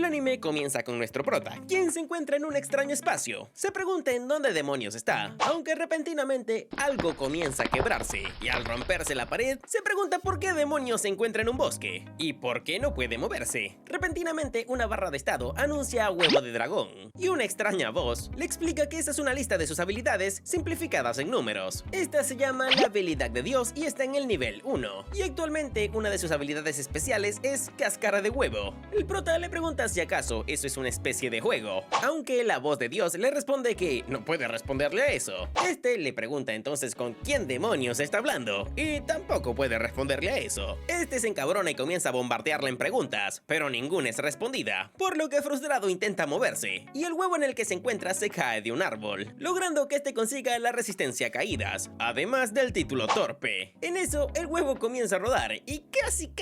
anime comienza con nuestro prota, quien se encuentra en un extraño espacio. Se pregunta en dónde demonios está, aunque repentinamente algo comienza a quebrarse, y al romperse la pared, se pregunta por qué demonios se encuentra en un bosque, y por qué no puede moverse. Repentinamente, una barra de estado anuncia huevo de dragón, y una extraña voz le explica que esa es una lista de sus habilidades simplificadas en números. Esta se llama la habilidad de Dios y está en el nivel 1, y actualmente una de sus habilidades especiales es cáscara de huevo. El prota le pregunta si acaso eso es una especie de juego, aunque la voz de Dios le responde que no puede responderle a eso. Este le pregunta entonces con quién demonios está hablando, y tampoco puede responderle a eso. Este se encabrona y comienza a bombardearle en preguntas, pero ninguna es respondida, por lo que frustrado intenta moverse, y el huevo en el que se encuentra se cae de un árbol, logrando que este consiga la resistencia a caídas, además del título torpe. En eso, el huevo comienza a rodar y casi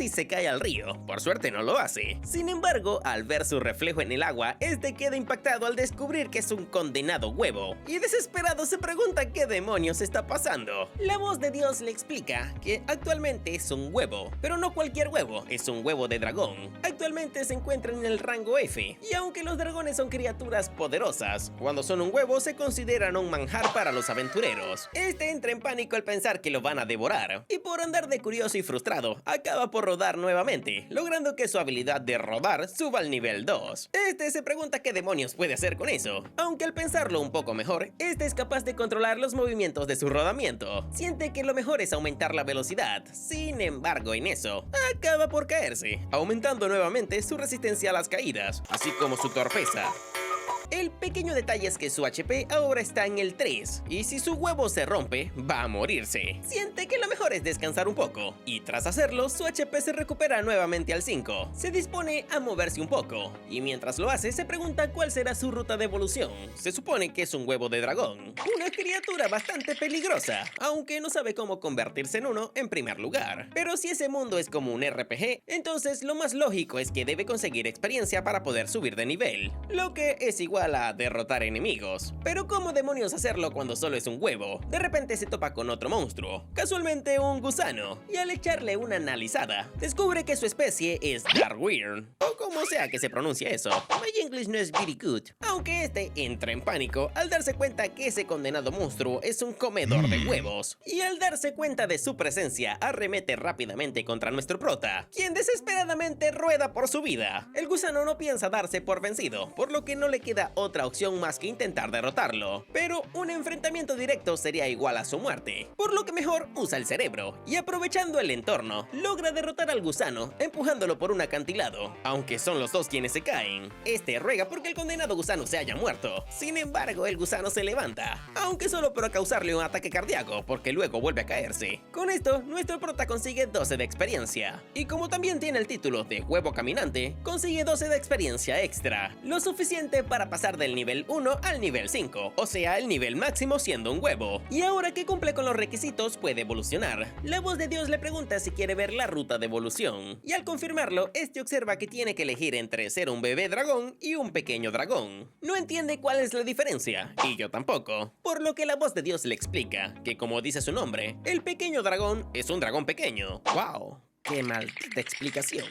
se cae al río. Por suerte no lo hace. Sin embargo, al ver su reflejo en el agua, este queda impactado al descubrir que es un condenado huevo, y desesperado se pregunta qué demonios está pasando. La voz de Dios le explica que actualmente es un huevo, pero no cualquier huevo, es un huevo de dragón. Actualmente se encuentra en el rango F, y aunque los dragones son criaturas poderosas, cuando son un huevo se consideran un manjar para los aventureros. Este entra en pánico al pensar que lo van a devorar, y por andar de curioso y frustrado, acaba por rodar nuevamente, logrando que su habilidad de rodar suba al nivel 2. Este se pregunta qué demonios puede hacer con eso, aunque al pensarlo un poco mejor, este es capaz de controlar los movimientos de su rodamiento. Siente que lo mejor es aumentar la velocidad, sin embargo en eso, acaba por caerse, aumentando nuevamente su resistencia a las caídas, así como su torpeza. El pequeño detalle es que su HP ahora está en el 3, y si su huevo se rompe, va a morirse. Siente que lo mejor es descansar un poco, y tras hacerlo, su HP se recupera nuevamente al 5. Se dispone a moverse un poco, y mientras lo hace, se pregunta cuál será su ruta de evolución. Se supone que es un huevo de dragón, una criatura bastante peligrosa, aunque no sabe cómo convertirse en uno en primer lugar. Pero si ese mundo es como un RPG, entonces lo más lógico es que debe conseguir experiencia para poder subir de nivel, lo que es igual a derrotar enemigos. Pero ¿cómo demonios hacerlo cuando solo es un huevo? De repente se topa con otro monstruo, casualmente un gusano, y al echarle una analizada, descubre que su especie es Darwyrn, o como sea que se pronuncia eso. My English no es very good. Aunque este entra en pánico al darse cuenta que ese condenado monstruo es un comedor de huevos, y al darse cuenta de su presencia arremete rápidamente contra nuestro prota, quien desesperadamente rueda por su vida. El gusano no piensa darse por vencido, por lo que no le queda otra opción más que intentar derrotarlo, pero un enfrentamiento directo sería igual a su muerte, por lo que mejor usa el cerebro, y aprovechando el entorno, logra derrotar al gusano empujándolo por un acantilado, aunque son los dos quienes se caen. Este ruega porque el condenado gusano se haya muerto, sin embargo el gusano se levanta, aunque solo para causarle un ataque cardíaco, porque luego vuelve a caerse. Con esto, nuestro prota consigue 12 de experiencia, y como también tiene el título de huevo caminante, consigue 12 de experiencia extra, lo suficiente para pasar del nivel 1 al nivel 5, o sea, el nivel máximo siendo un huevo. Y ahora que cumple con los requisitos, puede evolucionar. La voz de Dios le pregunta si quiere ver la ruta de evolución, y al confirmarlo, este observa que tiene que elegir entre ser un bebé dragón y un pequeño dragón. No entiende cuál es la diferencia, y yo tampoco, por lo que la voz de Dios le explica que, como dice su nombre, el pequeño dragón es un dragón pequeño. ¡Wow! ¡Qué maldita explicación!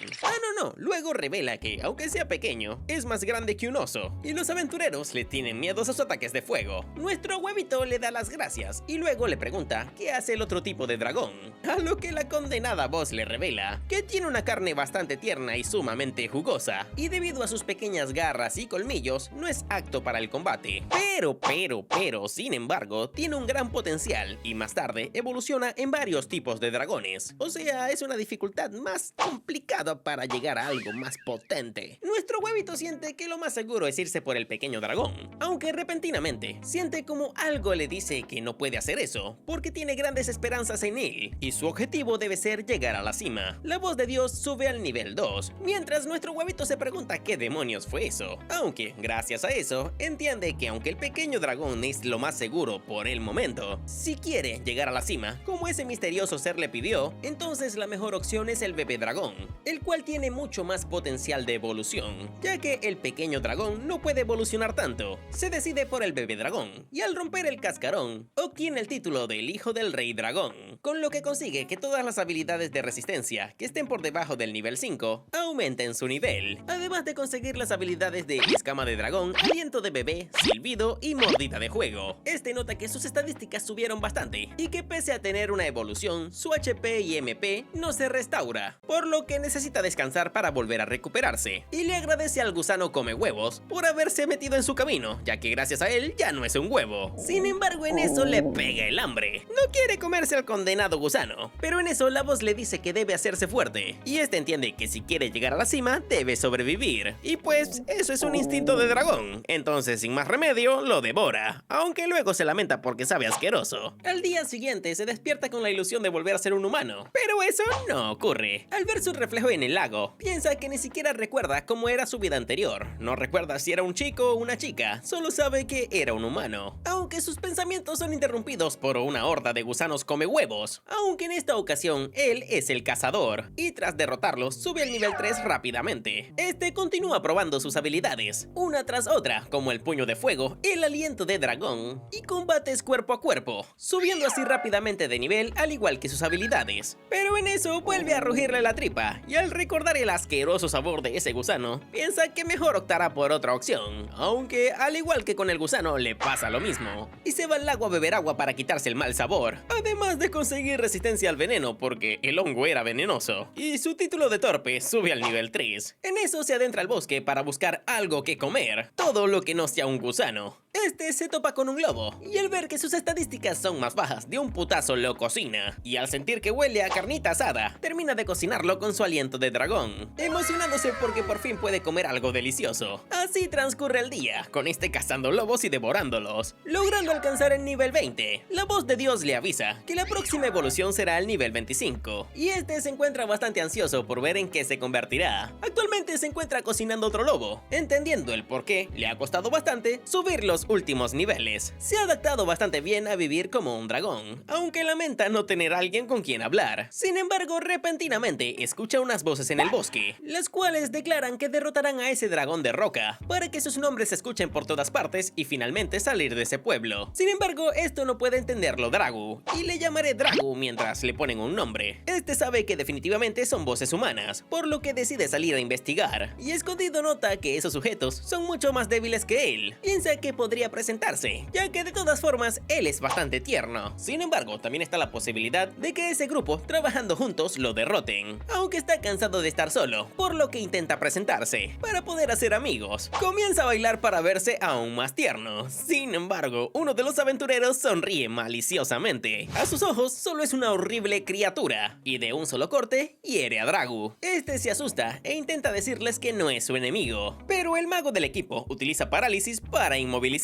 No, luego revela que, aunque sea pequeño, es más grande que un oso, y los aventureros le tienen miedo a sus ataques de fuego. Nuestro huevito le da las gracias, y luego le pregunta qué hace el otro tipo de dragón, a lo que la condenada voz le revela que tiene una carne bastante tierna y sumamente jugosa, y debido a sus pequeñas garras y colmillos, no es apto para el combate. Pero, sin embargo, tiene un gran potencial, y más tarde evoluciona en varios tipos de dragones, o sea, es una dificultad más complicada para llegar a algo más potente. Nuestro huevito siente que lo más seguro es irse por el pequeño dragón, aunque repentinamente siente como algo le dice que no puede hacer eso, porque tiene grandes esperanzas en él, y su objetivo debe ser llegar a la cima. La voz de Dios sube al nivel 2, mientras nuestro huevito se pregunta qué demonios fue eso, aunque gracias a eso entiende que aunque el pequeño dragón es lo más seguro por el momento, si quiere llegar a la cima, como ese misterioso ser le pidió, entonces la mejor opción opción es el bebé dragón, el cual tiene mucho más potencial de evolución, ya que el pequeño dragón no puede evolucionar tanto. Se decide por el bebé dragón, y al romper el cascarón, obtiene el título del hijo del rey dragón, con lo que consigue que todas las habilidades de resistencia que estén por debajo del nivel 5 aumenten su nivel, además de conseguir las habilidades de escama de dragón, aliento de bebé, silbido y mordida de juego. Este nota que sus estadísticas subieron bastante y que pese a tener una evolución, su HP y MP no se restaura, por lo que necesita descansar para volver a recuperarse, y le agradece al gusano come huevos por haberse metido en su camino, ya que gracias a él ya no es un huevo. Sin embargo, en eso le pega el hambre. No quiere comerse al condenado gusano, pero en eso la voz le dice que debe hacerse fuerte, y este entiende que si quiere llegar a la cima debe sobrevivir, y pues eso es un instinto de dragón, entonces sin más remedio lo devora, aunque luego se lamenta porque sabe asqueroso. Al día siguiente se despierta con la ilusión de volver a ser un humano, pero eso no ocurre. Al ver su reflejo en el lago, piensa que ni siquiera recuerda cómo era su vida anterior, no recuerda si era un chico o una chica, solo sabe que era un humano, aunque sus pensamientos son interrumpidos por una horda de gusanos come huevos, aunque en esta ocasión él es el cazador, y tras derrotarlos sube al nivel 3 rápidamente. Este continúa probando sus habilidades, una tras otra, como el puño de fuego, el aliento de dragón y combates cuerpo a cuerpo, subiendo así rápidamente de nivel al igual que sus habilidades. Pero en eso vuelve a rugirle la tripa, y al recordar el asqueroso sabor de ese gusano, piensa que mejor optará por otra opción, aunque al igual que con el gusano le pasa lo mismo, y se va al lago a beber agua para quitarse el mal sabor, además de conseguir resistencia al veneno porque el hongo era venenoso, y su título de torpe sube al nivel 3. En eso se adentra al bosque para buscar algo que comer, todo lo que no sea un gusano. Este se topa con un lobo, y al ver que sus estadísticas son más bajas, de un putazo lo cocina, y al sentir que huele a carnita asada, termina de cocinarlo con su aliento de dragón, emocionándose porque por fin puede comer algo delicioso. Así transcurre el día, con este cazando lobos y devorándolos, logrando alcanzar el nivel 20. La voz de Dios le avisa que la próxima evolución será el nivel 25, y este se encuentra bastante ansioso por ver en qué se convertirá. Actualmente se encuentra cocinando otro lobo, entendiendo el por qué le ha costado bastante subir los últimos niveles. Se ha adaptado bastante bien a vivir como un dragón, aunque lamenta no tener alguien con quien hablar. Sin embargo, repentinamente escucha unas voces en el bosque, las cuales declaran que derrotarán a ese dragón de roca, para que sus nombres se escuchen por todas partes y finalmente salir de ese pueblo. Sin embargo, esto no puede entenderlo Dragu, y le llamaré Dragu mientras le ponen un nombre. Este sabe que definitivamente son voces humanas, por lo que decide salir a investigar, y escondido nota que esos sujetos son mucho más débiles que él. Piensa que podría presentarse, ya que de todas formas él es bastante tierno. Sin embargo, también está la posibilidad de que ese grupo trabajando juntos lo derroten, aunque está cansado de estar solo, por lo que intenta presentarse para poder hacer amigos. Comienza a bailar para verse aún más tierno. Sin embargo, uno de los aventureros sonríe maliciosamente. A sus ojos solo es una horrible criatura, y de un solo corte hiere a Dragu. Este se asusta e intenta decirles que no es su enemigo, pero el mago del equipo utiliza parálisis para inmovilizarlo.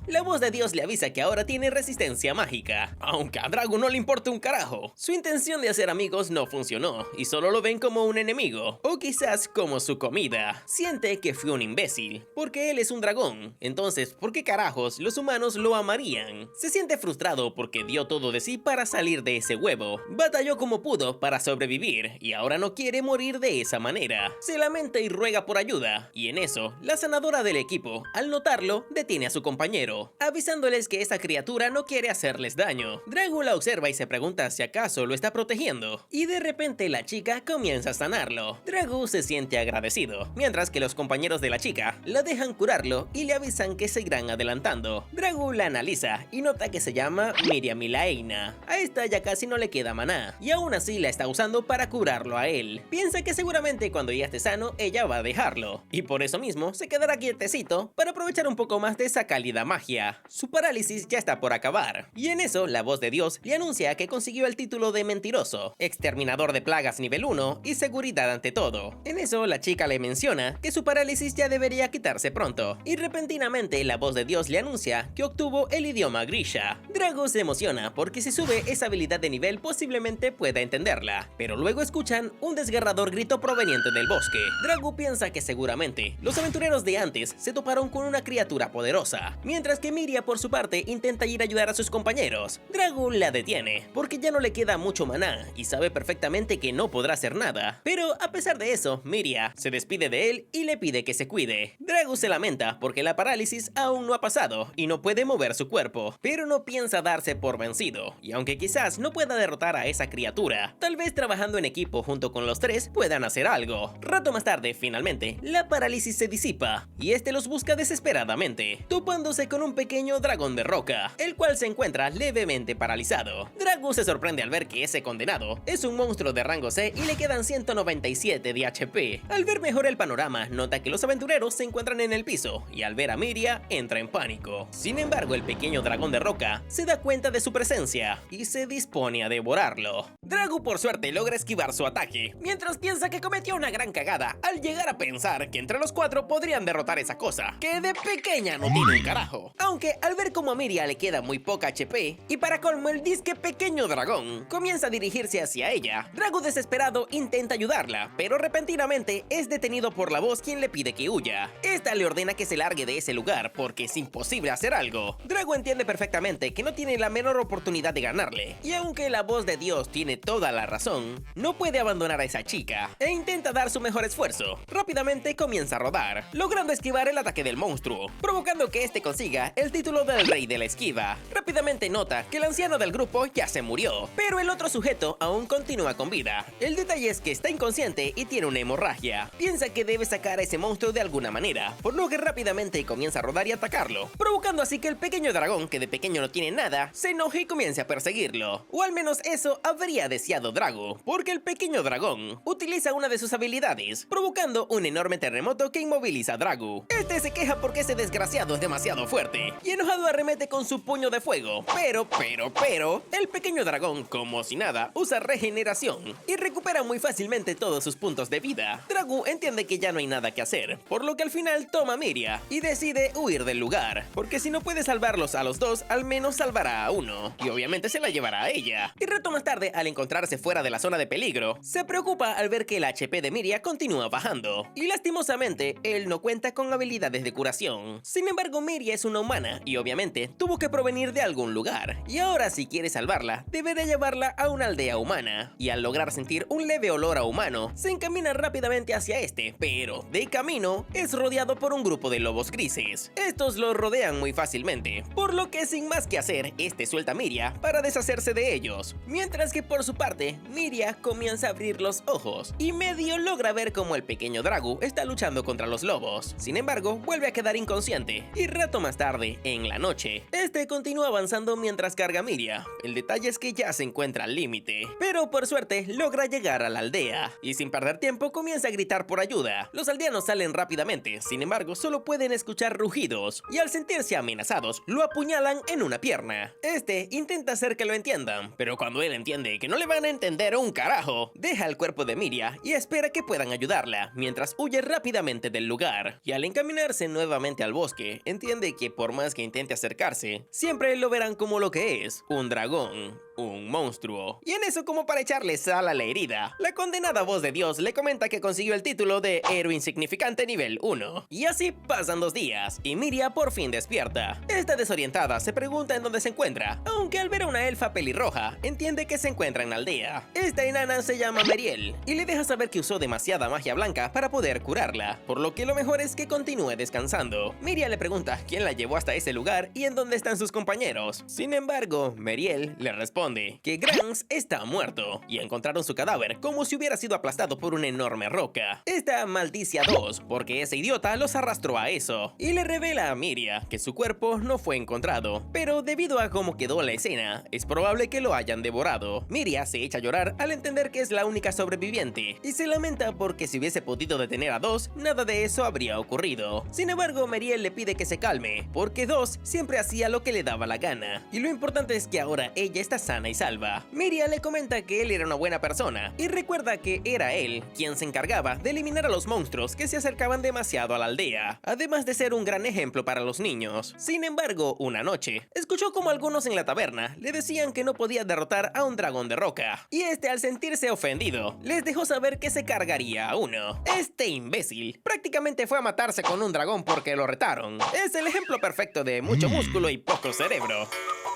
La voz de Dios le avisa que ahora tiene resistencia mágica, aunque a Dragu no le importa un carajo. Su intención de hacer amigos no funcionó, y solo lo ven como un enemigo, o quizás como su comida. Siente que fue un imbécil, porque él es un dragón, entonces ¿por qué carajos los humanos lo amarían? Se siente frustrado porque dio todo de sí para salir de ese huevo, batalló como pudo para sobrevivir, y ahora no quiere morir de esa manera. Se lamenta y ruega por ayuda, y en eso, la sanadora del equipo, al notarlo, detiene a su compañero, avisándoles que esa criatura no quiere hacerles daño. Dragu la observa y se pregunta si acaso lo está protegiendo, y de repente la chica comienza a sanarlo. Dragu se siente agradecido, mientras que los compañeros de la chica la dejan curarlo y le avisan que seguirán adelantando. Dragu la analiza y nota que se llama Miriamilaeina. A esta ya casi no le queda maná, y aún así la está usando para curarlo a él. Piensa que seguramente cuando ya esté sano, ella va a dejarlo, y por eso mismo se quedará quietecito para aprovechar un poco más de esa cálida magia. Su parálisis ya está por acabar, y en eso la voz de Dios le anuncia que consiguió el título de mentiroso, exterminador de plagas nivel 1 y seguridad ante todo. En eso la chica le menciona que su parálisis ya debería quitarse pronto, y repentinamente la voz de Dios le anuncia que obtuvo el idioma Grisha. Dragu se emociona porque si sube esa habilidad de nivel posiblemente pueda entenderla, pero luego escuchan un desgarrador grito proveniente del bosque. Dragu piensa que seguramente los aventureros de antes se toparon con una criatura poderosa, peligrosa, mientras que Miria por su parte intenta ir a ayudar a sus compañeros. Dragu la detiene, porque ya no le queda mucho maná y sabe perfectamente que no podrá hacer nada. Pero a pesar de eso, Miria se despide de él y le pide que se cuide. Dragu se lamenta porque la parálisis aún no ha pasado y no puede mover su cuerpo, pero no piensa darse por vencido, y aunque quizás no pueda derrotar a esa criatura, tal vez trabajando en equipo junto con los tres puedan hacer algo. Rato más tarde, finalmente, la parálisis se disipa y este los busca desesperadamente, topándose con un pequeño dragón de roca, el cual se encuentra levemente paralizado. Dragu se sorprende al ver que ese condenado es un monstruo de rango C y le quedan 197 de HP. Al ver mejor el panorama, nota que los aventureros se encuentran en el piso y al ver a Miria entra en pánico. Sin embargo, el pequeño dragón de roca se da cuenta de su presencia y se dispone a devorarlo. Dragu por suerte logra esquivar su ataque, mientras piensa que cometió una gran cagada al llegar a pensar que entre los cuatro podrían derrotar esa cosa, que de pequeña no tiene un carajo. Aunque al ver como a Miria le queda muy poca HP, y para colmo el disque pequeño dragón comienza a dirigirse hacia ella, Dragu desesperado intenta ayudarla, pero repentinamente es detenido por la voz quien le pide que huya. Esta le ordena que se largue de ese lugar porque es imposible hacer algo. Dragu entiende perfectamente que no tiene la menor oportunidad de ganarle, y aunque la voz de Dios tiene toda la razón, no puede abandonar a esa chica e intenta dar su mejor esfuerzo. Rápidamente comienza a rodar, logrando esquivar el ataque del monstruo, provocando que este consiga el título del rey de la esquiva. Rápidamente nota que el anciano del grupo ya se murió, pero el otro sujeto aún continúa con vida. El detalle es que está inconsciente y tiene una hemorragia. Piensa que debe sacar a ese monstruo de alguna manera, por lo que rápidamente comienza a rodar y atacarlo, provocando así que el pequeño dragón, que de pequeño no tiene nada, se enoje y comience a perseguirlo. O al menos eso habría deseado Dragu, porque el pequeño dragón utiliza una de sus habilidades, provocando un enorme terremoto que inmoviliza a Dragu. Este se queja porque ese desgraciado es demasiado fuerte, y enojado arremete con su puño de fuego, pero, el pequeño dragón, como si nada, usa regeneración y recupera muy fácilmente todos sus puntos de vida. Dragu entiende que ya no hay nada que hacer, por lo que al final toma a Miria y decide huir del lugar, porque si no puede salvarlos a los dos, al menos salvará a uno, y obviamente se la llevará a ella. Y rato más tarde, al encontrarse fuera de la zona de peligro, se preocupa al ver que el HP de Miria continúa bajando, y lastimosamente, él no cuenta con habilidades de curación. Sin embargo, Miria es una humana, y obviamente tuvo que provenir de algún lugar, y ahora si quiere salvarla, deberá llevarla a una aldea humana, y al lograr sentir un leve olor a humano, se encamina rápidamente hacia este, pero de camino es rodeado por un grupo de lobos grises. Estos lo rodean muy fácilmente, por lo que sin más que hacer, este suelta a Miria para deshacerse de ellos, mientras que por su parte, Miria comienza a abrir los ojos, y medio logra ver cómo el pequeño Dragu está luchando contra los lobos. Sin embargo, vuelve a quedar inconsciente, y rato más tarde, en la noche, este continúa avanzando mientras carga a Miria. El detalle es que ya se encuentra al límite, pero por suerte logra llegar a la aldea, y sin perder tiempo comienza a gritar por ayuda. Los aldeanos salen rápidamente, sin embargo solo pueden escuchar rugidos, y al sentirse amenazados, lo apuñalan en una pierna. Este intenta hacer que lo entiendan, pero cuando él entiende que no le van a entender un carajo, deja el cuerpo de Miria y espera que puedan ayudarla, mientras huye rápidamente del lugar. Y al encaminarse nuevamente al bosque, entiende que por más que intente acercarse, siempre lo verán como lo que es, un dragón, un monstruo. Y en eso, como para echarle sal a la herida, la condenada voz de Dios le comenta que consiguió el título de héroe insignificante nivel 1. Y así pasan 2 días, y Miria por fin despierta. Esta desorientada se pregunta en dónde se encuentra, aunque al ver a una elfa pelirroja, entiende que se encuentra en la aldea. Esta enana se llama Meriel, y le deja saber que usó demasiada magia blanca para poder curarla, por lo que lo mejor es que continúe descansando. Miria le pregunta quién la llevó hasta ese lugar y en dónde están sus compañeros. Sin embargo, Meriel le responde que Grans está muerto, y encontraron su cadáver como si hubiera sido aplastado por una enorme roca. Esta maldice a dos, porque ese idiota los arrastró a eso, y le revela a Miria que su cuerpo no fue encontrado, pero debido a cómo quedó la escena, es probable que lo hayan devorado. Miria se echa a llorar al entender que es la única sobreviviente, y se lamenta porque si hubiese podido detener a Dos, nada de eso habría ocurrido. Sin embargo, Meriel le pide que se calme, porque Dos siempre hacía lo que le daba la gana, y lo importante es que ahora ella está sana y salva. Miria le comenta que él era una buena persona, y recuerda que era él quien se encargaba de eliminar a los monstruos que se acercaban demasiado a la aldea, además de ser un gran ejemplo para los niños. Sin embargo, una noche, escuchó como algunos en la taberna le decían que no podía derrotar a un dragón de roca, y este, al sentirse ofendido, les dejó saber que se cargaría a uno. Este imbécil prácticamente fue a matarse con un dragón porque lo retaron. es el ejemplo perfecto de mucho músculo y poco cerebro.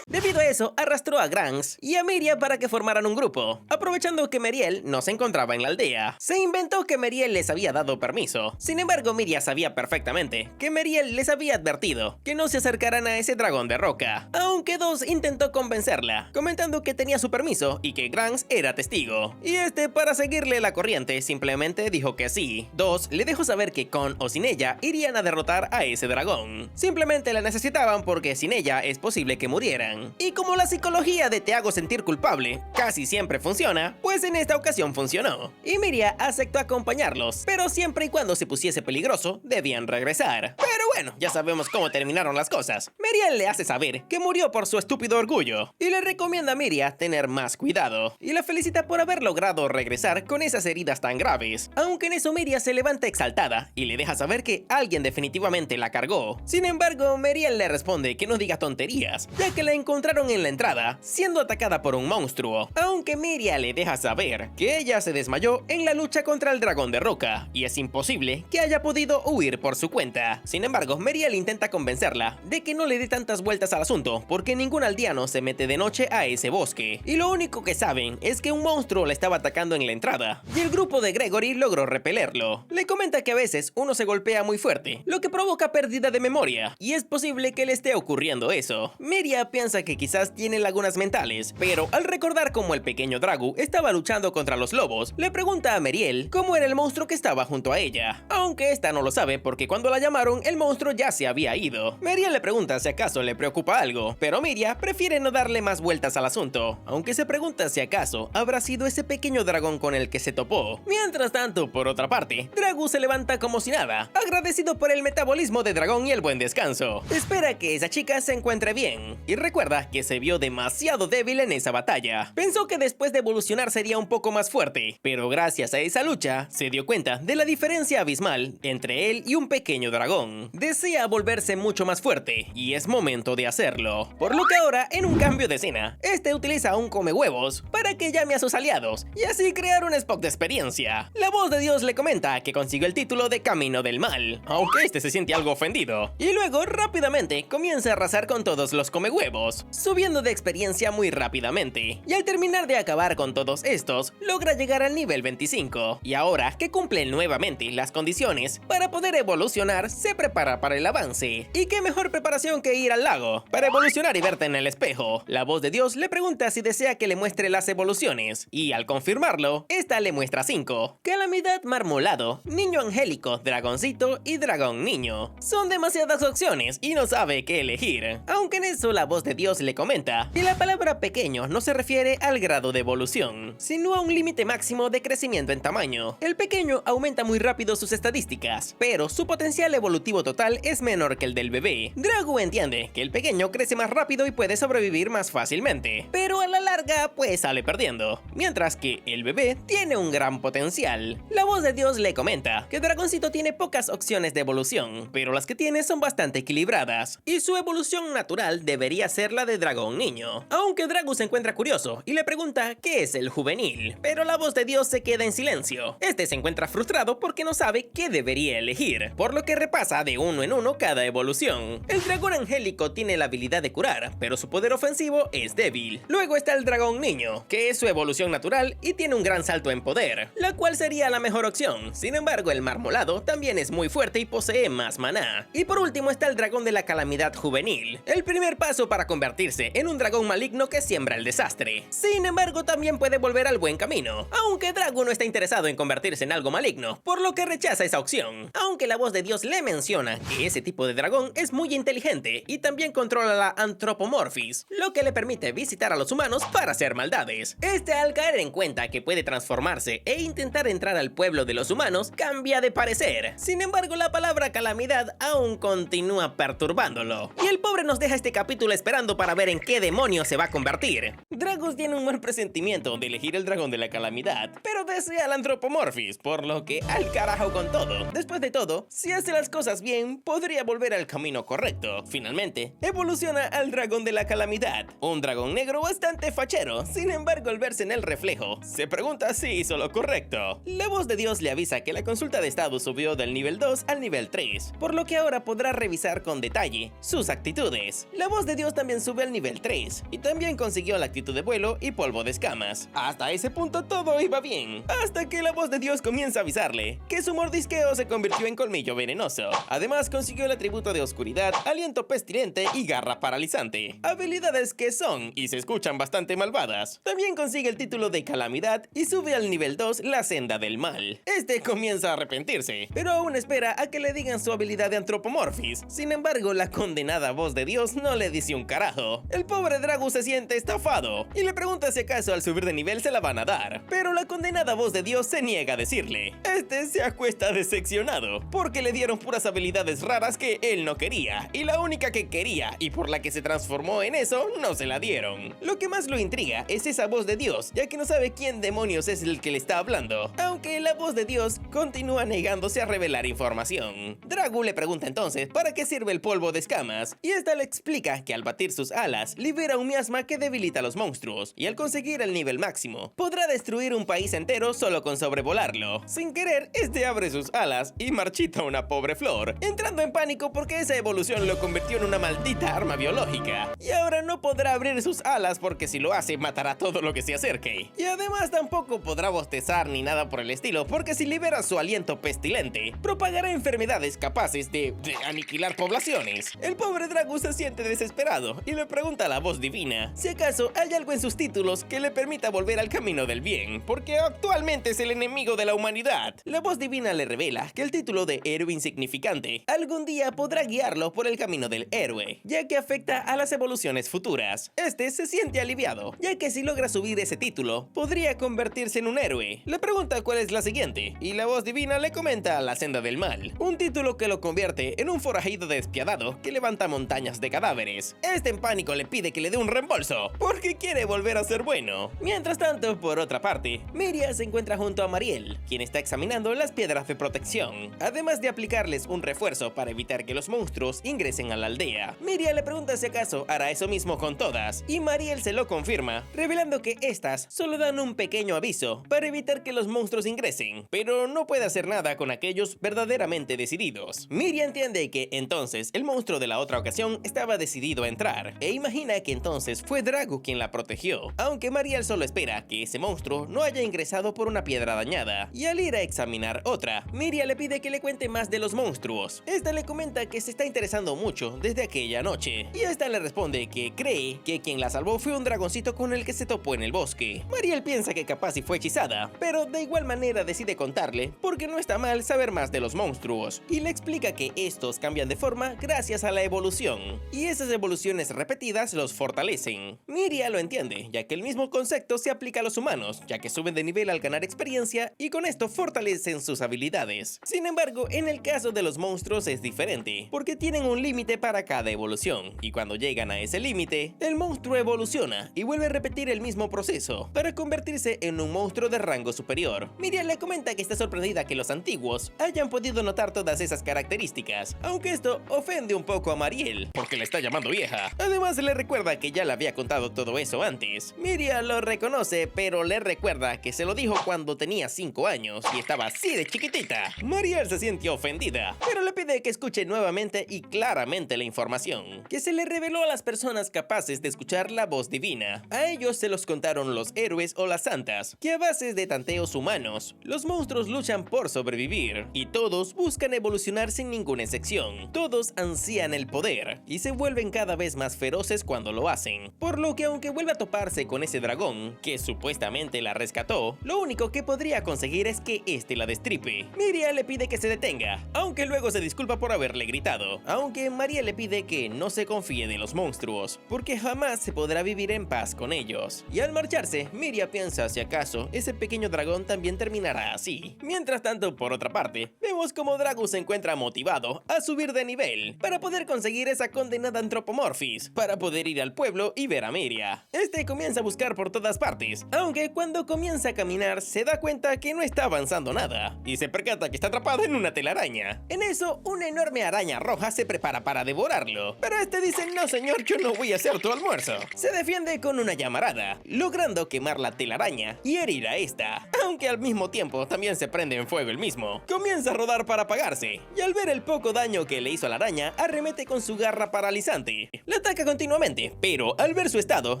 Debido a eso, arrastró a Grans y a Miria para que formaran un grupo. Aprovechando que Meriel no se encontraba en la aldea, se inventó que Meriel les había dado permiso. Sin embargo, Miria sabía perfectamente que Meriel les había advertido que no se acercaran a ese dragón de roca, aunque Dos intentó convencerla, comentando que tenía su permiso y que Grans era testigo. Y para seguirle la corriente, simplemente dijo que sí. Dos le dejó saber que con o sin ella irían a derrotar a ese dragón. Simplemente la necesitaban porque sin ella es posible que murieran. Y como la psicología de te hago sentir culpable casi siempre funciona, pues en esta ocasión funcionó. Y Miria aceptó acompañarlos, pero siempre y cuando se pusiese peligroso, debían regresar. Pero bueno, ya sabemos cómo terminaron las cosas. Meriel le hace saber que murió por su estúpido orgullo y le recomienda a Miria tener más cuidado. Y la felicita por haber logrado regresar con esas heridas tan graves. Aunque en eso Miria se levanta exaltada y le deja saber que alguien definitivamente la cargó. Sin embargo, Meriel le responde que no diga tonterías, ya que la encontraron en la entrada, siendo atacada por un monstruo, aunque Miria le deja saber que ella se desmayó en la lucha contra el dragón de roca, y es imposible que haya podido huir por su cuenta. Sin embargo, Meriel intenta convencerla de que no le dé tantas vueltas al asunto, porque ningún aldeano se mete de noche a ese bosque, y lo único que saben es que un monstruo la estaba atacando en la entrada, y el grupo de Gregory logró repelerlo. Le comenta que a veces uno se golpea muy fuerte, lo que provoca pérdida de memoria, y es posible que le esté ocurriendo eso. Miria piensa que quizás tiene lagunas mentales, pero al recordar cómo el pequeño Dragu estaba luchando contra los lobos, le pregunta a Meriel cómo era el monstruo que estaba junto a ella, aunque esta no lo sabe porque cuando la llamaron el monstruo ya se había ido. Meriel le pregunta si acaso le preocupa algo, pero Miria prefiere no darle más vueltas al asunto, aunque se pregunta si acaso habrá sido ese pequeño dragón con el que se topó. Mientras tanto, por otra parte, Dragu se levanta como si nada, agradecido por el metabolismo de dragón y el buen descanso. Espera que esa chica se encuentre bien, y recuerda que se vio demasiado débil en esa batalla. Pensó que después de evolucionar sería un poco más fuerte, pero gracias a esa lucha, se dio cuenta de la diferencia abismal entre él y un pequeño dragón. Desea volverse mucho más fuerte, y es momento de hacerlo. Por lo que ahora, en un cambio de escena, utiliza un come huevos para que llame a sus aliados, y así crear un spot de experiencia. La voz de Dios le comenta que consiguió el título de Camino del Mal, aunque se siente algo ofendido, y luego rápidamente comienza a arrasar con todos los come huevos, subiendo de experiencia muy rápidamente, y al terminar de acabar con todos estos, logra llegar al nivel 25, y ahora que cumple nuevamente las condiciones para poder evolucionar, se prepara para el avance. Y qué mejor preparación que ir al lago para evolucionar y verte en el espejo. La voz de Dios le pregunta si desea que le muestre las evoluciones, y al confirmarlo, esta le muestra 5: Calamidad Marmolado, Niño Angélico, Dragoncito y Dragón Niño. Son demasiadas opciones y no sabe qué elegir, aunque en eso la voz de Dios le comenta que la palabra pequeño no se refiere al grado de evolución, sino a un límite máximo de crecimiento en tamaño. El pequeño aumenta muy rápido sus estadísticas, pero su potencial evolutivo total es menor que el del bebé. Dragu entiende que el pequeño crece más rápido y puede sobrevivir más fácilmente, pero a la larga pues sale perdiendo, mientras que el bebé tiene un gran potencial. La voz de Dios le comenta que Dragoncito tiene pocas opciones de evolución, pero las que tiene son bastante equilibradas, y su evolución natural debería ser la de Dragón Niño, aunque Dragu se encuentra curioso y le pregunta qué es el juvenil, pero la voz de Dios se queda en silencio. Se encuentra frustrado porque no sabe qué debería elegir, por lo que repasa de uno en uno cada evolución. El dragón angélico tiene la habilidad de curar, pero su poder ofensivo es débil. Luego está el dragón niño, que es su evolución natural y tiene un gran salto en poder, la cual sería la mejor opción. Sin embargo, el marmolado también es muy fuerte y posee más maná. Y por último está el dragón de la calamidad juvenil, el primer paso para convertirse en un dragón maligno que siembra el desastre. Sin embargo, también puede volver al buen camino, aunque Dragu no está interesado en convertirse en algo maligno, por lo que rechaza esa opción. Aunque la voz de Dios le menciona que ese tipo de dragón es muy inteligente y también controla la antropomorfis, lo que le permite visitar a los humanos para hacer maldades. Al caer en cuenta que puede transformarse e intentar entrar al pueblo de los humanos, cambia de parecer. Sin embargo, la palabra calamidad aún continúa perturbándolo, y el pobre nos deja este capítulo esperando esperando para ver en qué demonio se va a convertir. Dragus tiene un mal presentimiento de elegir el dragón de la calamidad, pero desea al Anthropomorphis, por lo que al carajo con todo. Después de todo, si hace las cosas bien, podría volver al camino correcto. Finalmente, evoluciona al dragón de la calamidad, un dragón negro bastante fachero. Sin embargo, al verse en el reflejo, se pregunta si hizo lo correcto. La voz de Dios le avisa que la consulta de estado subió del nivel 2 al nivel 3, por lo que ahora podrá revisar con detalle sus actitudes. La voz de Dios también sube al nivel 3 y también consiguió la actitud de vuelo y polvo de escamas. Hasta ese punto todo iba bien, hasta que la voz de Dios comienza a avisarle que su mordisqueo se convirtió en colmillo venenoso. Además consiguió el atributo de oscuridad, aliento pestilente y garra paralizante, habilidades que son y se escuchan bastante malvadas. También consigue el título de calamidad y sube al nivel 2 la senda del mal. Este comienza a arrepentirse, pero aún espera a que le digan su habilidad de Anthropomorphis. Sin embargo, la condenada voz de Dios no le dice un carajo. El pobre Dragus se siente estafado y le pregunta si acaso al subir de nivel se la van a dar, pero la condenada voz de Dios se niega a decirle. Este se acuesta decepcionado porque le dieron puras habilidades raras que él no quería, y la única que quería y por la que se transformó en eso no se la dieron. Lo que más lo intriga es esa voz de Dios, ya que no sabe quién demonios es el que le está hablando, aunque la voz de Dios continúa negándose a revelar información. Dragu le pregunta entonces para qué sirve el polvo de escamas, y esta le explica que al batir sus alas libera un miasma que debilita a los monstruos, y al conseguir el nivel máximo podrá destruir un país entero solo con sobrevolarlo. Sin querer, este abre sus alas y marchita una pobre flor, entrando en pánico porque esa evolución lo convirtió en una maldita arma biológica, y ahora no podrá abrir sus alas porque si lo hace matará todo lo que se acerque, y además tampoco podrá bostezar ni nada por el estilo porque si libera su aliento pestilente propagará enfermedades capaces de aniquilar poblaciones. El pobre Dragus se siente desesperado y le pregunta a la voz divina si acaso hay algo en sus títulos que le permita volver al camino del bien, porque actualmente es el enemigo de la humanidad. La voz divina le revela que el título de héroe insignificante algún día podrá guiarlo por el camino del héroe, ya que afecta a las evoluciones futuras. Este se siente aliviado, ya que si logra subir ese título, podría convertirse en un héroe. Le pregunta cuál es la siguiente, y la voz divina le comenta la senda del mal, un título que lo convierte en un forajido despiadado que levanta montañas de cadáveres. Este en pánico le pide que le dé un reembolso, porque quiere volver a ser bueno. Mientras tanto, por otra parte, Miria se encuentra junto a Mariel, quien está examinando las piedras de protección, además de aplicarles un refuerzo para evitar que los monstruos ingresen a la aldea. Miria le pregunta si acaso hará eso mismo con todas, y Mariel se lo confirma, revelando que estas solo dan un pequeño aviso para evitar que los monstruos ingresen, pero no puede hacer nada con aquellos verdaderamente decididos. Miria entiende que entonces el monstruo de la otra ocasión estaba decidido a entrar, e imagina que entonces fue Dragu quien la protegió, aunque Mariel solo espera que ese monstruo no haya ingresado por una piedra dañada, y al ir a examinar otra, Miria le pide que le cuente más de los monstruos. Esta le comenta que se está interesando mucho desde aquella noche, y esta le responde que cree que quien la salvó fue un dragoncito con el que se topó en el bosque. Mariel piensa que capaz si fue hechizada, pero de igual manera decide contarle porque no está mal saber más de los monstruos, y le explica que estos cambian de forma gracias a la evolución, y esas evoluciones repetidas los fortalecen. Miria lo entiende, ya que el mismo concepto se aplica a los humanos, ya que suben de nivel al ganar experiencia y con esto fortalecen sus habilidades. Sin embargo, en el caso de los monstruos es diferente, porque tienen un límite para cada evolución, y cuando llegan a ese límite, el monstruo evoluciona y vuelve a repetir el mismo proceso para convertirse en un monstruo de rango superior. Miriam le comenta que está sorprendida que los antiguos hayan podido notar todas esas características, aunque esto ofende un poco a Mariel, porque le está llamando vieja. Además le recuerda que ya le había contado todo eso antes. Miriam lo reconoce, pero le recuerda que se lo dijo cuando tenía 5 años y estaba así de chiquitita. Mariel se siente ofendida, pero le pide que escuche nuevamente y claramente la información que se le reveló a las personas capaces de escuchar la voz divina. A ellos se los contaron los héroes o las santas, que a base de tanteos humanos, los monstruos luchan por sobrevivir, y todos buscan evolucionar sin ninguna excepción. Todos ansían el poder, y se vuelven cada vez más feroces cuando lo hacen, por lo que aunque vuelva a toparse con ese dragón, que supuestamente la rescató, lo único que podría conseguir es que este la destripe. Miriam le pide que se detenga, aunque luego se disculpa por haberle gritado, aunque María le pide que no se confíe de los monstruos, porque jamás se podrá vivir en paz con ellos. Y al marcharse, Miriam piensa si acaso ese pequeño dragón también terminará así. Mientras tanto, por otra parte, vemos como Dragu se encuentra motivado a subir de nivel para poder conseguir esa condenada Anthropomorphis, Morphis para poder ir al pueblo y ver a Miria. Este comienza a buscar por todas partes, aunque cuando comienza a caminar se da cuenta que no está avanzando nada y se percata que está atrapado en una telaraña. En eso, una enorme araña roja se prepara para devorarlo, pero este dice: no señor, yo no voy a hacer tu almuerzo. Se defiende con una llamarada, logrando quemar la telaraña y herir a esta, aunque al mismo tiempo también se prende en fuego el mismo. Comienza a rodar para apagarse, y al ver el poco daño que le hizo a la araña, arremete con su garra paralizante. La ataca continuamente, pero al ver su estado,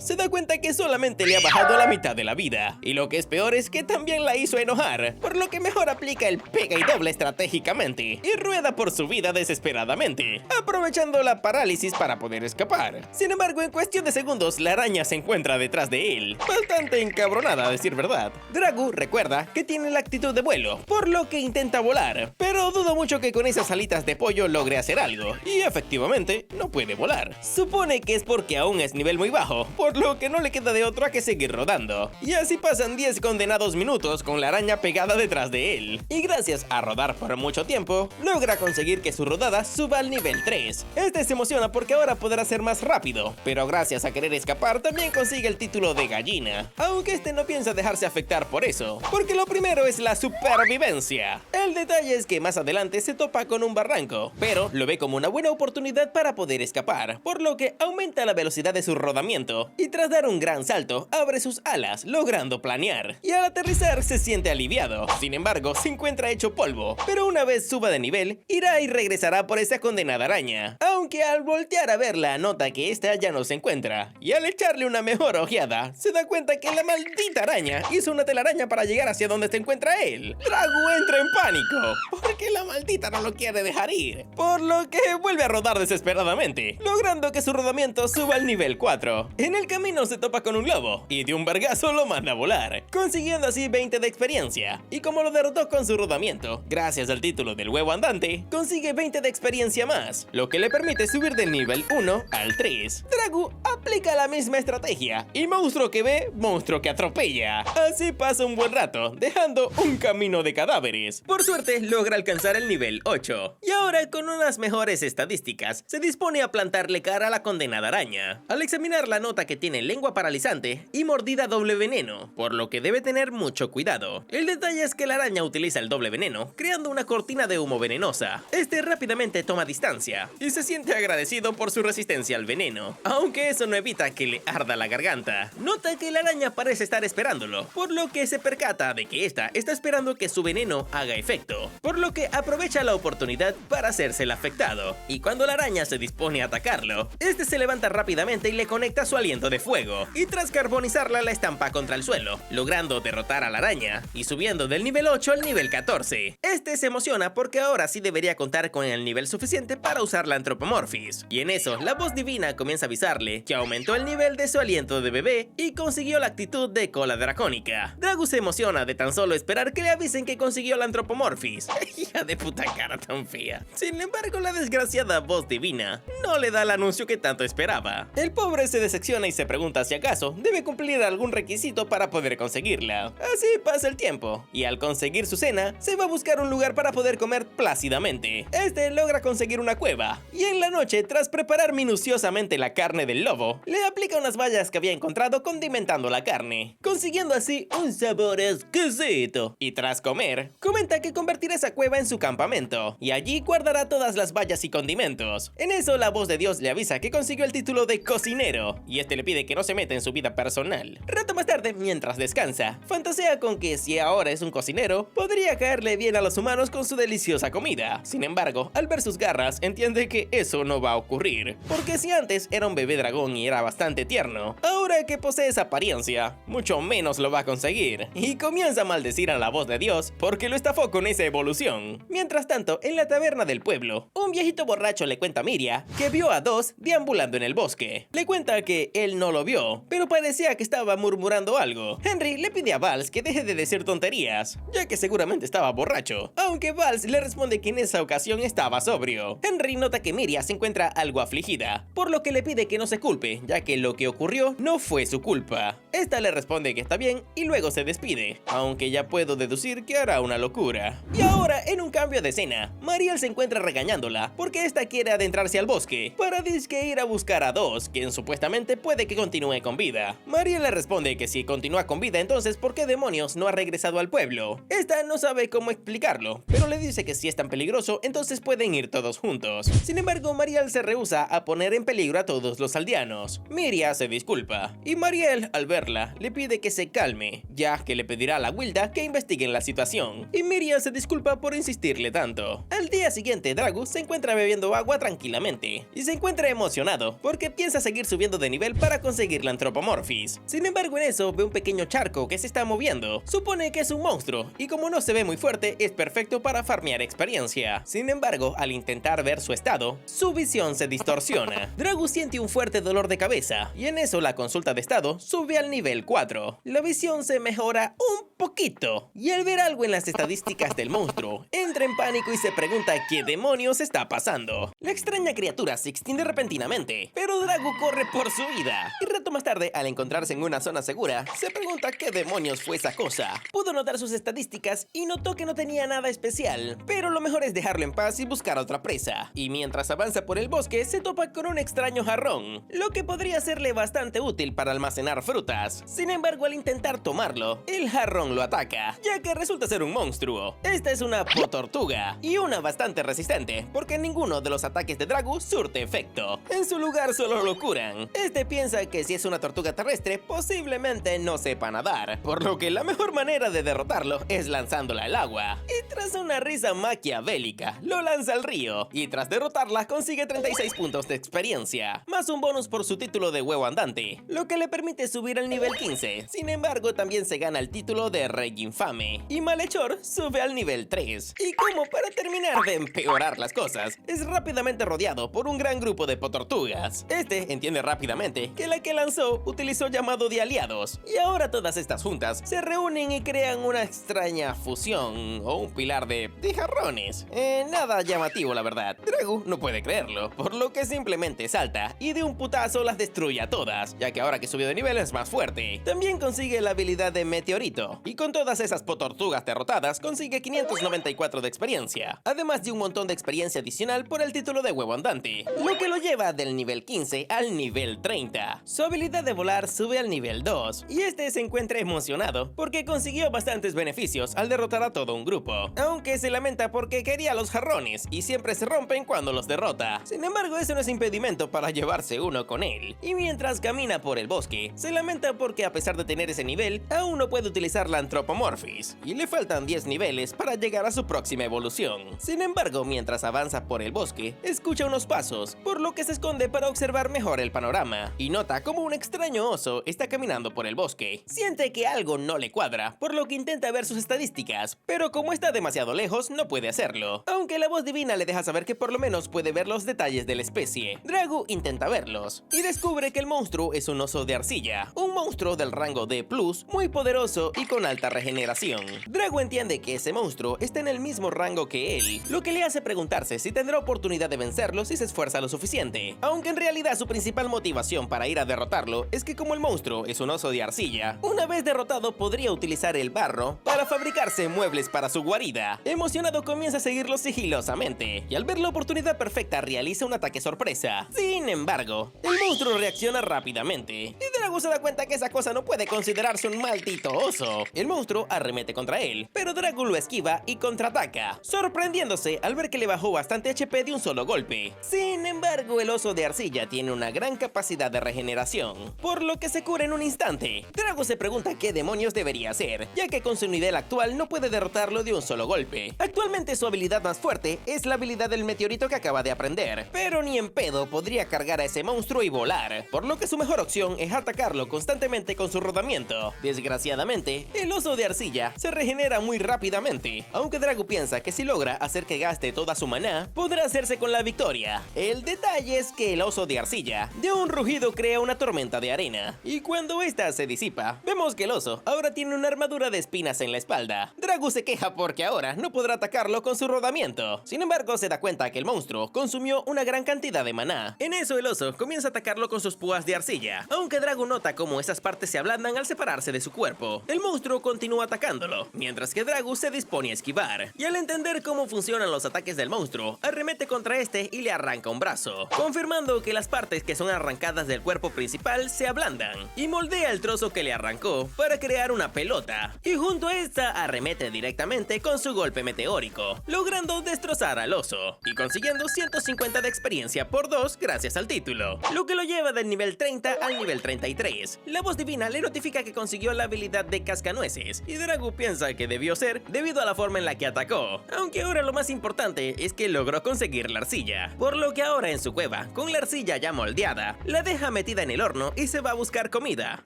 se da cuenta que solamente le ha bajado la mitad de la vida. Y lo que es peor es que también la hizo enojar, por lo que mejor aplica el pega y doble estratégicamente, y rueda por su vida desesperadamente, aprovechando la parálisis para poder escapar. Sin embargo, en cuestión de segundos, la araña se encuentra detrás de él, bastante encabronada a decir verdad. Dragu recuerda que tiene la actitud de vuelo, por lo que intenta volar, pero dudo mucho que con esas alitas de pollo logre hacer algo, y efectivamente no puede volar. Supone que es porque aún es nivel muy bajo, por lo que no le queda de otra que seguir rodando. Y así pasan 10 condenados minutos con la araña pegada detrás de él, y gracias a rodar por mucho tiempo, logra conseguir que su rodada suba al nivel 3. Este se emociona porque ahora podrá ser más rápido, pero gracias a querer escapar también consigue el título de gallina, aunque este no piensa dejarse afectar por eso, porque lo primero es la supervivencia. El detalle es que más adelante se topa con un barranco, pero lo ve como una buena oportunidad para poder escapar, por lo que aumenta la velocidad de su rodamiento y tras dar un gran salto abre sus alas logrando planear, y al aterrizar se siente aliviado. Sin embargo, se encuentra hecho polvo, pero una vez suba de nivel irá y regresará por esa condenada araña, aunque al voltear a verla nota que esta ya no se encuentra, y al echarle una mejor ojeada se da cuenta que la maldita araña hizo una telaraña para llegar hacia donde se encuentra él. Dragu entra en pánico porque la maldita no lo quiere dejar ir, por lo que vuelve a rodar desesperadamente, logrando que su rodamiento suba al nivel 4. En el camino se topa con un lobo y de un vergazo lo manda a volar, consiguiendo así 20 de experiencia, y como lo derrotó con su rodamiento, gracias al título del huevo andante, consigue 20 de experiencia más, lo que le permite subir del nivel 1 al 3. Dragu aplica la misma estrategia, y monstruo que ve, monstruo que atropella. Así pasa un buen rato, dejando un camino de cadáveres. Por suerte logra alcanzar el nivel 8, y ahora con unas mejores estadísticas, se dispone a plantarle cara a la condenada araña. Al examinarla nota que tiene lengua paralizante y mordida doble veneno, por lo que debe tener mucho cuidado. El detalle es que la araña utiliza el doble veneno, creando una cortina de humo venenosa. Este rápidamente toma distancia y se siente agradecido por su resistencia al veneno, aunque eso no evita que le arda la garganta. Nota que la araña parece estar esperándolo, por lo que se percata de que esta está esperando que su veneno haga efecto, por lo que aprovecha la oportunidad para hacerse el afectado. Y cuando la araña se dispone a atacarlo, este se levanta rápidamente y le conecta su aliento de fuego, y tras carbonizarla la estampa contra el suelo, logrando derrotar a la araña y subiendo del nivel 8 al nivel 14. Este se emociona porque ahora sí debería contar con el nivel suficiente para usar la Anthropomorphis, y en eso la voz divina comienza a avisarle que aumentó el nivel de su aliento de bebé y consiguió la actitud de cola dracónica. Dragu se emociona de tan solo esperar que le avisen que consiguió la Anthropomorphis. Hija de puta cara tan fea. Sin embargo, la desgraciada voz divina no le da el anuncio que tanto esperaba. El pobre se decepciona y se pregunta si acaso debe cumplir algún requisito para poder conseguirla. Así pasa el tiempo, y al conseguir su cena, se va a buscar un lugar para poder comer plácidamente. Este logra conseguir una cueva, y en la noche, tras preparar minuciosamente la carne del lobo, le aplica unas bayas que había encontrado condimentando la carne, consiguiendo así un sabor exquisito. Y tras comer, comenta que convertirá esa cueva en su campamento, y allí guardará todas las bayas y condimentos. En eso, la voz de Dios le avisa que consiguió el título de cocinero, y este le pide que no se meta en su vida personal. Rato más tarde, mientras descansa, fantasea con que si ahora es un cocinero, podría caerle bien a los humanos con su deliciosa comida. Sin embargo, al ver sus garras, entiende que eso no va a ocurrir, porque si antes era un bebé dragón y era bastante tierno, ahora que posee esa apariencia, mucho menos lo va a conseguir, y comienza a maldecir a la voz de Dios porque lo estafó con esa evolución. Mientras tanto, en la taberna del pueblo, un viejito borracho le cuenta a Miria que vio a Dos deambulando en el bosque. Le cuenta que él no lo vio, pero parecía que estaba murmurando algo. Henry le pide a Vals que deje de decir tonterías, ya que seguramente estaba borracho, aunque Vals le responde que en esa ocasión estaba sobrio. Henry nota que Miria se encuentra algo afligida, por lo que le pide que no se culpe, ya que lo que ocurrió no fue su culpa. Esta le responde que está bien y luego se despide, aunque ya puedo deducir que hará una locura. Y ahora, en un cambio de escena, Mariel se encuentra regañándola porque esta quiere adentrarse al bosque para disque ir a buscar a Dos, quien supuestamente puede que continúe con vida. Mariel le responde que si continúa con vida, entonces ¿por qué demonios no ha regresado al pueblo? Esta no sabe cómo explicarlo, pero le dice que si es tan peligroso, entonces pueden ir todos juntos. Sin embargo, Mariel se rehúsa a poner en peligro a todos los aldeanos. Miria se disculpa, y Mariel, al verla, le pide que se calme, ya que le pedirá a la Wilda que investiguen la situación, y Miria se disculpa por insistirle tanto. Al día siguiente, Dragu se encuentra bebiendo agua tranquilamente, y se encuentra emocionado, porque piensa seguir subiendo de nivel para conseguir la Anthropomorphis. Sin embargo, en eso ve un pequeño charco que se está moviendo. Supone que es un monstruo, y como no se ve muy fuerte, es perfecto para farmear experiencia. Sin embargo, al intentar ver su estado, su visión se distorsiona. Dragu siente un fuerte dolor de cabeza, y en eso la consulta de estado sube al nivel 4. La visión se mejora un poquito, y al ver algo en las estadísticas del monstruo, entra en pánico y se pregunta qué demonios está pasando. La extraña criatura se extiende repentinamente, pero Dragu corre por su vida. Y rato más tarde, al encontrarse en una zona segura, se pregunta qué demonios fue esa cosa. Pudo notar sus estadísticas y notó que no tenía nada especial, pero lo mejor es dejarlo en paz y buscar otra presa. Y mientras avanza por el bosque, se topa con un extraño jarrón, lo que podría serle bastante útil para almacenar frutas. Sin embargo, al intentar tomarlo, el jarrón lo ataca, ya que resulta ser un monstruo. Esta es una potortuga, y una bastante resistente, porque ninguno de los ataques de Dragu surte efecto. En su lugar solo lo curan. Este piensa que si es una tortuga terrestre, posiblemente no sepa nadar, por lo que la mejor manera de derrotarlo es lanzándola al agua. Y tras una risa maquiavélica, lo lanza al río, y tras derrotarla consigue 36 puntos de experiencia, más un bonus por su título de huevo andante, lo que le permite subir al nivel 15. Sin embargo, también se gana el título de Rey Infame, y Malhechor sube al nivel 3. Y como para terminar de empeorar las cosas, es rápidamente rodeado por un gran grupo de potortugas. Este entiende rápidamente que la que lanzó utilizó llamado de aliados, y ahora todas estas juntas se reúnen y crean una extraña fusión o un pilar de jarrones. Nada llamativo, la verdad. Dragu no puede creerlo, por lo que simplemente salta y de un putazo las destruye a todas, ya que ahora que subió de nivel es más fuerte. También consigue la habilidad de meteorito, y con todas esas potortugas derrotadas consigue 594 de experiencia, además de un montón de experiencia adicional por el título de huevo andante, lo que lo lleva del nivel 15 al nivel 30. Su habilidad de volar sube al nivel 2, y este se encuentra emocionado porque consiguió bastantes beneficios al derrotar a todo un grupo, aunque se lamenta porque quería los jarrones y siempre se rompen cuando los derrota. Sin embargo, eso no es impedimento para llevarse uno con él, y mientras camina por el bosque, se lamenta porque a pesar de tener ese nivel, aún no puede utilizar la Anthropomorphis, y le faltan 10 niveles para llegar a su próxima evolución. Sin embargo, mientras avanza por el bosque, escucha unos pasos, por lo que se esconde para observar mejor el panorama, y nota como un extraño oso está caminando por el bosque. Siente que algo no le cuadra, por lo que intenta ver sus estadísticas, pero como está demasiado lejos, no puede hacerlo, aunque la voz divina le deja saber que por lo menos puede ver los detalles de la especie. Dragu intenta verlos, y descubre que el monstruo es un oso de arcilla, un monstruo del rango D+, muy poderoso y con alta regeneración. Dragu entiende que ese monstruo está en el mismo rango que él, lo que le hace preguntarse si tendrá oportunidad de vencerlo si se esfuerza lo suficiente, aunque en realidad su principal motivación para ir a derrotarlo es que como el monstruo es un oso de arcilla, una vez derrotado podría utilizar el barro para fabricarse muebles para su guarida. Emocionado comienza a seguirlo sigilosamente, y al ver la oportunidad perfecta realiza un ataque sorpresa. Sin embargo, el monstruo reacciona rápidamente, y Dragu se da cuenta que esa cosa no puede considerarse un maldito oso. El monstruo arremete contra él, pero Dragu lo esquiva y contraataca, sorprendiéndose al ver que le bajó bastante HP de un solo golpe. Sin embargo, el oso de arcilla tiene una gran capacidad de regeneración, por lo que se cura en un instante. Dragu se pregunta qué demonios debería hacer, ya que con su nivel actual no puede derrotarlo de un solo golpe. Actualmente su habilidad más fuerte es la habilidad del meteorito que acaba de aprender, pero ni en pedo podría cargar a ese monstruo y volar, por lo que su mejor opción es atacarlo constantemente con su rodamiento. Desgraciadamente, el oso de arcilla se regenera muy rápidamente, aunque Dragu piensa que si logra hacer que gaste toda su maná, podrá hacerse con la victoria. El detalle es que el oso de arcilla, de un rugido crea una tormenta de arena. Y cuando esta se disipa, vemos que el oso ahora tiene una armadura de espinas en la espalda. Dragu se queja porque ahora no podrá atacarlo con su rodamiento. Sin embargo, se da cuenta que el monstruo consumió una gran cantidad de maná. En eso el oso comienza a atacarlo con sus púas de arcilla, aunque Dragu nota cómo esas partes se ablandan al separarse de su cuerpo. El monstruo continúa atacándolo, mientras que Dragu se dispone a esquivar. Y al entender cómo funcionan los ataques del monstruo, arremete contra este y le arranca un brazo, confirmando que las partes que son arrancadas del cuerpo principal se ablandan, y moldea el trozo que le arrancó para crear una pelota, y junto a esta arremete directamente con su golpe meteórico, logrando destrozar al oso, y consiguiendo 150 de experiencia por 2 gracias al título, lo que lo lleva del nivel 30 al nivel 33. La voz divina le notifica que consiguió la habilidad de cascanueces, y Dragu piensa que debió ser debido a la forma en la que atacó, aunque ahora lo más importante es que logró conseguir la arcilla, por lo que ahora en su cueva, con la arcilla ya moldeada, la deja metida en el horno y se va a buscar comida.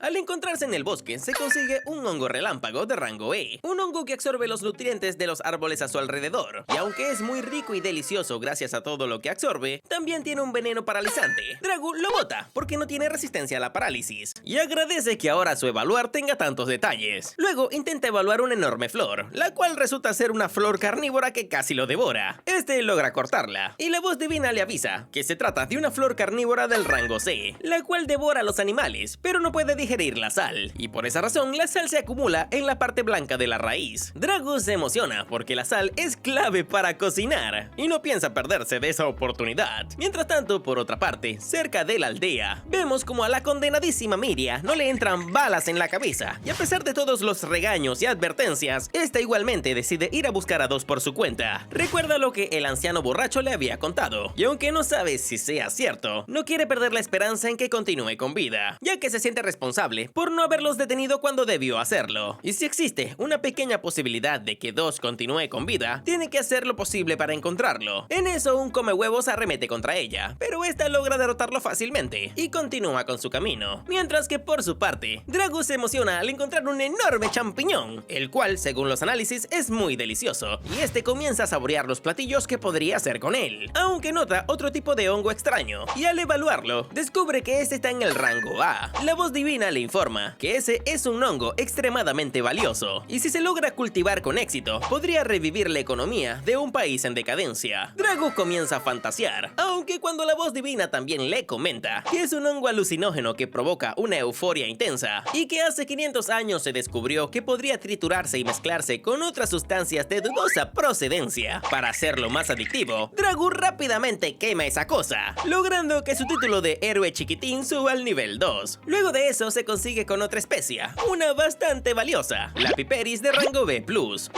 Al encontrarse en el bosque, se consigue un hongo relámpago de rango E, un hongo que absorbe los nutrientes de los árboles a su alrededor, y aunque es muy rico y delicioso gracias a todo lo que absorbe, también tiene un veneno paralizante. Dragu lo bota porque no tiene resistencia a la parálisis, y agradece que ahora su evaluar tenga tantos detalles. Luego intenta evaluar una enorme flor, la cual resulta ser una flor carnívora que casi lo devora. Este logra cortarla, y la voz divina le avisa que se trata de una flor carnívora del rango C, la cual devora a los animales, pero no puede digerir la sal, y por esa razón la sal se acumula en la parte blanca de la raíz. Dragu se emociona porque la sal es clave para cocinar, y no piensa perderse de esa oportunidad. Mientras tanto, por otra parte, cerca de la aldea, vemos como a la condenadísima Miria no le entran balas en la cabeza, y a pesar de todos los regaños y advertencias, esta igualmente decide ir a buscar a Dos por su cuenta. Recuerda lo que el anciano borracho le había contado, y aunque no sabe si sea cierto, no quiere perder la esperanza en que continúe con vida, ya que se siente responsable por no haberlos detenido cuando debió hacerlo. Y si existe una pequeña posibilidad de que Dos continúe con vida, tiene que hacer lo posible para encontrarlo. En eso, un come huevos arremete contra ella, pero esta logra derrotarlo fácilmente y continúa con su camino. Mientras que por su parte, Dragu se emociona al encontrar un enorme champiñón, el cual, según los análisis, es muy delicioso, y este comienza a saborear los platillos que podría hacer con él, aunque nota otro tipo de hongo extraño, y al evaluarlo, descubre que este está en el rango A. La voz divina le informa que ese es un hongo extremadamente valioso, y si se logra cultivar con éxito, podría revivir la economía de un país en decadencia. Dragu comienza a fantasear, aunque cuando la voz divina también le comenta que es un hongo alucinógeno que provoca una euforia intensa, y que hace 500 años se descubrió que podría triturarse y mezclarse con otras sustancias de dudosa procedencia para hacerlo más adictivo, Dragu rápidamente quema esa cosa, logrando que su título de héroe chiquitín suba al nivel 2. Luego de eso se consigue con otra especia, una bastante valiosa, la Piperis de rango B+,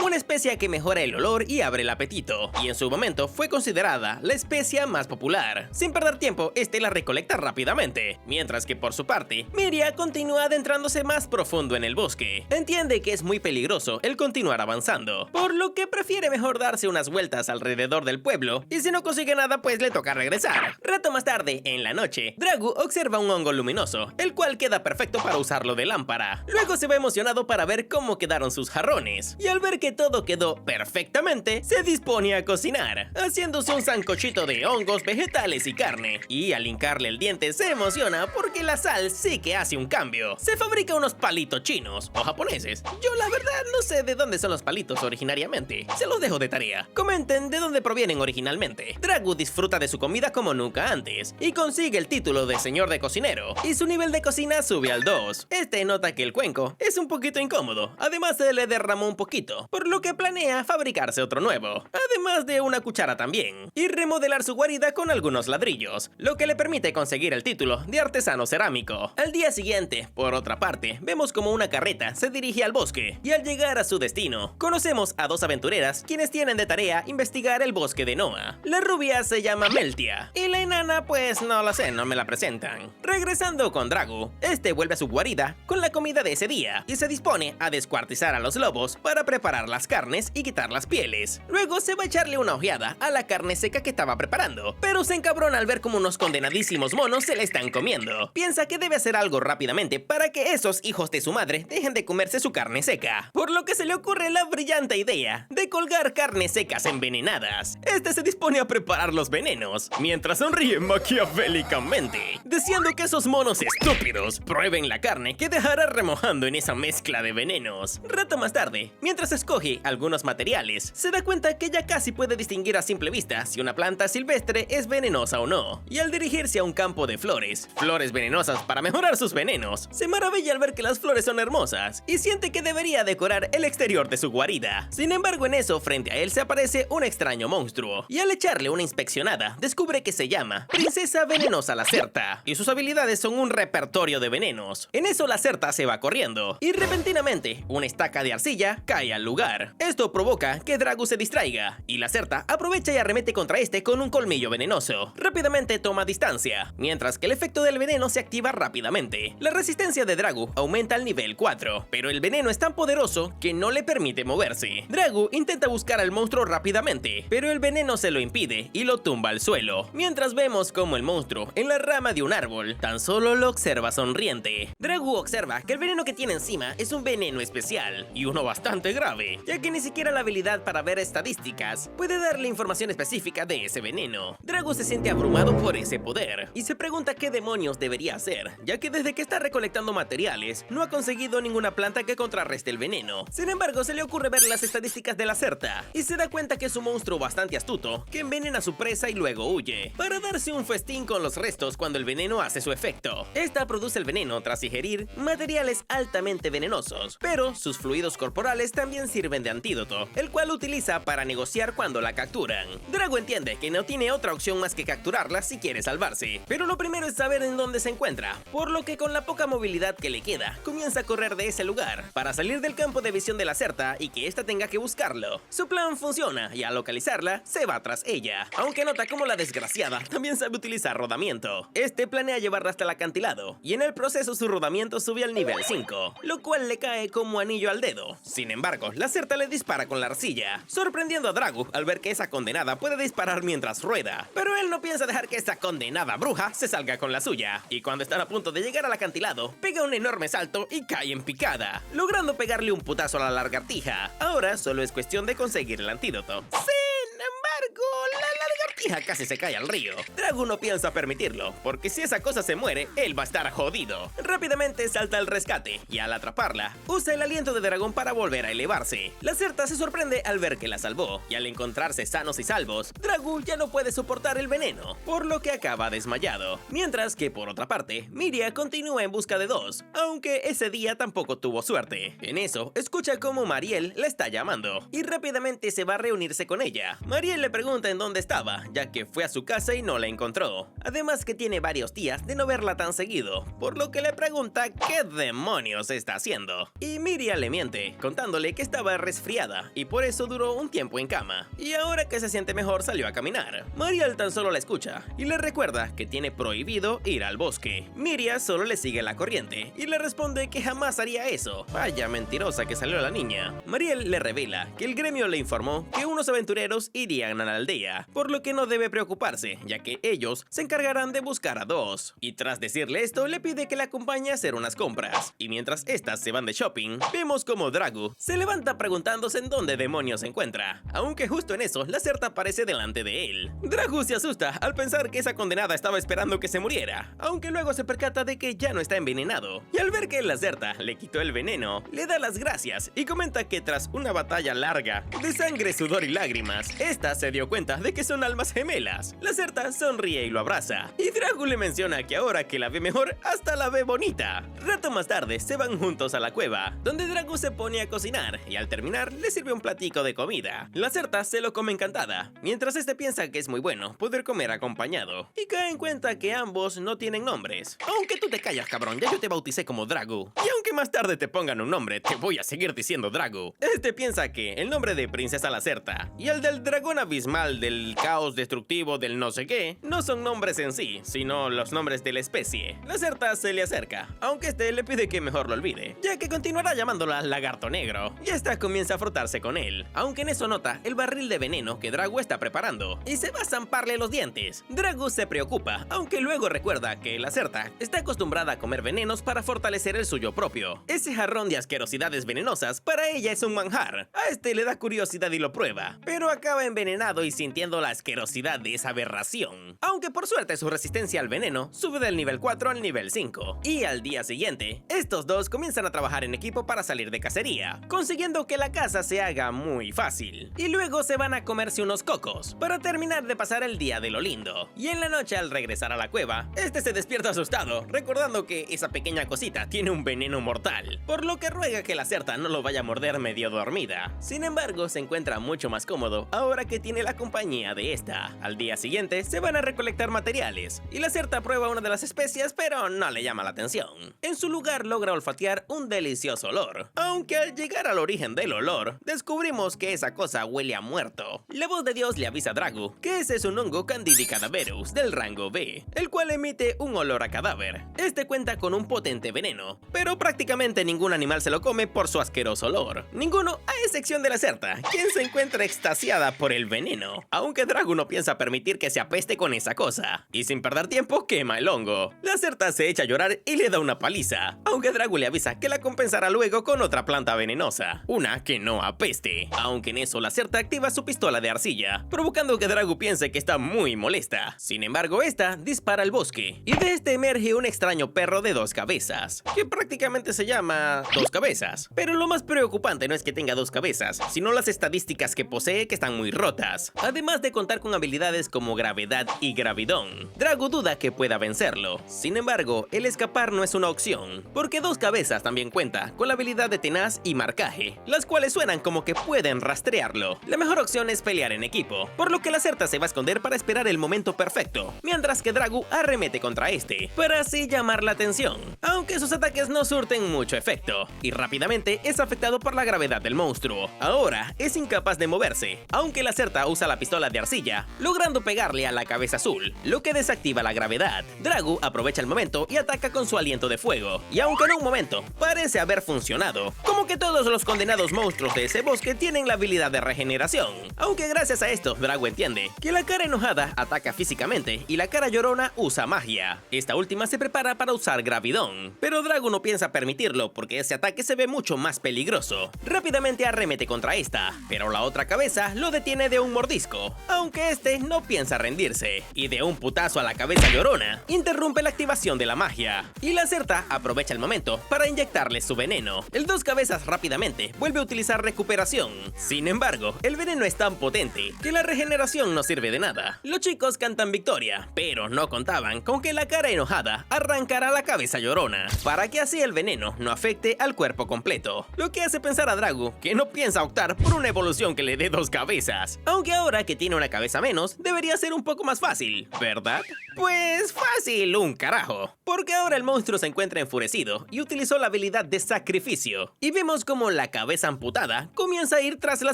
una especia que mejora el olor y abre el apetito, y en su momento fue considerada la especia más popular. Sin perder tiempo, este la recolecta rápidamente, mientras que por su parte, Miria continúa adentrándose más profundo en el bosque. Entiende que es muy peligroso el continuar avanzando, por lo que prefiere mejor darse unas vueltas alrededor del pueblo, y si no consigue nada pues le toca regresar. Rato más tarde, en la noche, Dragu observa un hongo luminoso, el cual queda perfecto para usarlo de lámpara. Luego se ve emocionado para ver cómo quedaron sus jarrones, y al ver que todo quedó perfectamente, se dispone a cocinar, haciéndose un sancochito de hongos, vegetales y carne, y al hincarle el diente se emociona porque la sal sí que hace un cambio. Se fabrica unos palitos chinos o japoneses. Yo la verdad no sé de dónde son los palitos originariamente, se los dejo de tarea. Comenten de dónde provienen originalmente. Dragu disfruta de su comida como nunca antes y consigue el título de señor de cocinero, y su nivel de cocina sube al 2. Este nota que el cuenco es un poquito incómodo, además se le derramó un poquito, por lo que planea fabricarse otro nuevo, además de una cuchara también, y remodelar su guarida con algunos ladrillos, lo que le permite conseguir el título de artesano cerámico. Al día siguiente, por otra parte, vemos como una carreta se dirige al bosque, y al llegar a su destino, conocemos a dos aventureras quienes tienen de tarea investigar el bosque de Noa. La rubia se llama Meltia, y la enana pues no lo sé, no me la presentan. Regresando con Dragu, este vuelve a su guarida con la comida de ese día, y se dispone a descuartizar a los lobos para preparar las carnes y quitar las pieles. Luego se va a echarle una ojeada a la carne seca que estaba preparando, pero se encabrona al ver como unos condenadísimos monos se la están comiendo. Piensa que debe hacer algo rápidamente para que esos hijos de su madre dejen de comerse su carne seca, por lo que se le ocurre la brillante idea de colgar carnes secas envenenadas. Este se dispone a preparar los venenos, mientras sonríe maquiavélicamente, deseando que esos monos estúpidos prueben la carne que dejará remojando en esa mezcla de venenos. Rato más tarde, mientras escoge algunos materiales, se da cuenta que ya casi puede distinguir a simple vista si una planta silvestre es venenosa o no. Y al dirigirse a un campo de flores venenosas para mejorar sus venenos, se maravilla al ver que las flores son hermosas y siente que debería decorar el exterior de su guarida. Sin embargo, en eso, frente a él se aparece un extraño monstruo, y al echarle una inspeccionada, descubre que se llama Princesa Venenosa Lacerta, y sus habilidades son un repertorio de venenos. En eso, Lacerta se va corriendo, y repentinamente, una estaca de arcilla cae al lugar. Esto provoca que Dragu se distraiga, y Lacerta aprovecha y arremete contra este con un colmillo venenoso. Rápidamente toma distancia, mientras que el efecto del veneno se activa rápidamente. La resistencia de Dragu aumenta al nivel 4, pero el veneno es tan poderoso que no le permite moverse. Dragu intenta buscar al monstruo rápidamente, pero el veneno se lo impide y lo tumba al suelo, mientras vemos como el monstruo, en la rama de un árbol, tan solo lo observa sonriente. Dragu observa que el veneno que tiene encima es un veneno especial, y uno bastante grave, ya que ni siquiera la habilidad para ver estadísticas puede darle información específica de ese veneno. Dragu se siente abrumado por ese poder, y se pregunta qué demonios debería hacer, ya que desde que está recolectando materiales, no ha conseguido ninguna planta que contrarreste el veneno. Sin embargo, se le ocurre ver las estadísticas de Lacerta, y se da cuenta que es un monstruo bastante astuto, que envenena a su presa y luego huye, para darse un festín con los restos cuando el veneno hace su efecto. Esta produce el veneno tras ingerir materiales altamente venenosos, pero sus fluidos corporales también sirven de antídoto, el cual utiliza para negociar cuando la capturan. Dragu entiende que no tiene otra opción más que capturarla si quiere salvarse, pero lo primero es saber en dónde se encuentra, por lo que con la poca movilidad que le queda, comienza a correr de ese lugar, para salir del campo de visión de Lacerta y que ésta tenga que buscarlo. Su plan funciona, y al localizarla, se va tras ella, aunque nota como la desgraciada también sabe utilizar rodamiento. Este planea llevarla hasta el acantilado, y en el proceso su rodamiento sube al nivel 5, lo cual le cae como anillo al dedo. Sin embargo, Lacerta le dispara con la arcilla, sorprendiendo a Dragu al ver que esa condenada puede disparar mientras rueda, pero él no piensa dejar que esa condenada bruja se salga con la suya, y cuando están a punto de llegar al acantilado, pega un enorme salto y cae en picada, logrando pegarle un putazo a la lagartija. Ahora solo es cuestión de conseguir el antídoto. Sin embargo, la lagartija casi se cae al río. Dragu no piensa permitirlo, porque si esa cosa se muere, él va a estar jodido. Rápidamente salta al rescate, y al atraparla, usa el aliento de dragón para volver a elevarse. Lacerta se sorprende al ver que la salvó, y al encontrarse sanos y salvos, Dragu ya no puede soportar el veneno, por lo que acaba desmayado. Mientras que, por otra parte, Miria continúa en busca de Dos, aunque ese día tampoco tuvo suerte. En eso, escucha cómo Mariel la está llamando, y rápidamente se va a reunirse con ella. Mariel le pregunta en dónde estaba, ya que fue a su casa y no la encontró. Además que tiene varios días de no verla tan seguido, por lo que le pregunta qué demonios está haciendo. Y Miria le miente, contándole que estaba resfriada, y por eso duró un tiempo en cama. Y ahora que se siente mejor salió a caminar. Mariel tan solo la escucha, y le recuerda que tiene prohibido ir al bosque. Miria solo le sigue la corriente, y le responde que jamás haría eso. Vaya mentirosa que salió la niña. Mariel le revela que el gremio le informó que unos aventureros irían a la aldea, por lo que no debe preocuparse, ya que ellos se encargarán de buscar a Dos. Y tras decirle esto, le pide que la acompañe a hacer unas compras. Y mientras estas se van de shopping, vemos como Dragu se levanta preguntándose en dónde demonios se encuentra, aunque justo en eso, Lacerta aparece delante de él. Dragu se asusta al pensar que esa condenada estaba esperando que se muriera, aunque luego se percata de que ya no está envenenado. Y al ver que Lacerta le quitó el veneno, le da las gracias y comenta que tras una batalla larga de sangre, sudor y lágrimas, esta se dio cuenta de que son almas gemelas. Lacerta sonríe y lo abraza, y Dragu le menciona que ahora que la ve mejor, hasta la ve bonita. Rato más tarde se van juntos a la cueva, donde Dragu se pone a cocinar, y al terminar le sirve un platico de comida. Lacerta se lo come encantada, mientras este piensa que es muy bueno poder comer acompañado, y cae en cuenta que ambos no tienen nombres. Aunque tú te callas, cabrón, ya yo te bauticé como Dragu, y aunque más tarde te pongan un nombre, te voy a seguir diciendo Dragu. Este piensa que el nombre de Princesa Lacerta y el del dragón abismal, del caos destructivo, del no sé qué, no son nombres en sí, sino los nombres de la especie. Lacerta se le acerca, aunque este le pide que mejor lo olvide, ya que continuará llamándola Lagarto Negro, y esta comienza a frotarse con él, aunque en eso nota el barril de veneno que Dragu está preparando, y se va a zamparle los dientes. Dragu se preocupa, aunque luego recuerda que Lacerta está acostumbrada a comer venenos para fortalecer el suyo propio. Ese jarrón de asquerosidades venenosas para ella es un manjar. A este le da curiosidad y lo prueba, pero acaba envenenado y sintiendo la asquerosidad velocidad de esa aberración. Aunque por suerte su resistencia al veneno sube del nivel 4 al nivel 5. Y al día siguiente, estos dos comienzan a trabajar en equipo para salir de cacería, consiguiendo que la caza se haga muy fácil. Y luego se van a comerse unos cocos, para terminar de pasar el día de lo lindo. Y en la noche, al regresar a la cueva, este se despierta asustado, recordando que esa pequeña cosita tiene un veneno mortal, por lo que ruega que la certa no lo vaya a morder medio dormida. Sin embargo, se encuentra mucho más cómodo ahora que tiene la compañía de esta. Al día siguiente, se van a recolectar materiales, y la certa prueba una de las especias, pero no le llama la atención. En su lugar, logra olfatear un delicioso olor, aunque al llegar al origen del olor, descubrimos que esa cosa huele a muerto. La voz de Dios le avisa a Dragu que ese es un hongo Candida cadaverus del rango B, el cual emite un olor a cadáver. Este cuenta con un potente veneno, pero prácticamente ningún animal se lo come por su asqueroso olor. Ninguno, a excepción de la certa, quien se encuentra extasiada por el veneno, aunque Dragu no piensa permitir que se apeste con esa cosa, y sin perder tiempo quema el hongo. La certa se echa a llorar y le da una paliza, aunque Dragu le avisa que la compensará luego con otra planta venenosa, una que no apeste. Aunque en eso la certa activa su pistola de arcilla, provocando que Dragu piense que está muy molesta. Sin embargo, esta dispara al bosque, y de este emerge un extraño perro de 2 cabezas, que prácticamente se llama 2 cabezas. Pero lo más preocupante no es que tenga 2 cabezas, sino las estadísticas que posee, que están muy rotas, además de contar con habilidades como gravedad y gravidón. Dragu duda que pueda vencerlo. Sin embargo, el escapar no es una opción, porque 2 cabezas también cuenta con la habilidad de tenaz y marcaje, las cuales suenan como que pueden rastrearlo. La mejor opción es pelear en equipo, por lo que la certa se va a esconder para esperar el momento perfecto, mientras que Dragu arremete contra este, para así llamar la atención, aunque sus ataques no surten mucho efecto, y rápidamente es afectado por la gravedad del monstruo. Ahora es incapaz de moverse, aunque la certa usa la pistola de arcilla, logrando pegarle a la cabeza azul, lo que desactiva la gravedad. Dragu aprovecha el momento y ataca con su aliento de fuego, y aunque en un momento parece haber funcionado, como que todos los condenados monstruos de ese bosque tienen la habilidad de regeneración, aunque gracias a esto Dragu entiende que la cara enojada ataca físicamente y la cara llorona usa magia. Esta última se prepara para usar gravidón, pero Dragu no piensa permitirlo porque ese ataque se ve mucho más peligroso. Rápidamente arremete contra esta, pero la otra cabeza lo detiene de un mordisco, aunque este no piensa rendirse, y de un putazo a la cabeza llorona interrumpe la activación de la magia, y la certa aprovecha el momento para inyectarle su veneno. El 2 cabezas rápidamente vuelve a utilizar recuperación. Sin embargo, el veneno es tan potente que la regeneración no sirve de nada. Los chicos cantan victoria, pero no contaban con que la cara enojada arrancará la cabeza llorona, para que así el veneno no afecte al cuerpo completo, lo que hace pensar a Dragu que no piensa optar por una evolución que le dé 2 cabezas, aunque ahora que tiene una cabeza menos, debería ser un poco más fácil, ¿verdad? Pues fácil un carajo, porque ahora el monstruo se encuentra enfurecido y utilizó la habilidad de sacrificio, y vemos como la cabeza amputada comienza a ir tras la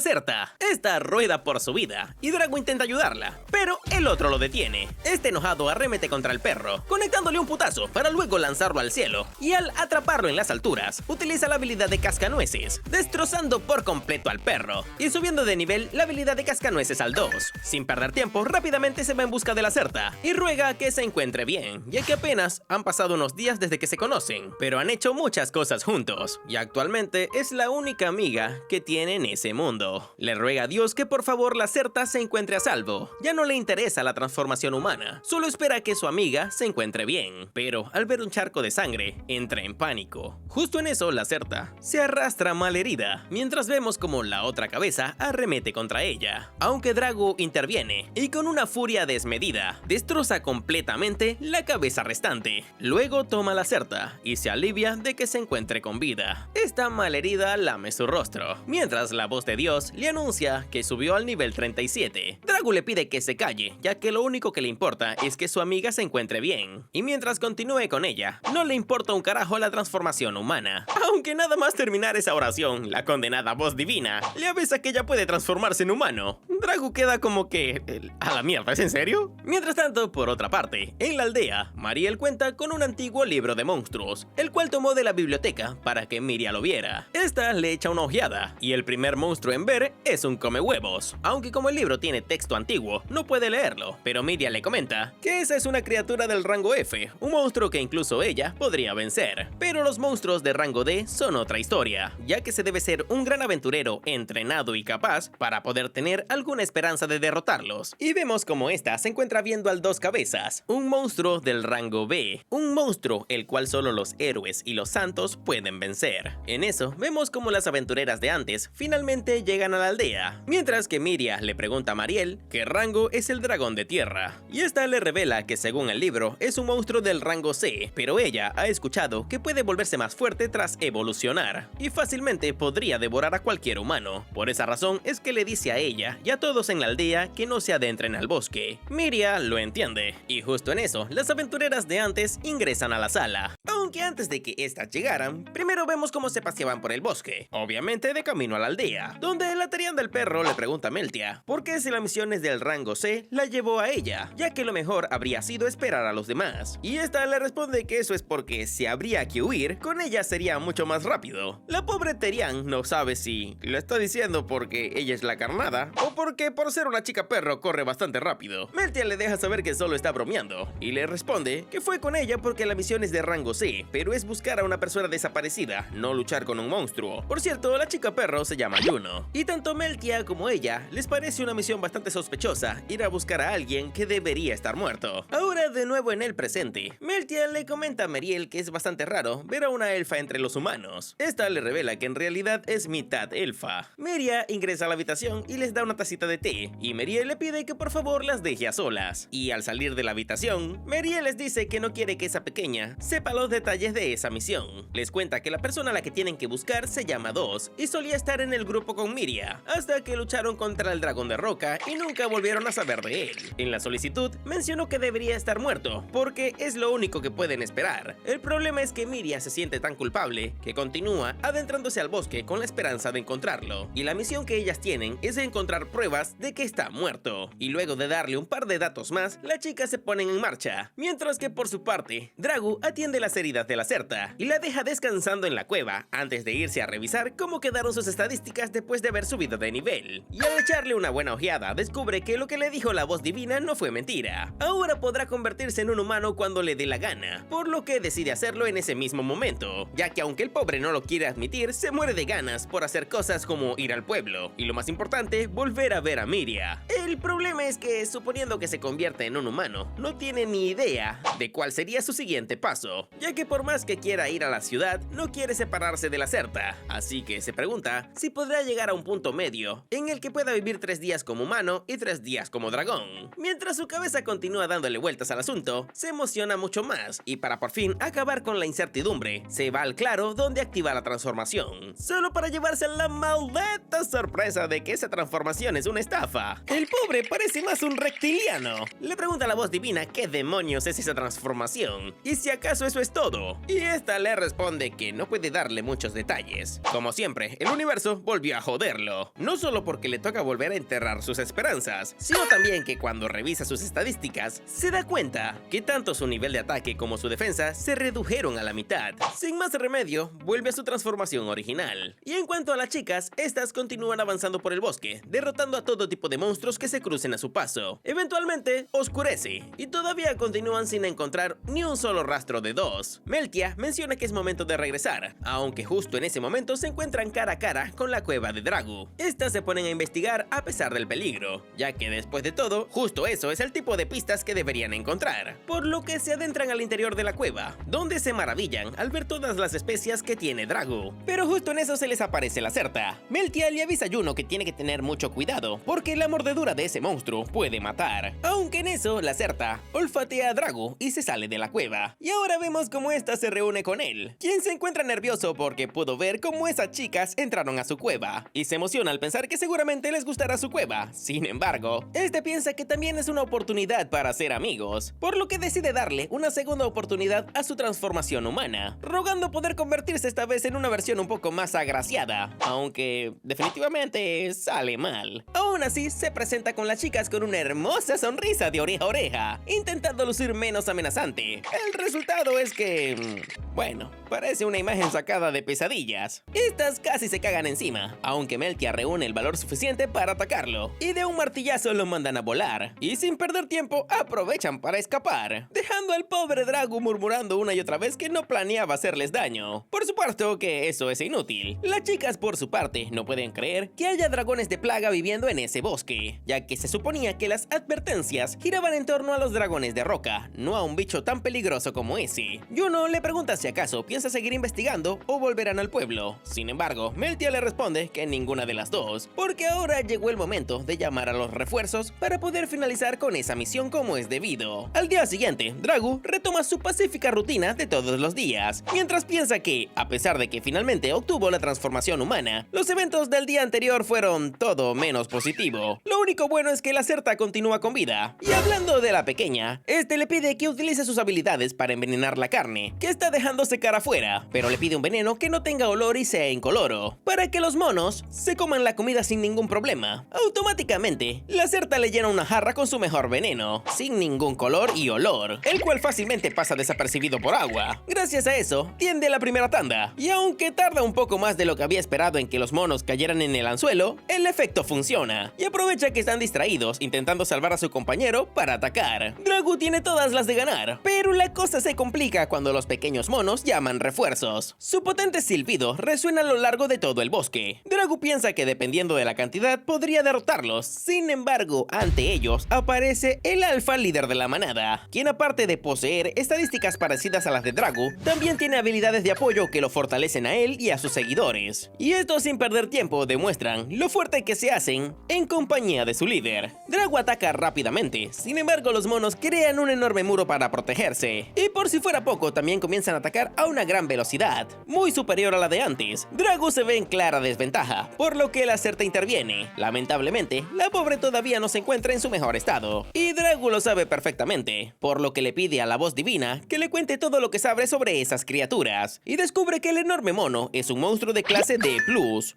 certa. Esta rueda por su vida, y Dragu intenta ayudarla, pero el otro lo detiene. Este enojado arremete contra el perro, conectándole un putazo para luego lanzarlo al cielo, y al atraparlo en las alturas, utiliza la habilidad de cascanueces, destrozando por completo al perro, y subiendo de nivel la habilidad de cascanueces al 2. Sin perder tiempo, rápidamente se va en busca de la certa, y ruega que se encuentre bien, ya que apenas han pasado unos días desde que se conocen, pero han hecho muchas cosas juntos, y actualmente es la única amiga que tiene en ese mundo. Le ruega a Dios que por favor la certa se encuentre a salvo. Ya no le interesa la transformación humana, solo espera que su amiga se encuentre bien, pero al ver un charco de sangre, entra en pánico. Justo en eso, la certa se arrastra malherida, mientras vemos como la otra cabeza arremete contra ella, aunque Dragu interviene y con una furia desmedida destroza completamente la cabeza restante. Luego toma la certa y se alivia de que se encuentre con vida. Esta malherida lame su rostro, mientras la voz de Dios le anuncia que subió al nivel 37. Dragu le pide que se calle, ya que lo único que le importa es que su amiga se encuentre bien, y mientras continúe con ella, no le importa un carajo la transformación humana. Aunque nada más terminar esa oración, la condenada voz divina le avisa que ella puede transformarse en humano. Dragu queda como que... ¿a la mierda? ¿Es en serio? Mientras tanto, por otra parte, en la aldea, Mariel cuenta con un antiguo libro de monstruos, el cual tomó de la biblioteca para que Miriam lo viera. Esta le echa una ojeada, y el primer monstruo en ver es un comehuevos, aunque como el libro tiene texto antiguo, no puede leerlo, pero Miriam le comenta que esa es una criatura del rango F, un monstruo que incluso ella podría vencer. Pero los monstruos de rango D son otra historia, ya que se debe ser un gran aventurero entrenado y capaz para poder tener alguna esperanza de derrotarlos. enfrentarlos. Y vemos como esta se encuentra viendo al Dos Cabezas, un monstruo del rango B, un monstruo el cual solo los héroes y los santos pueden vencer. En eso, vemos como las aventureras de antes finalmente llegan a la aldea, mientras que Miria le pregunta a Mariel qué rango es el dragón de tierra, y esta le revela que según el libro es un monstruo del rango C, pero ella ha escuchado que puede volverse más fuerte tras evolucionar, y fácilmente podría devorar a cualquier humano. Por esa razón es que le dice a ella y a todos en la aldea que no se adentren al bosque. Miria lo entiende, y justo en eso, las aventureras de antes ingresan a la sala. Aunque antes de que estas llegaran, primero vemos cómo se paseaban por el bosque, obviamente de camino a la aldea, donde la Terian del perro le pregunta a Meltia por qué si la misión es del rango C la llevó a ella, ya que lo mejor habría sido esperar a los demás. Y esta le responde que eso es porque si habría que huir, con ella sería mucho más rápido. La pobre Terian no sabe si lo está diciendo porque ella es la carnada o porque por ser una chica perro corre bastante rápido. Meltia le deja saber que solo está bromeando y le responde que fue con ella porque la misión es de rango C, pero es buscar a una persona desaparecida, no luchar con un monstruo. Por cierto, la chica perro se llama Juno, y tanto Meltia como ella les parece una misión bastante sospechosa ir a buscar a alguien que debería estar muerto. Ahora de nuevo en el presente, Meltia le comenta a Mariel que es bastante raro ver a una elfa entre los humanos. Esta le revela que en realidad es mitad elfa. Miria ingresa a la habitación y les da una tacita de té, y Mariel le pide que por favor las deje a solas. Y al salir de la habitación, Mariel les dice que no quiere que esa pequeña sepa los detalles de esa misión. Les cuenta que la persona a la que tienen que buscar se llama Dos y solía estar en el grupo con Miria, hasta que lucharon contra el dragón de roca y nunca volvieron a saber de él. En la solicitud mencionó que debería estar muerto, porque es lo único que pueden esperar. El problema es que Miria se siente tan culpable que continúa adentrándose al bosque con la esperanza de encontrarlo, y la misión que ellas tienen es encontrar pruebas de que está muerto. Y luego de darle un par de datos más, las chicas se ponen en marcha, mientras que por su parte, Dragu atiende las heridas de la Certa y la deja descansando en la cueva antes de irse a revisar cómo quedaron sus estadísticas después de haber subido de nivel. Y al echarle una buena ojeada, descubre que lo que le dijo la voz divina no fue mentira. Ahora podrá convertirse en un humano cuando le dé la gana, por lo que decide hacerlo en ese mismo momento, ya que aunque el pobre no lo quiere admitir, se muere de ganas por hacer cosas como ir al pueblo, y lo más importante, volver a ver a Miria. El problema es que, suponiendo que se convierta en un humano, no tiene ni idea de cuál sería su siguiente paso, ya que por más que quiera ir a la ciudad, no quiere separarse de la Certa, así que se pregunta si podrá llegar a un punto medio en el que pueda vivir 3 días como humano y 3 días como dragón. Mientras su cabeza continúa dándole vueltas al asunto, se emociona mucho más, y para por fin acabar con la incertidumbre, se va al claro donde activa la transformación, solo para llevarse la maldita sorpresa de que esa transformación es una estafa. El pobre parece más un reptiliano. Le pregunta a la voz divina qué demonios es esa transformación, y si acaso eso es todo, y esta le responde que no puede darle muchos detalles. Como siempre, el universo volvió a joderlo, no solo porque le toca volver a enterrar sus esperanzas, sino también que cuando revisa sus estadísticas, se da cuenta que tanto su nivel de ataque como su defensa se redujeron a la mitad. Sin más remedio, vuelve a su transformación original. Y en cuanto a las chicas, estas continúan avanzando por el bosque, derrotando a todo tipo de monstruos que se crucen a su paso. Eventualmente, oscurece, y todavía continúan sin encontrar ni un solo rastro de Dos. Meltia menciona que es momento de regresar, aunque justo en ese momento se encuentran cara a cara con la cueva de Dragu. Estas se ponen a investigar a pesar del peligro, ya que después de todo, justo eso es el tipo de pistas que deberían encontrar, por lo que se adentran al interior de la cueva, donde se maravillan al ver todas las especias que tiene Dragu. Pero justo en eso se les aparece la Certa. Meltia le avisa a Juno que tiene que tener mucho cuidado, porque la mordedura de ese monstruo puede matar. Aunque en eso, la Certa olfatea a Dragu y se sale de la cueva. Y ahora vemos cómo esta se reúne con él, quien se encuentra nervioso porque pudo ver cómo esas chicas entraron a su cueva, y se emociona al pensar que seguramente les gustará su cueva. Sin embargo, este piensa que también es una oportunidad para ser amigos, por lo que decide darle una segunda oportunidad a su transformación humana, rogando poder convertirse esta vez en una versión un poco más agraciada, aunque definitivamente sale mal. Aún así, se presenta con las chicas con una hermosa sonrisa de oreja a oreja, intentando lucir menos amenazante. El resultado es que que... bueno, parece una imagen sacada de pesadillas. Estas casi se cagan encima, aunque Meltia reúne el valor suficiente para atacarlo, y de un martillazo lo mandan a volar, y sin perder tiempo aprovechan para escapar, dejando al pobre Dragu murmurando una y otra vez que no planeaba hacerles daño. Por supuesto que eso es inútil. Las chicas por su parte no pueden creer que haya dragones de plaga viviendo en ese bosque, ya que se suponía que las advertencias giraban en torno a los dragones de roca, no a un bicho tan peligroso como ese. Juno le pregunta si acaso piensa seguir investigando o volverán al pueblo. Sin embargo, Meltia le responde que ninguna de las dos, porque ahora llegó el momento de llamar a los refuerzos para poder finalizar con esa misión como es debido. Al día siguiente, Dragu retoma su pacífica rutina de todos los días, mientras piensa que, a pesar de que finalmente obtuvo la transformación humana, los eventos del día anterior fueron todo menos positivo. Lo único bueno es que la Certa continúa con vida. Y hablando de la pequeña, este le pide que utilice sus habilidades para envenenar la carne, que está dejando secar afuera, pero le pide un veneno que no tenga olor y sea incoloro, para que los monos se coman la comida sin ningún problema. Automáticamente, la Certa le llena una jarra con su mejor veneno, sin ningún color y olor, el cual fácilmente pasa desapercibido por agua. Gracias a eso, tiende la primera tanda, y aunque tarda un poco más de lo que había esperado en que los monos cayeran en el anzuelo, el efecto funciona, y aprovecha que están distraídos intentando salvar a su compañero para atacar. Dragu tiene todas las de ganar, pero la cosa se complica cuando los pequeños monos llaman refuerzos. Su potente silbido resuena a lo largo de todo el bosque. Dragu piensa que dependiendo de la cantidad podría derrotarlos, sin embargo, ante ellos aparece el alfa líder de la manada, quien aparte de poseer estadísticas parecidas a las de Dragu, también tiene habilidades de apoyo que lo fortalecen a él y a sus seguidores. Y estos sin perder tiempo demuestran lo fuerte que se hacen en compañía de su líder. Dragu ataca rápidamente, sin embargo los monos crean un enorme muro para protegerse, y por si fuera poco también comienzan a atacar a una gran velocidad, muy superior a la de antes. Dragu se ve en clara desventaja, por lo que la Certa interviene. Lamentablemente, la pobre todavía no se encuentra en su mejor estado, y Dragu lo sabe perfectamente, por lo que le pide a la voz divina que le cuente todo lo que sabe sobre esas criaturas, y descubre que el enorme mono es un monstruo de clase D+,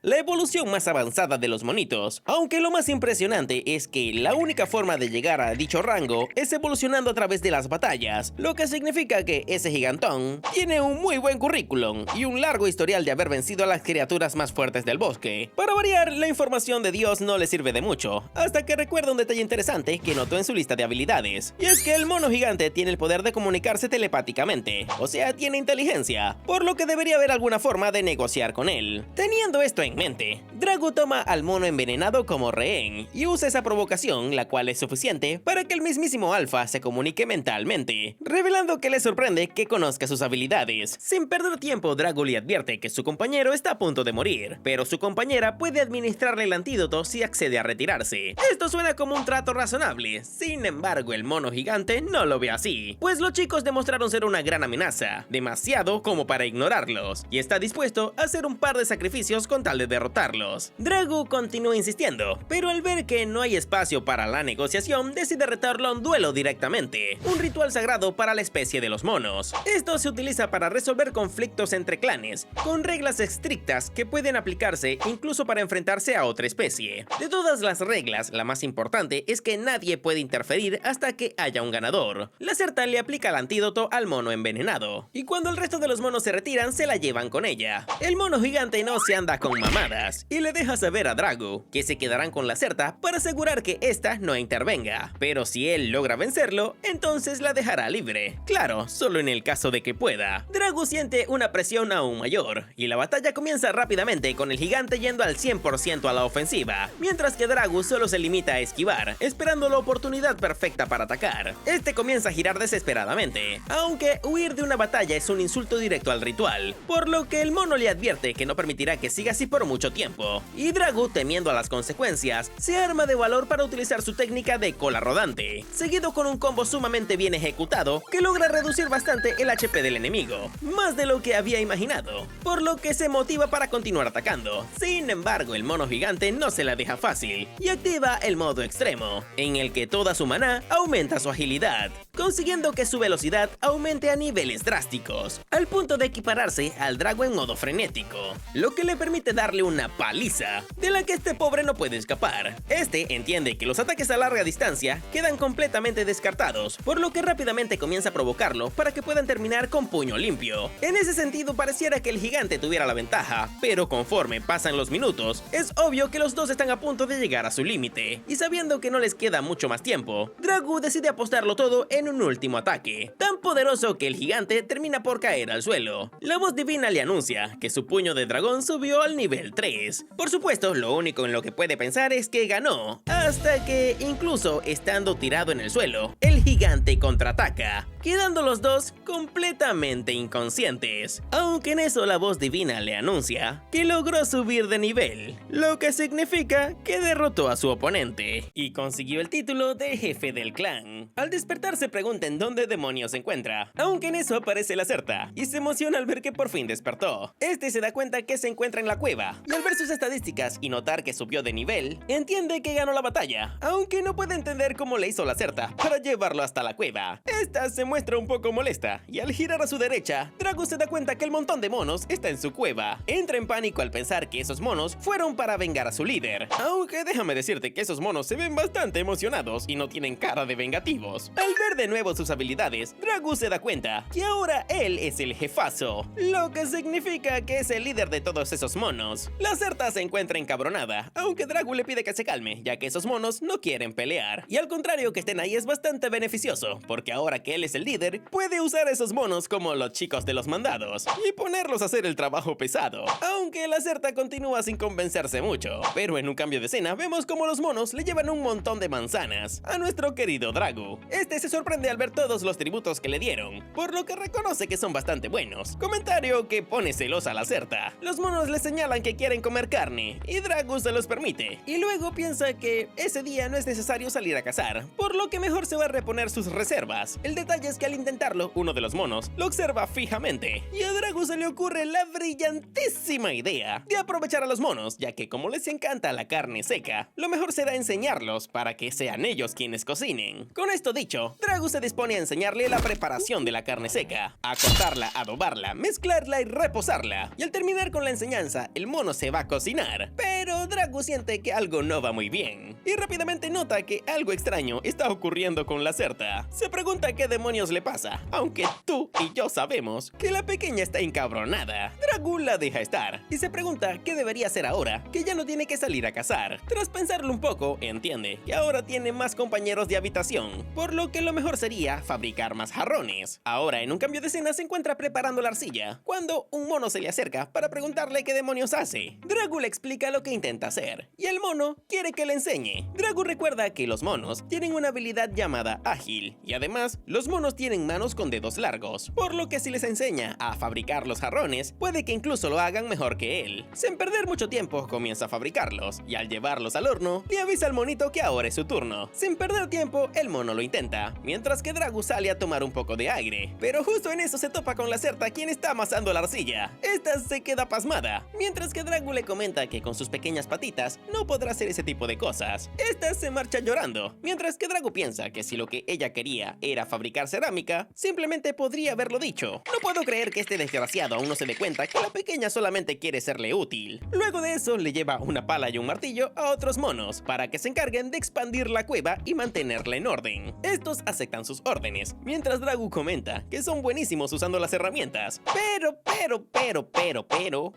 la evolución más avanzada de los monitos, aunque lo más impresionante es que la única forma de llegar a dicho rango es evolucionando a través de las batallas, lo que significa que ese gigantón tiene un muy buen currículum y un largo historial de haber vencido a las criaturas más fuertes del bosque. Para variar, la información de Dios no le sirve de mucho, hasta que recuerda un detalle interesante que notó en su lista de habilidades, y es que el mono gigante tiene el poder de comunicarse telepáticamente, o sea, tiene inteligencia, por lo que debería haber alguna forma de negociar con él. Teniendo esto en mente, Dragu toma al mono envenenado como rehén y usa esa provocación, la cual es suficiente para que el mismísimo Alpha se comunique mentalmente, revelando que le sorprende que conozca sus habilidades. Sin perder tiempo, Dragu le advierte que su compañero está a punto de morir, pero su compañera puede administrarle el antídoto si accede a retirarse. Esto suena como un trato razonable, sin embargo el mono gigante no lo ve así, pues los chicos demostraron ser una gran amenaza, demasiado como para ignorarlos, y está dispuesto a hacer un par de sacrificios con tal de derrotarlos. Dragu continúa insistiendo, pero al ver que no hay espacio para la negociación, decide retarlo a un duelo directamente, un ritual sagrado para la especie de los monos. Esto se utiliza para resolver conflictos entre clanes, con reglas estrictas que pueden aplicarse incluso para enfrentarse a otra especie. De todas las reglas, la más importante es que nadie puede interferir hasta que haya un ganador. La Certa le aplica el antídoto al mono envenenado, y cuando el resto de los monos se retiran, se la llevan con ella. El mono gigante no se anda con mamadas, y le deja saber a Dragu que se quedarán con la Certa para asegurar que ésta no intervenga, pero si él logra vencerlo, entonces la dejará libre. Claro, solo en el caso de que pueda. Dragu siente una presión aún mayor, y la batalla comienza rápidamente con el gigante yendo al 100% a la ofensiva, mientras que Dragu solo se limita a esquivar, esperando la oportunidad perfecta para atacar. Este comienza a girar desesperadamente, aunque huir de una batalla es un insulto directo al ritual, por lo que el mono le advierte que no permitirá que siga así por mucho tiempo, y Dragu, temiendo a las consecuencias, se arma de valor para utilizar su técnica de cola rodante, seguido con un combo sumamente bien ejecutado que logra reducir bastante el HP del enemigo, más de lo que había imaginado, por lo que se motiva para continuar atacando. Sin embargo, el mono gigante no se la deja fácil y activa el modo extremo, en el que toda su maná aumenta su agilidad. consiguiendo que su velocidad aumente a niveles drásticos, al punto de equipararse al Drago en modo frenético, lo que le permite darle una paliza, de la que este pobre no puede escapar. Este entiende que los ataques a larga distancia quedan completamente descartados, por lo que rápidamente comienza a provocarlo para que puedan terminar con puño limpio. En ese sentido pareciera que el gigante tuviera la ventaja, pero conforme pasan los minutos, es obvio que los dos están a punto de llegar a su límite, y sabiendo que no les queda mucho más tiempo, Dragu decide apostarlo todo en un último ataque, tan poderoso que el gigante termina por caer al suelo. La voz divina le anuncia que su puño de dragón subió al nivel 3. Por supuesto, lo único en lo que puede pensar es que ganó, hasta que, incluso estando tirado en el suelo, el gigante contraataca, quedando los dos completamente inconscientes. Aunque en eso la voz divina le anuncia que logró subir de nivel, lo que significa que derrotó a su oponente y consiguió el título de jefe del clan. Al despertar se pregunta en dónde demonios se encuentra, aunque en eso aparece la Certa y se emociona al ver que por fin despertó. Este se da cuenta que se encuentra en la cueva y al ver sus estadísticas y notar que subió de nivel, entiende que ganó la batalla, aunque no puede entender cómo le hizo la Certa para llevarlo hasta la cueva. Esta se muestra un poco molesta y al girar a su derecha, Dragu se da cuenta que el montón de monos está en su cueva. Entra en pánico al pensar que esos monos fueron para vengar a su líder, aunque déjame decirte que esos monos se ven bastante emocionados y no tienen cara de vengativos. Al ver de nuevo sus habilidades, Dragu se da cuenta que ahora él es el jefazo, lo que significa que es el líder de todos esos monos. La Certa se encuentra encabronada, aunque Dragu le pide que se calme, ya que esos monos no quieren pelear. Y al contrario, que estén ahí es bastante beneficioso, porque ahora que él es el líder, puede usar a esos monos como los chicos de los mandados y ponerlos a hacer el trabajo pesado. Aunque la Certa continúa sin convencerse mucho, pero en un cambio de escena vemos como los monos le llevan un montón de manzanas a nuestro querido Dragu. Este se sorprende al ver todos los tributos que le dieron, por lo que reconoce que son bastante buenos, comentario que pone celosa a la Certa. Los monos le señalan que quieren comer carne y Dragu se los permite, y luego piensa que ese día no es necesario salir a cazar, por lo que mejor se va a reponer sus reservas. El detalle es que al intentarlo, uno de los monos lo observa fijamente y a Dragu se le ocurre la brillantísima idea de aprovechar a los monos, ya que como les encanta la carne seca, lo mejor será enseñarlos para que sean ellos quienes cocinen. Con esto dicho, Dragu se dispone a enseñarle la preparación de la carne seca, a cortarla, adobarla, mezclarla y reposarla, y al terminar con la enseñanza, el mono se va a cocinar. Pero Dragu siente que algo no va muy bien y rápidamente nota que algo extraño está ocurriendo con la Certa. Se pregunta qué demonios le pasa, aunque tú y yo sabemos que la pequeña está encabronada. Dragu la deja estar y se pregunta qué debería hacer ahora que ya no tiene que salir a cazar. Tras pensarlo un poco, entiende que ahora tiene más compañeros de habitación, por lo que lo mejor sería fabricar más jarrones. Ahora, en un cambio de escena, se encuentra preparando la arcilla cuando un mono se le acerca para preguntarle qué demonios hace. Dragu le explica lo que intenta hacer y el mono quiere que le enseñe. Dragu recuerda que los monos tienen una habilidad llamada ágil y además los monos tienen manos con dedos largos, por lo que si les enseña a fabricar los jarrones, puede que incluso lo hagan mejor que él. Sin perder mucho tiempo, comienza a fabricarlos y al llevarlos al horno, le avisa al monito que ahora es su turno. Sin perder tiempo, el mono lo intenta, mientras que Dragu sale a tomar un poco de aire. Pero justo en eso se topa con la Certa, quien está amasando la arcilla. Esta se queda pasmada, mientras que Dragu le comenta que con sus pequeñas patitas no podrá hacer ese tipo de cosas. Esta se marcha llorando, mientras que Dragu piensa que si lo que ella quería era fabricar cerámica, simplemente podría haberlo dicho. No puedo creer que este desgraciado aún no se dé cuenta que la pequeña solamente quiere serle útil. Luego de eso le lleva una pala y un martillo a otros monos para que se encarguen de expandir la cueva y mantenerla en orden. Estos aceptan sus órdenes, mientras Dragu comenta que son buenísimos usando las herramientas. Pero,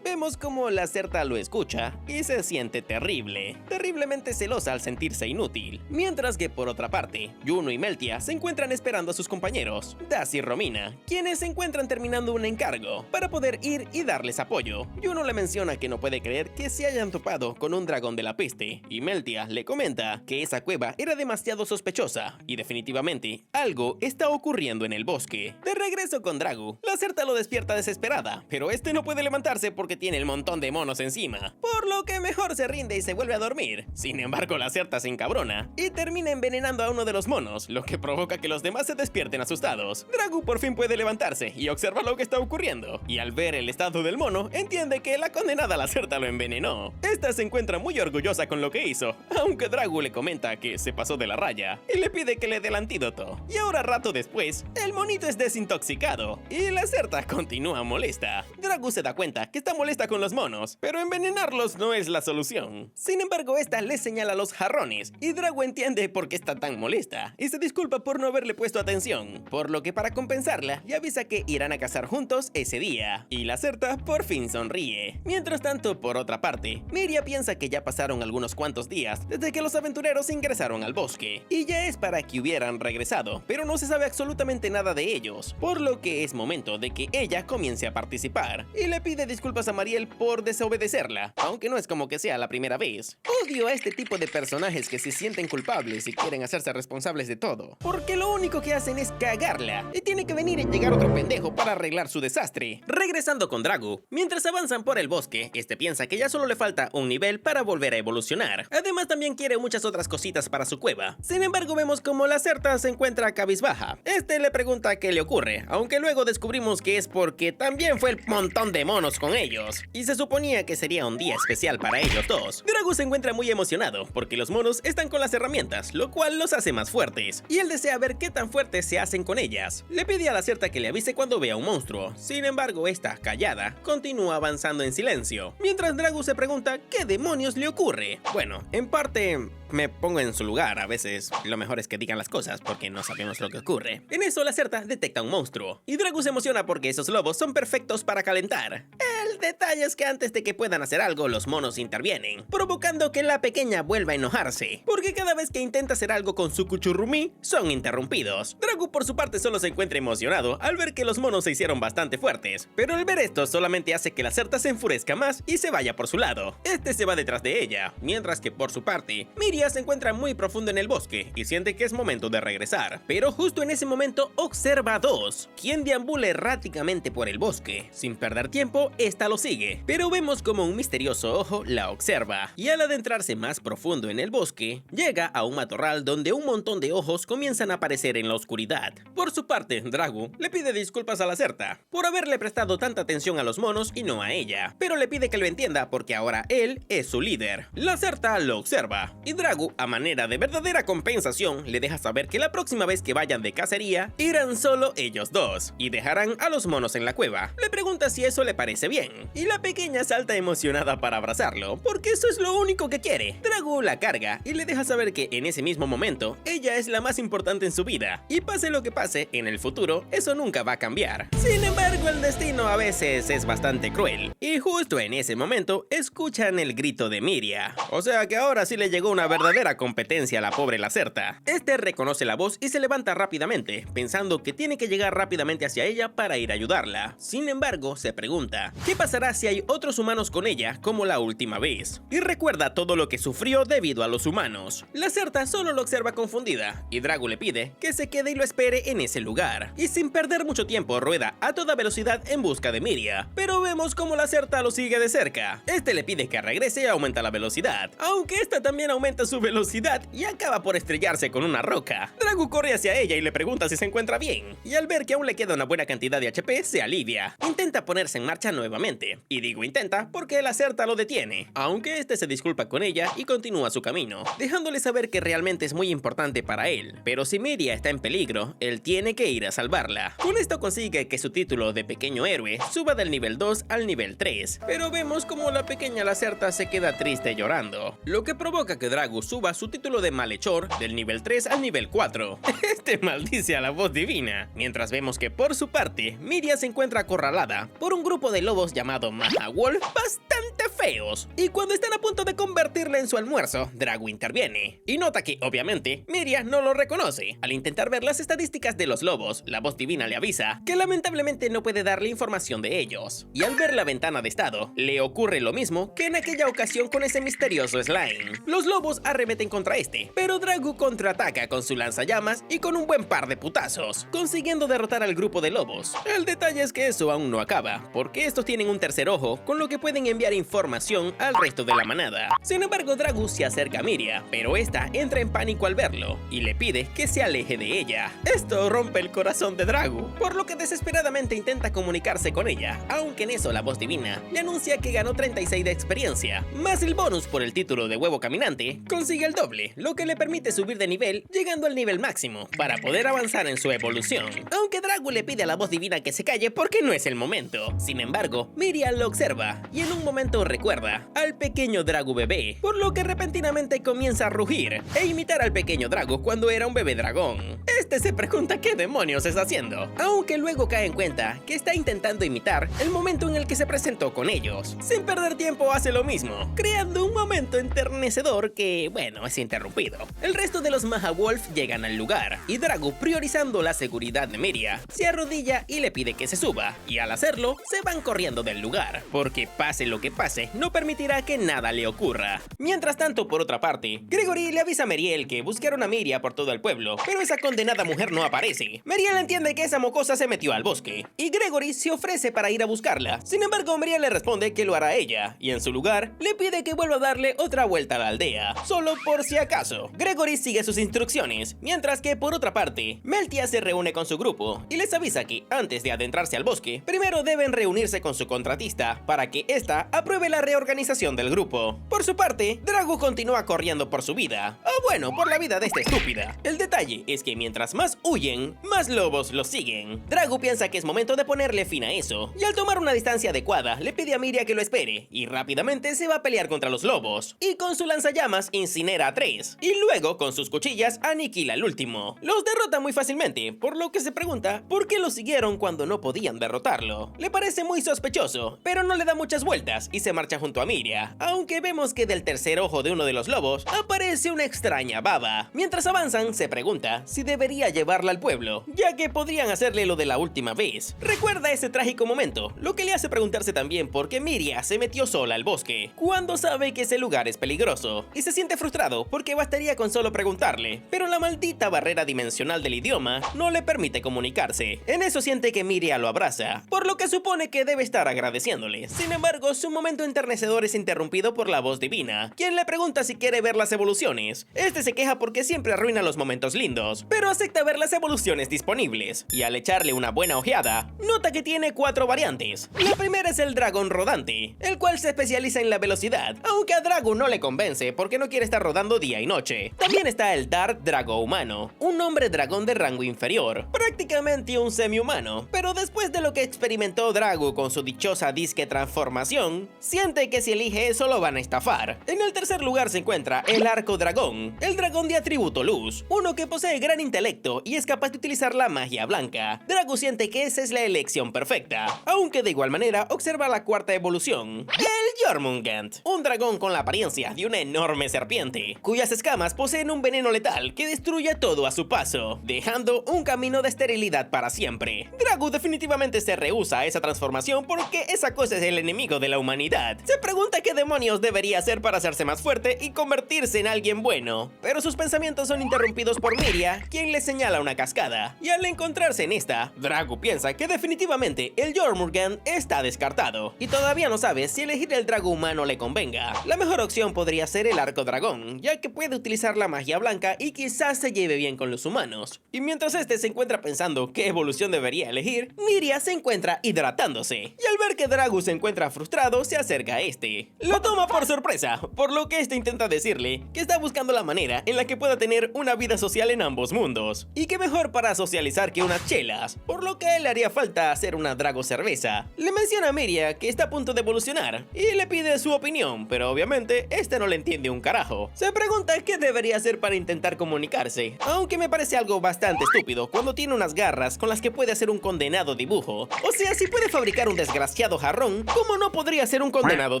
vemos como la Certa lo escucha y se siente terriblemente celosa al sentirse inútil. Mientras que por otra parte, Juno y Meltia se encuentran esperando a sus compañeros, Das y Romina, quienes se encuentran terminando un encargo para poder ir y darles apoyo. Juno le menciona que no puede creer que se hayan topado con un dragón de la peste, y Meltia le comenta que esa cueva era demasiado sospechosa y definitivamente algo está ocurriendo en el bosque. De regreso con Dragu, la Certa lo despierta desesperada, pero este no puede levantarse porque tiene el montón de monos encima, por lo que mejor se rinde y se vuelve a dormir. Sin embargo, la Certa se encabrona y termina envenenando a uno de los monos, lo que provoca que los demás se despierten asustados. Dragu por fin puede levantarse y observa lo que está ocurriendo, y al ver el estado del mono, entiende que la condenada la Certa lo envenenó. Esta se encuentra muy orgullosa con lo que hizo, aunque Dragu le comenta que se pasó de la raya y le pide que le dé el antídoto. misterioso. Y ahora rato después, el monito es desintoxicado y la Lacerta continúa molesta. Dragu se da cuenta que está molesta con los monos, pero envenenarlos no es la solución. Sin embargo, esta le señala los jarrones y Dragu entiende por qué está tan molesta y se disculpa por no haberle puesto atención, por lo que para compensarla le avisa que irán a cazar juntos ese día. Y la Lacerta por fin sonríe. Mientras tanto, por otra parte, Miria piensa que ya pasaron algunos cuantos días desde que los aventureros ingresaron al bosque y ya es para que hubieran regresado, pero no se sabe absolutamente nada de ellos, por lo que es momento de que ella comience a participar y le pide disculpas a Mariel por desobedecerla, aunque no es como que sea la primera vez. Odio a este tipo de personajes que se sienten culpables y quieren hacerse responsables de todo, porque lo único que hacen es cagarla y tiene que venir y llegar otro pendejo para arreglar su desastre. Regresando con Dragu, mientras avanzan por el bosque, este piensa que ya solo le falta un nivel para volver a evolucionar. Además también quiere muchas otras cositas para su cueva. Sin embargo, vemos como la Lacerta se encuentra cabizbaja. Este le pregunta qué le ocurre, aunque luego descubrimos que es porque también fue el montón de monos con ellos y se suponía que sería un día especial para ellos dos. Dragu se encuentra muy emocionado porque los monos están con las herramientas, lo cual los hace más fuertes y él desea ver qué tan fuertes se hacen con ellas. Le pide a la Lacerta que le avise cuando vea un monstruo. Sin embargo, esta, callada, continúa avanzando en silencio, mientras Dragu se pregunta qué demonios le ocurre. Bueno, en parte me pongo en su lugar. A veces lo mejor es que digan las cosas porque no sabemos lo que ocurre. En eso la Lacerta detecta un monstruo y Dragu se emociona porque esos lobos son perfectos para calentar. El detalle es que antes de que puedan hacer algo, los monos intervienen, provocando que la pequeña vuelva a enojarse, porque cada vez que intenta hacer algo con su cuchurrumí, son interrumpidos. Dragu por su parte solo se encuentra emocionado al ver que los monos se hicieron bastante fuertes, pero al ver esto solamente hace que la Lacerta se enfurezca más y se vaya por su lado. Este se va detrás de ella, mientras que por su parte, Miria se encuentra muy profundo en el bosque y siente que es momento de regresar, pero justo en ese momento observa a Dos, quien deambula erráticamente por el bosque. Sin perder tiempo, esta lo sigue, pero vemos como un misterioso ojo la observa y al adentrarse más profundo en el bosque, llega a un matorral donde un montón de ojos comienzan a aparecer en la oscuridad. Por su parte, Dragu le pide disculpas a la Lacerta por haberle prestado tanta atención a los monos y no a ella, pero le pide que lo entienda porque ahora él es su líder. La Lacerta lo observa y Dragu, a manera de verdadera compensación, le deja saber que la próxima vez que vayan de cacería, irán solo ellos dos y dejarán a los monos en la cueva. Le pregunta si eso le parece bien y la pequeña salta emocionada para abrazarlo porque eso es lo único que quiere. Dragu la carga y le deja saber que en ese mismo momento ella es la más importante en su vida y pase lo que pase en el futuro, eso nunca va a cambiar. Sin embargo, el destino a veces es bastante cruel y justo en ese momento escuchan el grito de Miria. O sea que ahora sí le llegó una verdadera competencia a la pobre Lacerta. Este reconoce la voz y se levanta rápidamente, pensando que tiene que llegar rápidamente hacia ella para ir a ayudarla. Sin embargo, se pregunta, ¿qué pasará si hay otros humanos con ella como la última vez? Y recuerda todo lo que sufrió debido a los humanos. Lacerta solo lo observa confundida y Dragu le pide que se quede y lo espere en ese lugar. Y sin perder mucho tiempo rueda a toda velocidad en busca de Miria, pero vemos como Lacerta lo sigue de cerca. Este le pide que regrese y aumenta la velocidad, aunque esta también aumenta su velocidad y acaba por estrellarse con una roca. Dragu corre hacia ella y le pregunta si se encuentra bien, y al ver que aún le queda una buena cantidad de HP, se alivia. Intenta ponerse en marcha nuevamente, y digo intenta porque la Lacerta lo detiene, aunque este se disculpa con ella y continúa su camino, dejándole saber que realmente es muy importante para él, pero si Miria está en peligro, él tiene que ir a salvarla. Con esto consigue que su título de pequeño héroe suba del nivel 2 al nivel 3, pero vemos como la pequeña Lacerta se queda triste llorando, lo que provoca que Dragu suba su título de malhechor del nivel 3 al nivel 4. Este maldice a la voz divina, mientras vemos que por su parte, Miria se encuentra acorralada por un grupo de lobos llamado Mahawolf bastante feos, y cuando están a punto de convertirla en su almuerzo, Dragu interviene y nota que, obviamente, Miria no lo reconoce. Al intentar ver las estadísticas de los lobos, la voz divina le avisa que lamentablemente no puede darle información de ellos, y al ver la ventana de estado, le ocurre lo mismo que en aquella ocasión con ese misterioso slime. Los lobos arremeten contra este, pero Dragu contraataca con su lanzallamas y con un buen par de putazos, consiguiendo derrotar al grupo de lobos. El detalle es que eso aún no acaba, porque estos tienen un tercer ojo, con lo que pueden enviar información al resto de la manada. Sin embargo, Dragu se acerca a Miria, pero esta entra en pánico al verlo y le pide que se aleje de ella. Esto rompe el corazón de Dragu, por lo que desesperadamente intenta comunicarse con ella, aunque en eso la voz divina le anuncia que ganó 36 de experiencia, más el bonus por el título de huevo caminante, consigue el doble, lo que le permite subir de nivel, llegando al nivel máximo, para poder avanzar en su evolución. Aunque Dragu le pide a la voz divina que se calle porque no es el momento. Sin embargo, Miriam lo observa y en un momento recuerda al pequeño Dragu bebé, por lo que repentinamente comienza a rugir e imitar al pequeño Dragu cuando era un bebé dragón. Este se pregunta qué demonios está haciendo, aunque luego cae en cuenta que está intentando imitar el momento en el que se presentó con ellos. Sin perder tiempo hace lo mismo, creando un momento enternecedor que, bueno, es interrumpido. El resto de los Mahawolf llegan al lugar y Dragu, priorizando la seguridad de Miria, se arrodilla y le pide que se suba, y al hacerlo, se van corriendo del lugar, porque pase lo que pase, no permitirá que nada le ocurra. Mientras tanto, por otra parte, Gregory le avisa a Meriel que buscaron a Miria por todo el pueblo, pero esa condenada mujer no aparece. Meriel entiende que esa mocosa se metió al bosque, y Gregory se ofrece para ir a buscarla. Sin embargo, Meriel le responde que lo hará ella, y en su lugar, le pide que vuelva a darle otra vuelta a la aldea, solo por si acaso. Gregory sigue sus instrucciones, mientras que por otra parte, Meltia se reúne con su grupo, y les avisa que antes de adentrarse al bosque, primero deben reunirse con su contratista, para que ésta apruebe la reorganización del grupo. Por su parte, Dragu continúa corriendo por su vida, o bueno, por la vida de esta estúpida. El detalle es que mientras más huyen, más lobos los siguen. Dragu piensa que es momento de ponerle fin a eso, y al tomar una distancia adecuada, le pide a Miria que lo espere, y rápidamente se va a pelear contra los lobos, y con su lanzallamas incinera a 3, y luego con sus cuchillas aniquila al último. Los derrota muy fácilmente, por lo que se pregunta por qué lo siguieron cuando no podían derrotarlo. Le parece muy sospechoso, pero no le da muchas vueltas y se marcha junto a Miria, aunque vemos que del tercer ojo de uno de los lobos aparece una extraña baba. Mientras avanzan, se pregunta si debería llevarla al pueblo, ya que podrían hacerle lo de la última vez. Recuerda ese trágico momento, lo que le hace preguntarse también por qué Miria se metió sola al bosque, cuando sabe que ese lugar es peligroso, y se siente frustrado porque bastaría con solo preguntarle, pero la maldita barrera dimensional del idioma no le permite comunicarse. En eso siente que Miria lo abraza, por lo que supone que debe estar agradeciéndole. Sin embargo, su momento enternecedor es interrumpido por la voz divina, quien le pregunta si quiere ver las evoluciones. Este se queja porque siempre arruina los momentos lindos, pero acepta ver las evoluciones disponibles, y al echarle una buena ojeada, nota que tiene 4 variantes. La primera es el dragón rodante, el cual se especializa en la velocidad, aunque a Dragu no le convence porque no quiere estar rodando día y noche. También está el Dark Drago humano, un hombre dragón de rango inferior, prácticamente un semi-humano, pero después de lo que experimentó Dragu con su dichosa disque transformación, siente que si elige eso lo van a estafar. En el tercer lugar se encuentra el Arco Dragón, el dragón de atributo luz, uno que posee gran intelecto y es capaz de utilizar la magia blanca. Dragu siente que esa es la elección perfecta, aunque de igual manera observa la cuarta evolución, el Jormungand, un dragón con la apariencia de una enorme serpiente, cuyas escamas poseen un veneno letal que destruye todo a su paso, dejando un camino de esterilidad para siempre. Dragu definitivamente se rehúsa a esa transformación porque esa cosa es el enemigo de la humanidad. Se pregunta qué demonios debería hacer para hacerse más fuerte y convertirse en alguien bueno, pero sus pensamientos son interrumpidos por Miria, quien le señala una cascada, y al encontrarse en esta, Dragu piensa que definitivamente el Jormungand está descartado, y todavía no sabe si elegir el Drago humano le convenga. La mejor opción podría ser el Arco Dragón, ya que puede utilizar la magia blanca y quizás se lleve bien con los humanos. Y mientras este se encuentra pensando qué evolución debería elegir, Miria se encuentra hidratándose, y al ver que Dragu se encuentra frustrado, se acerca a este. Lo toma por sorpresa, por lo que este intenta decirle que está buscando la manera en la que pueda tener una vida social en ambos mundos, y que mejor para socializar que unas chelas, por lo que a él le haría falta hacer una Drago cerveza. Le menciona a Miria que está a punto de evolucionar, y le pide su opinión, pero obviamente este no le entiende un carajo. Se pregunta qué debería hacer para intentar comunicarse, aunque me parece algo bastante estúpido cuando tiene unas garras con las que puede hacer un condenado dibujo. O sea, si puede fabricar un desgraciado jarrón, ¿cómo no podría ser un condenado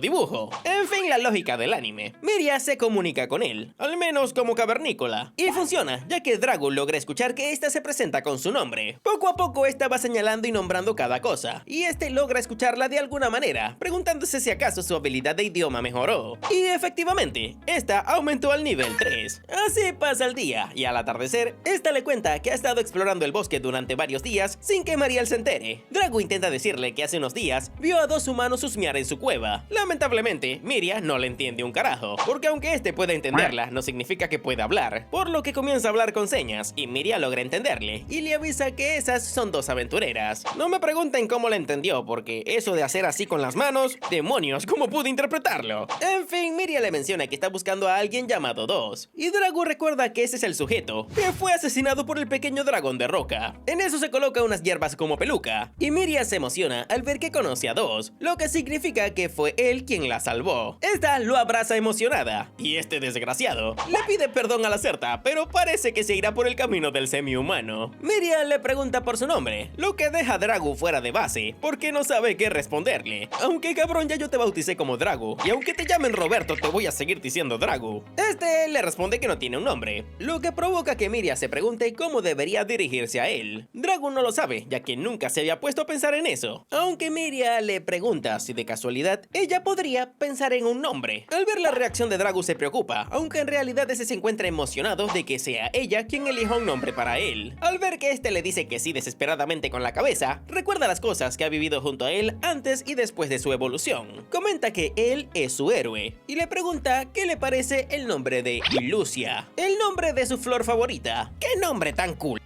dibujo? En fin, la lógica del anime. Miria se comunica con él, al menos como cavernícola, y funciona, ya que Dragu logra escuchar que esta se presenta con su nombre. Poco a poco esta va señalando y nombrando cada cosa, y este logra escucharla de alguna manera, preguntándose si acaso su habilidad de idioma mejoró. Y efectivamente, esta aumentó al nivel 3. Así pasa el día, y al atardecer, esta le cuenta que ha estado explorando el bosque durante varios días sin que Mariel se entere. Dragu intenta decirle que hace unos días vio a 2 humanos husmear en su cueva. Lamentablemente, Miria no le entiende un carajo, porque aunque este pueda entenderla, no significa que pueda hablar, por lo que comienza a hablar con señas, y Miria logra entenderle, y le avisa que esas son 2 aventureras. No me pregunten cómo la entendió, porque eso de hacer así con las manos, demonios, ¿cómo pude interpretarlo? En fin, Miria le menciona que está buscando buscando a alguien llamado Dos, y Dragu recuerda que ese es el sujeto que fue asesinado por el pequeño dragón de roca. En eso se coloca unas hierbas como peluca, y Miria se emociona al ver que conoce a Dos, lo que significa que fue él quien la salvó. Esta lo abraza emocionada, y este desgraciado le pide perdón a la Certa, pero parece que se irá por el camino del semi-humano. Miria le pregunta por su nombre, lo que deja a Dragu fuera de base, porque no sabe qué responderle. Aunque cabrón, ya yo te bauticé como Dragu, y aunque te llamen Roberto, te voy a seguir diciendo Dragu. Este le responde que no tiene un nombre, lo que provoca que Miria se pregunte cómo debería dirigirse a él. Dragu no lo sabe, ya que nunca se había puesto a pensar en eso, aunque Miria le pregunta si de casualidad ella podría pensar en un nombre. Al ver la reacción de Dragu se preocupa, aunque en realidad ese se encuentra emocionado de que sea ella quien elija un nombre para él. Al ver que este le dice que sí desesperadamente con la cabeza, recuerda las cosas que ha vivido junto a él antes y después de su evolución. Comenta que él es su héroe, y le pregunta qué le parece el nombre de Ilusia, el nombre de su flor favorita. ¡Qué nombre tan cool!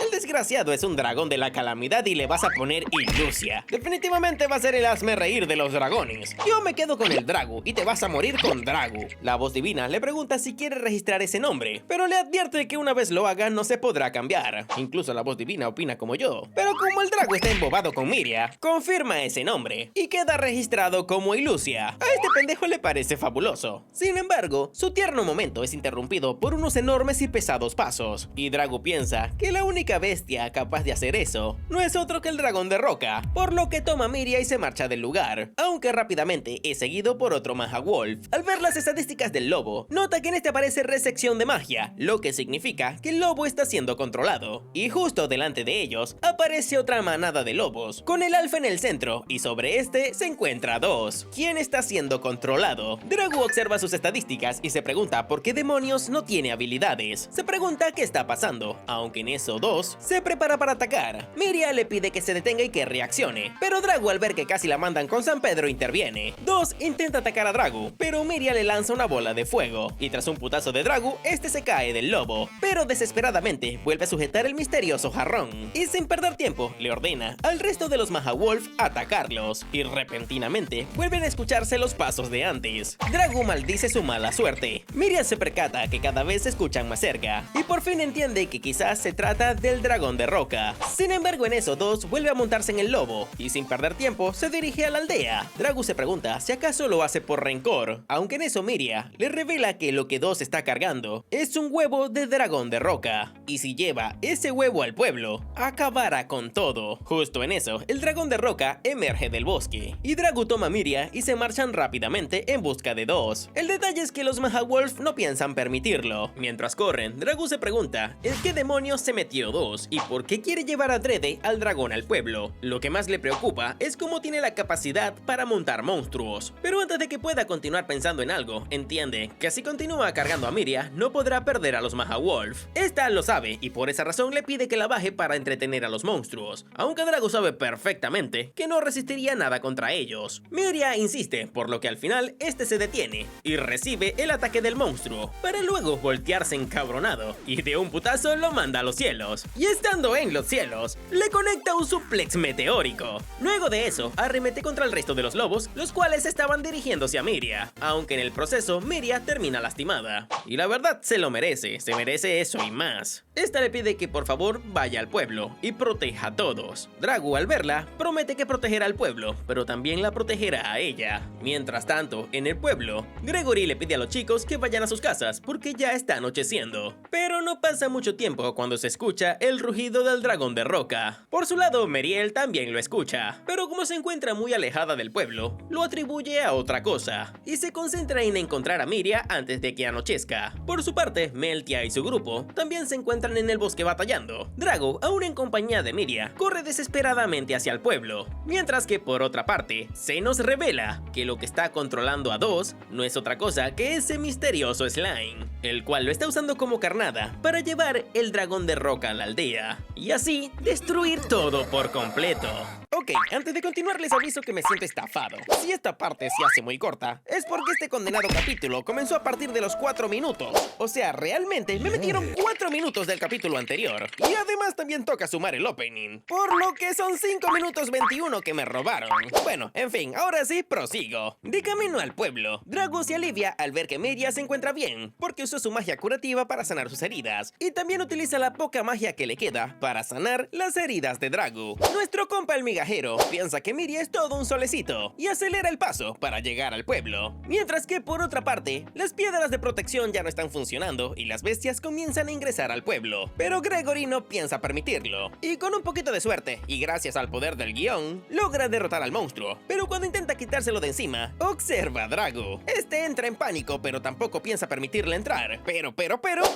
El desgraciado es un dragón de la calamidad y le vas a poner Ilusia. Definitivamente va a ser el hazme reír de los dragones. Yo me quedo con el Dragu y te vas a morir con Dragu. La voz divina le pregunta si quiere registrar ese nombre, pero le advierte que una vez lo haga no se podrá cambiar. Incluso la voz divina opina como yo. Pero como el Dragu está embobado con Miria, confirma ese nombre y queda registrado como Ilusia. A este pendejo le parece fabuloso. Sin embargo, su tierno momento es interrumpido por unos enormes y pesados pasos, y Dragu piensa que la única bestia capaz de hacer eso no es otro que el dragón de roca, por lo que toma a Miria y se marcha del lugar, aunque rápidamente es seguido por otro Mahawolf. Al ver las estadísticas del lobo, nota que en este aparece resección de magia, lo que significa que el lobo está siendo controlado, y justo delante de ellos aparece otra manada de lobos, con el alfa en el centro, y sobre este se encuentra Dos, quien está siendo controlado. Dragu observa sus estadísticas y se pregunta por qué demonios no tiene habilidades. Se pregunta qué está pasando, aunque en eso Dos se prepara para atacar. Miria le pide que se detenga y que reaccione, pero Dragu, al ver que casi la mandan con San Pedro, interviene. Dos intenta atacar a Dragu, pero Miria le lanza una bola de fuego, y tras un putazo de Dragu, este se cae del lobo, pero desesperadamente vuelve a sujetar el misterioso jarrón, y sin perder tiempo le ordena al resto de los Mahawolf atacarlos, y repentinamente vuelven a escucharse los pasos de antes. Dragu maldice su mala suerte. Miria se percata que cada vez se escuchan más cerca, y por fin entiende que quizás se trata del dragón de roca. Sin embargo, en eso Dos vuelve a montarse en el lobo, y sin perder tiempo se dirige a la aldea. Dragu se pregunta si acaso lo hace por rencor, aunque en eso Miria le revela que lo que Dos está cargando es un huevo de dragón de roca, y si lleva ese huevo al pueblo, acabará con todo. Justo en eso, el dragón de roca emerge del bosque, y Dragu toma a Miria y se marchan rápidamente en busca de Dos. El detalle es que los Mahawolf no piensan permitirlo. Mientras corren, Dragu se pregunta ¿en qué demonios se metió Dos y por qué quiere llevar a Drede al dragón al pueblo? Lo que más le preocupa es cómo tiene la capacidad para montar monstruos. Pero antes de que pueda continuar pensando en algo, entiende que si continúa cargando a Miria, no podrá perder a los Mahawolf. Esta lo sabe y por esa razón le pide que la baje para entretener a los monstruos, aunque Dragu sabe perfectamente que no resistiría nada contra ellos. Miria insiste, por lo que al final este se detiene y recibe el ataque del monstruo, para luego voltearse encabronado y de un putazo lo manda a los cielos. Y estando en los cielos, le conecta un suplex meteórico. Luego de eso, arremete contra el resto de los lobos, los cuales estaban dirigiéndose a Miria, aunque en el proceso Miria termina lastimada. Y la verdad se lo merece, se merece eso y más. Esta le pide que por favor vaya al pueblo y proteja a todos. Dragu, al verla, promete que protegerá al pueblo, pero también la protegerá a ella. Mientras tanto, en el pueblo, Gregory le pide a los chicos que vayan a sus casas porque ya está anocheciendo. Pero no pasa mucho tiempo cuando se escucha el rugido del dragón de roca. Por su lado, Meriel también lo escucha, pero como se encuentra muy alejada del pueblo, lo atribuye a otra cosa y se concentra en encontrar a Miria antes de que anochezca. Por su parte, Meltia y su grupo también se encuentran en el bosque batallando. Dragu, aún en compañía de Miria, corre desesperadamente hacia el pueblo, mientras que por otra parte, se nos revela que lo que está controlando a Dos no es otra cosa que ese misterioso slime, el cual lo está usando como carnada para llevar el dragón de roca a la aldea y así destruir todo por completo. Ok, Ok, antes de continuar les aviso que me siento estafado. Si esta parte se hace muy corta, es porque este condenado capítulo comenzó a partir de los 4 minutos. O sea, realmente me metieron 4 minutos del capítulo anterior. Y además también toca sumar el opening, por lo que son 5 minutos 21 que me robaron. Bueno, en fin, ahora sí, prosigo. De camino al pueblo, Dragu se alivia al ver que Miria se encuentra bien, porque usó su magia curativa para sanar sus heridas. Y también utiliza la poca magia que le queda para sanar las heridas de Dragu. Nuestro compa el migajero piensa que Miria es todo un solecito y acelera el paso para llegar al pueblo. Mientras que por otra parte, las piedras de protección ya no están funcionando y las bestias comienzan a ingresar al pueblo. Pero Gregory no piensa permitirlo. Y con un poquito de suerte, y gracias al poder del guión, logra derrotar al monstruo. Pero cuando intenta quitárselo de encima, observa a Dragu. Este entra en pánico, pero tampoco piensa permitirle entrar. Pero,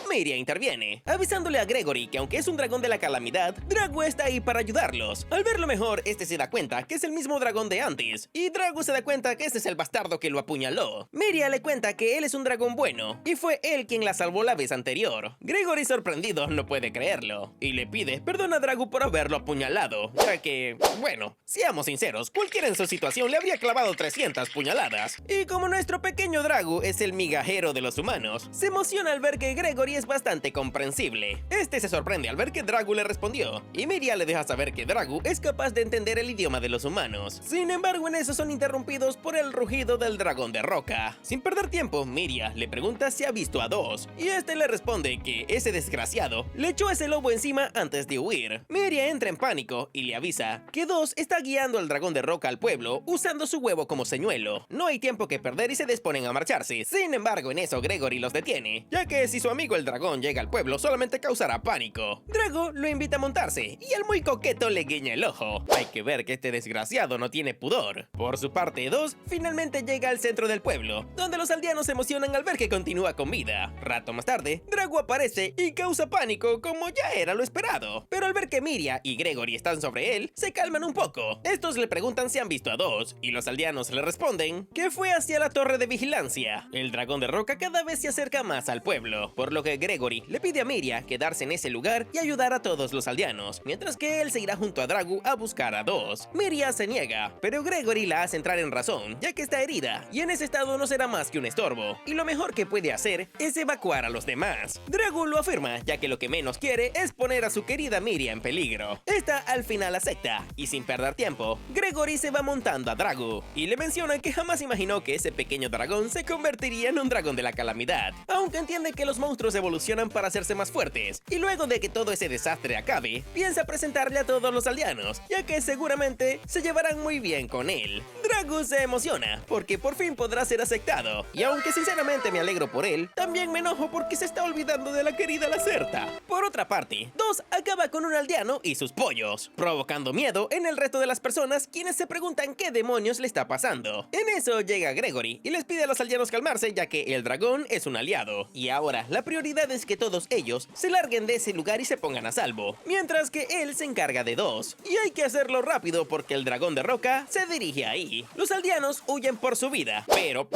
Miria interviene, avisándole a Gregory que aunque es un dragón de la calamidad, Dragu está ahí para ayudarlos. Al verlo mejor, este se da cuenta que es el mismo dragón de antes, y Dragu se da cuenta que este es el bastardo que lo apuñaló. Miria le cuenta que él es un dragón bueno, y fue él quien la salvó la vez anterior. Gregory, sorprendido, no puede creerlo, y le pide perdón a Dragu por haberlo apuñalado, ya que, bueno, seamos sinceros, cualquiera en su situación le habría clavado 300 puñaladas. Y como nuestro pequeño Dragu es el migajero de los humanos, se emociona al ver que Gregory es bastante comprensible. Este se sorprende al ver que Dragu le respondió, y Miria le deja saber que Dragu es capaz de entender el idioma de los humanos. Sin embargo, en eso son interrumpidos por el rugido del dragón de roca. Sin perder tiempo, Miria le pregunta si ha visto a Dos, y este le responde que ese desgraciado le echó ese lobo encima antes de huir. Miria entra en pánico y le avisa que Dos está guiando al dragón de roca al pueblo usando su huevo como señuelo. No hay tiempo que perder y se disponen a marcharse. Sin embargo, en eso Gregory los detiene, ya que si su amigo el dragón llega al pueblo solamente causará pánico. Dragu lo invita a montarse y el muy coqueto le guiña el ojo. Hay que ver que este desgraciado no tiene pudor. Por su parte, Dos finalmente llega al centro del pueblo, donde los aldeanos se emocionan al ver que continúa con vida. Rato más tarde, Dragu aparece y causa pánico como ya era lo esperado. Pero al ver que Miria y Gregory están sobre él, se calman un poco. Estos le preguntan si han visto a Dos y los aldeanos le responden que fue hacia la torre de vigilancia. El dragón de roca cada vez se acerca más al pueblo, por lo que Gregory le pide a Miria quedarse en ese lugar y ayudar a todos los aldeanos, mientras que él se irá junto a Dragu a buscar a Dos. Miria se niega, pero Gregory la hace entrar en razón, ya que está herida, y en ese estado no será más que un estorbo, y lo mejor que puede hacer es evacuar a los demás. Dragu lo afirma, ya que lo que menos quiere es poner a su querida Miria en peligro. Esta al final acepta, y sin perder tiempo, Gregory se va montando a Dragu, y le menciona que jamás imaginó que ese pequeño dragón se convertiría en un dragón de la calamidad, aunque entiende que los monstruos evolucionan para hacerse más fuertes, y luego de que todo ese desastre acabe, piensa presentarle a todos los aldeanos, ya que seguramente se llevarán muy bien con él. Dragu se emociona, porque por fin podrá ser aceptado, y aunque sinceramente me alegro por él, también me enojo porque se está olvidando de la querida Lacerta. Por otra parte, Dos acaba con un aldeano y sus pollos, provocando miedo en el resto de las personas, quienes se preguntan qué demonios le está pasando. En eso llega Gregory y les pide a los aldeanos calmarse, ya que el dragón es un aliado, y ahora la prioridad es que todos ellos se larguen de ese lugar y se pongan a salvo, mientras que él se encarga de Dos, y hay que hacerlo rápido porque el dragón de roca se dirige ahí. Los aldeanos huyen por su vida, pero,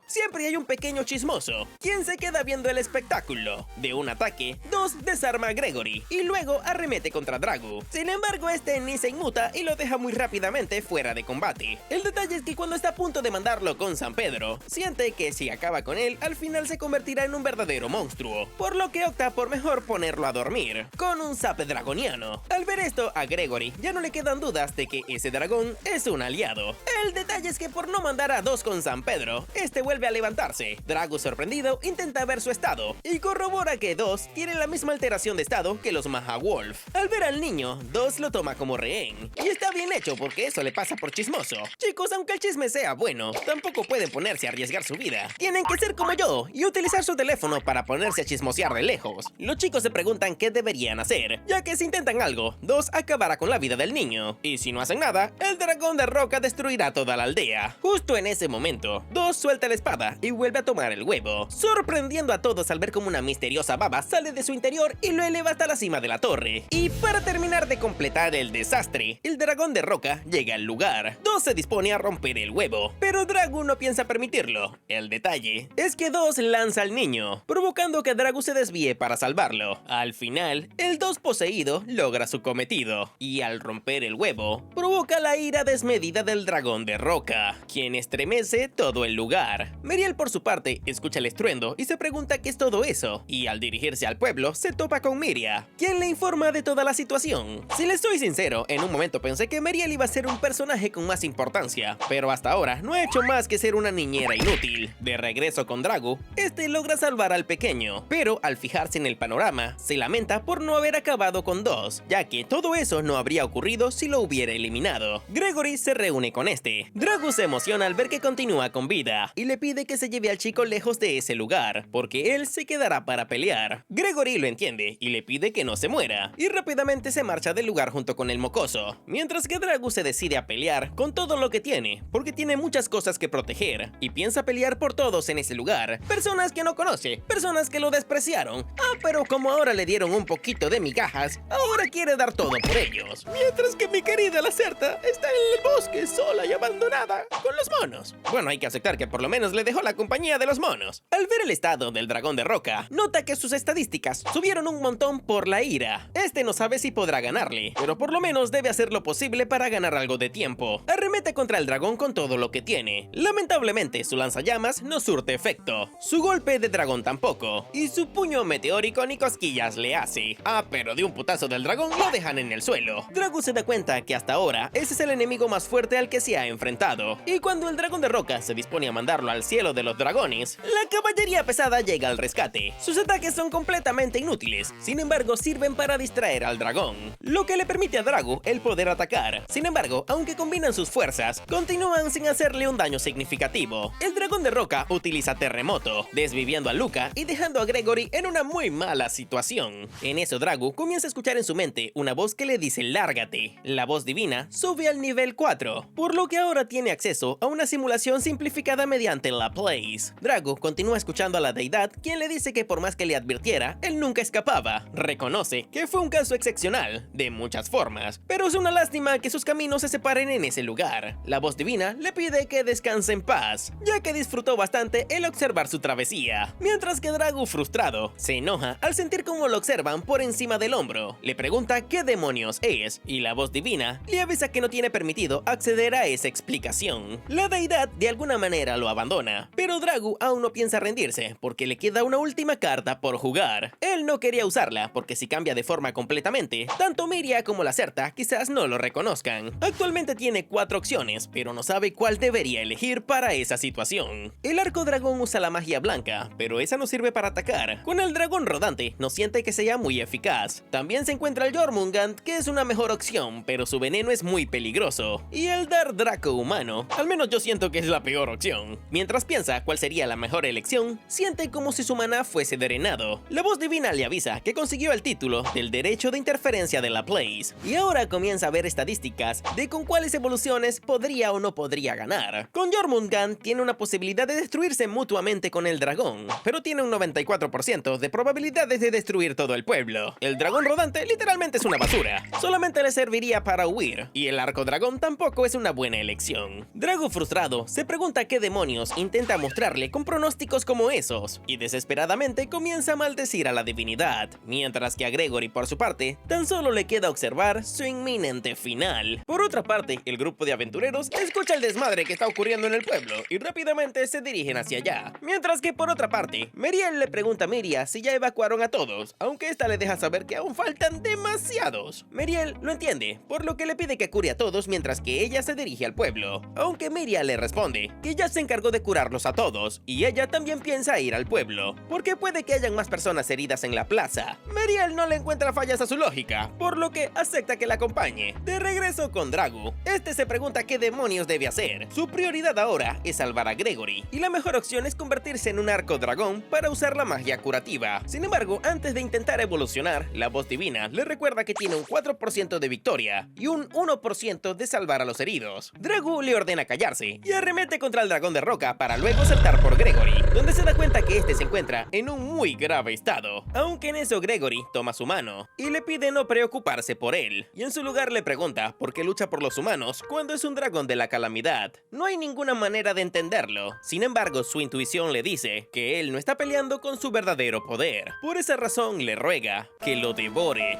siempre hay un pequeño chismoso, quien se queda viendo el espectáculo. De un ataque, Dos desarma a Gregory y luego arremete contra Dragu. Sin embargo, este ni se inmuta y lo deja muy rápidamente fuera de combate. El detalle es que cuando está a punto de mandarlo con San Pedro, siente que si acaba con él, al final se convertirá en un verdadero monstruo, por lo que opta por mejor ponerlo a dormir con un zape dragoniano. Al ver esto, a Gregory ya no le quedan dudas de que ese dragón es un aliado. El detalle es que por no mandar a Dos con San Pedro, este vuelve a levantarse. Dragu, sorprendido, intenta ver su estado y corrobora que Dos tiene la misma alteración de estado que los Mahawolf. Al ver al niño, Dos lo toma como rehén, y está bien hecho porque eso le pasa por chismoso. Chicos, aunque el chisme sea bueno, tampoco pueden ponerse a arriesgar su vida. Tienen que ser como yo y utilizar su teléfono para ponerse a chismosear de lejos. Los chicos se preguntan qué deberían hacer, ya que si intentan algo, Dos acabará con la vida del niño, y si no hacen nada, el dragón de roca destruirá a toda la aldea. Justo en ese momento, Dos suelta la espada y vuelve a tomar el huevo, sorprendiendo a todos al ver como una misteriosa baba sale de su interior y lo eleva hasta la cima de la torre. Y para terminar de completar el desastre, el dragón de roca llega al lugar. Dos se dispone a romper el huevo, pero Dragu no piensa permitirlo. El detalle es que Dos lanza al niño, provocando que Dragu se desvíe para salvarlo. Al final, el Dos poseído logra su cometido, y al romper el huevo, provoca la ira desmedida del dragón de roca, quien estremece todo el lugar. Meriel, por su parte, escucha el estruendo y se pregunta qué es todo eso, y al dirigirse al pueblo se topa con Miria, quien le informa de toda la situación. Si les soy sincero, en un momento pensé que Meriel iba a ser un personaje con más importancia, pero hasta ahora no ha hecho más que ser una niñera inútil. De regreso con Dragu, este logra salvar al pequeño, pero al fijarse en el panorama, se lamenta por no haber acabado con Dos, ya que todo eso no habría ocurrido si lo hubiera eliminado. Gregory se reúne con este. Dragu se emociona al ver que continúa con vida y le pide que se lleve al chico lejos de ese lugar, porque él se quedará para pelear. Gregory lo entiende y le pide que no se muera, y rápidamente se marcha del lugar junto con el mocoso, mientras que Dragu se decide a pelear con todo lo que tiene, porque tiene muchas cosas que proteger, y piensa pelear por todos en ese lugar, personas que no conoce, personas que lo despreciaron, pero como ahora le dieron un poquito de migajas, ahora quiere dar todo por ellos, mientras que mi querida Lacerta está en el bosque sola y abandonada con los monos. Bueno, hay que aceptar que por lo menos le dejó la compañía de los monos. Al ver el estado del dragón de roca, nota que sus estadísticas subieron un montón por la ira. Este no sabe si podrá ganarle, pero por lo menos debe hacer lo posible para ganar algo de tiempo. Arremete contra el dragón con todo lo que tiene. Lamentablemente, su lanzallamas no surte efecto, su golpe de dragón tampoco, y su puño meteórico ni cosquillas le hace. Pero de un putazo del dragón lo dejan en el suelo. Dragu se da cuenta que hasta ahora ese es el enemigo más fuerte al que se ha enfrentado, y cuando el dragón de roca se dispone a mandarlo al cielo de los dragones, la caballería pesada llega al rescate. Sus ataques son completamente inútiles, sin embargo sirven para distraer al dragón, lo que le permite a Dragu el poder atacar. Sin embargo, aunque combinan sus fuerzas, continúan sin hacerle un daño significativo. El dragón de roca utiliza terremoto, desviviendo a Luca y dejando a Gregory en una muy mala situación. En eso Dragu comienza a escuchar en su mente una voz que le dice lárgate. La voz divina sube al nivel 4, por lo que ahora tiene acceso a una simulación simplificada mediante la Blaze. Dragu continúa escuchando a la deidad, quien le dice que por más que le advirtiera, él nunca escapaba. Reconoce que fue un caso excepcional, de muchas formas, pero es una lástima que sus caminos se separen en ese lugar. La voz divina le pide que descanse en paz, ya que disfrutó bastante el observar su travesía, mientras que Dragu, frustrado, se enoja al sentir cómo lo observan por encima del hombro. Le pregunta qué demonios es, y la voz divina le avisa que no tiene permitido acceder a esa explicación. La deidad de alguna manera lo abandona, pero Dragu aún no piensa rendirse, porque le queda una última carta por jugar. Él no quería usarla, porque si cambia de forma completamente, tanto Miria como Lacerta quizás no lo reconozcan. Actualmente tiene 4 opciones, pero no sabe cuál debería elegir para esa situación. El arco dragón usa la magia blanca, pero esa no sirve para atacar. Con el dragón rodante no siente que sea muy eficaz. También se encuentra el Jormungand, que es una mejor opción, pero su veneno es muy peligroso. Y el Dark Draco humano, al menos yo siento que es la peor opción. Mientras piensa cuál sería la mejor elección, siente como si su maná fuese drenado. La voz divina le avisa que consiguió el título del derecho de interferencia de la Blaze, y ahora comienza a ver estadísticas de con cuáles evoluciones podría o no podría ganar. Con Jormungand tiene una posibilidad de destruirse mutuamente con el dragón, pero tiene un 94% de probabilidades de destruir todo el pueblo. El dragón rodante literalmente es una basura, solamente le serviría para huir, y el arco dragón tampoco es una buena elección. Dragu, frustrado, se pregunta qué demonios intenta mostrarle con pronósticos como esos, y desesperadamente comienza a maldecir a la divinidad, mientras que a Gregory, por su parte, tan solo le queda observar su inminente final. Por otra parte, el grupo de aventureros escucha el desmadre que está ocurriendo en el pueblo y rápidamente se dirigen hacia allá, mientras que por otra parte, Meriel le pregunta a Miria si ya evacuaron a todos, aunque esta le deja saber que aún faltan demasiados. Meriel lo entiende, por lo que le pide que cure a todos mientras que ella se dirige al pueblo, aunque Miria le responde que ya se encargó de curarlos a todos y ella también piensa ir al pueblo, porque puede que hayan más personas heridas en la plaza. Meriel no le encuentra fallas a su lógica, por lo que acepta que la acompañe. De regreso con Dragu, este se pregunta pregunta qué demonios debe hacer. Su prioridad ahora es salvar a Gregory, y la mejor opción es convertirse en un arco dragón para usar la magia curativa. Sin embargo, antes de intentar evolucionar, la voz divina le recuerda que tiene un 4% de victoria y un 1% de salvar a los heridos. Dragu le ordena callarse y arremete contra el dragón de roca para luego saltar por Gregory, donde se da cuenta que este se encuentra en un muy grave estado. Aunque en eso Gregory toma su mano y le pide no preocuparse por él, y en su lugar le pregunta por qué lucha por los humanos cuando es un dragón de la calamidad. No hay ninguna manera de entenderlo. Sin embargo, su intuición le dice que él no está peleando con su verdadero poder. Por esa razón le ruega que lo devore,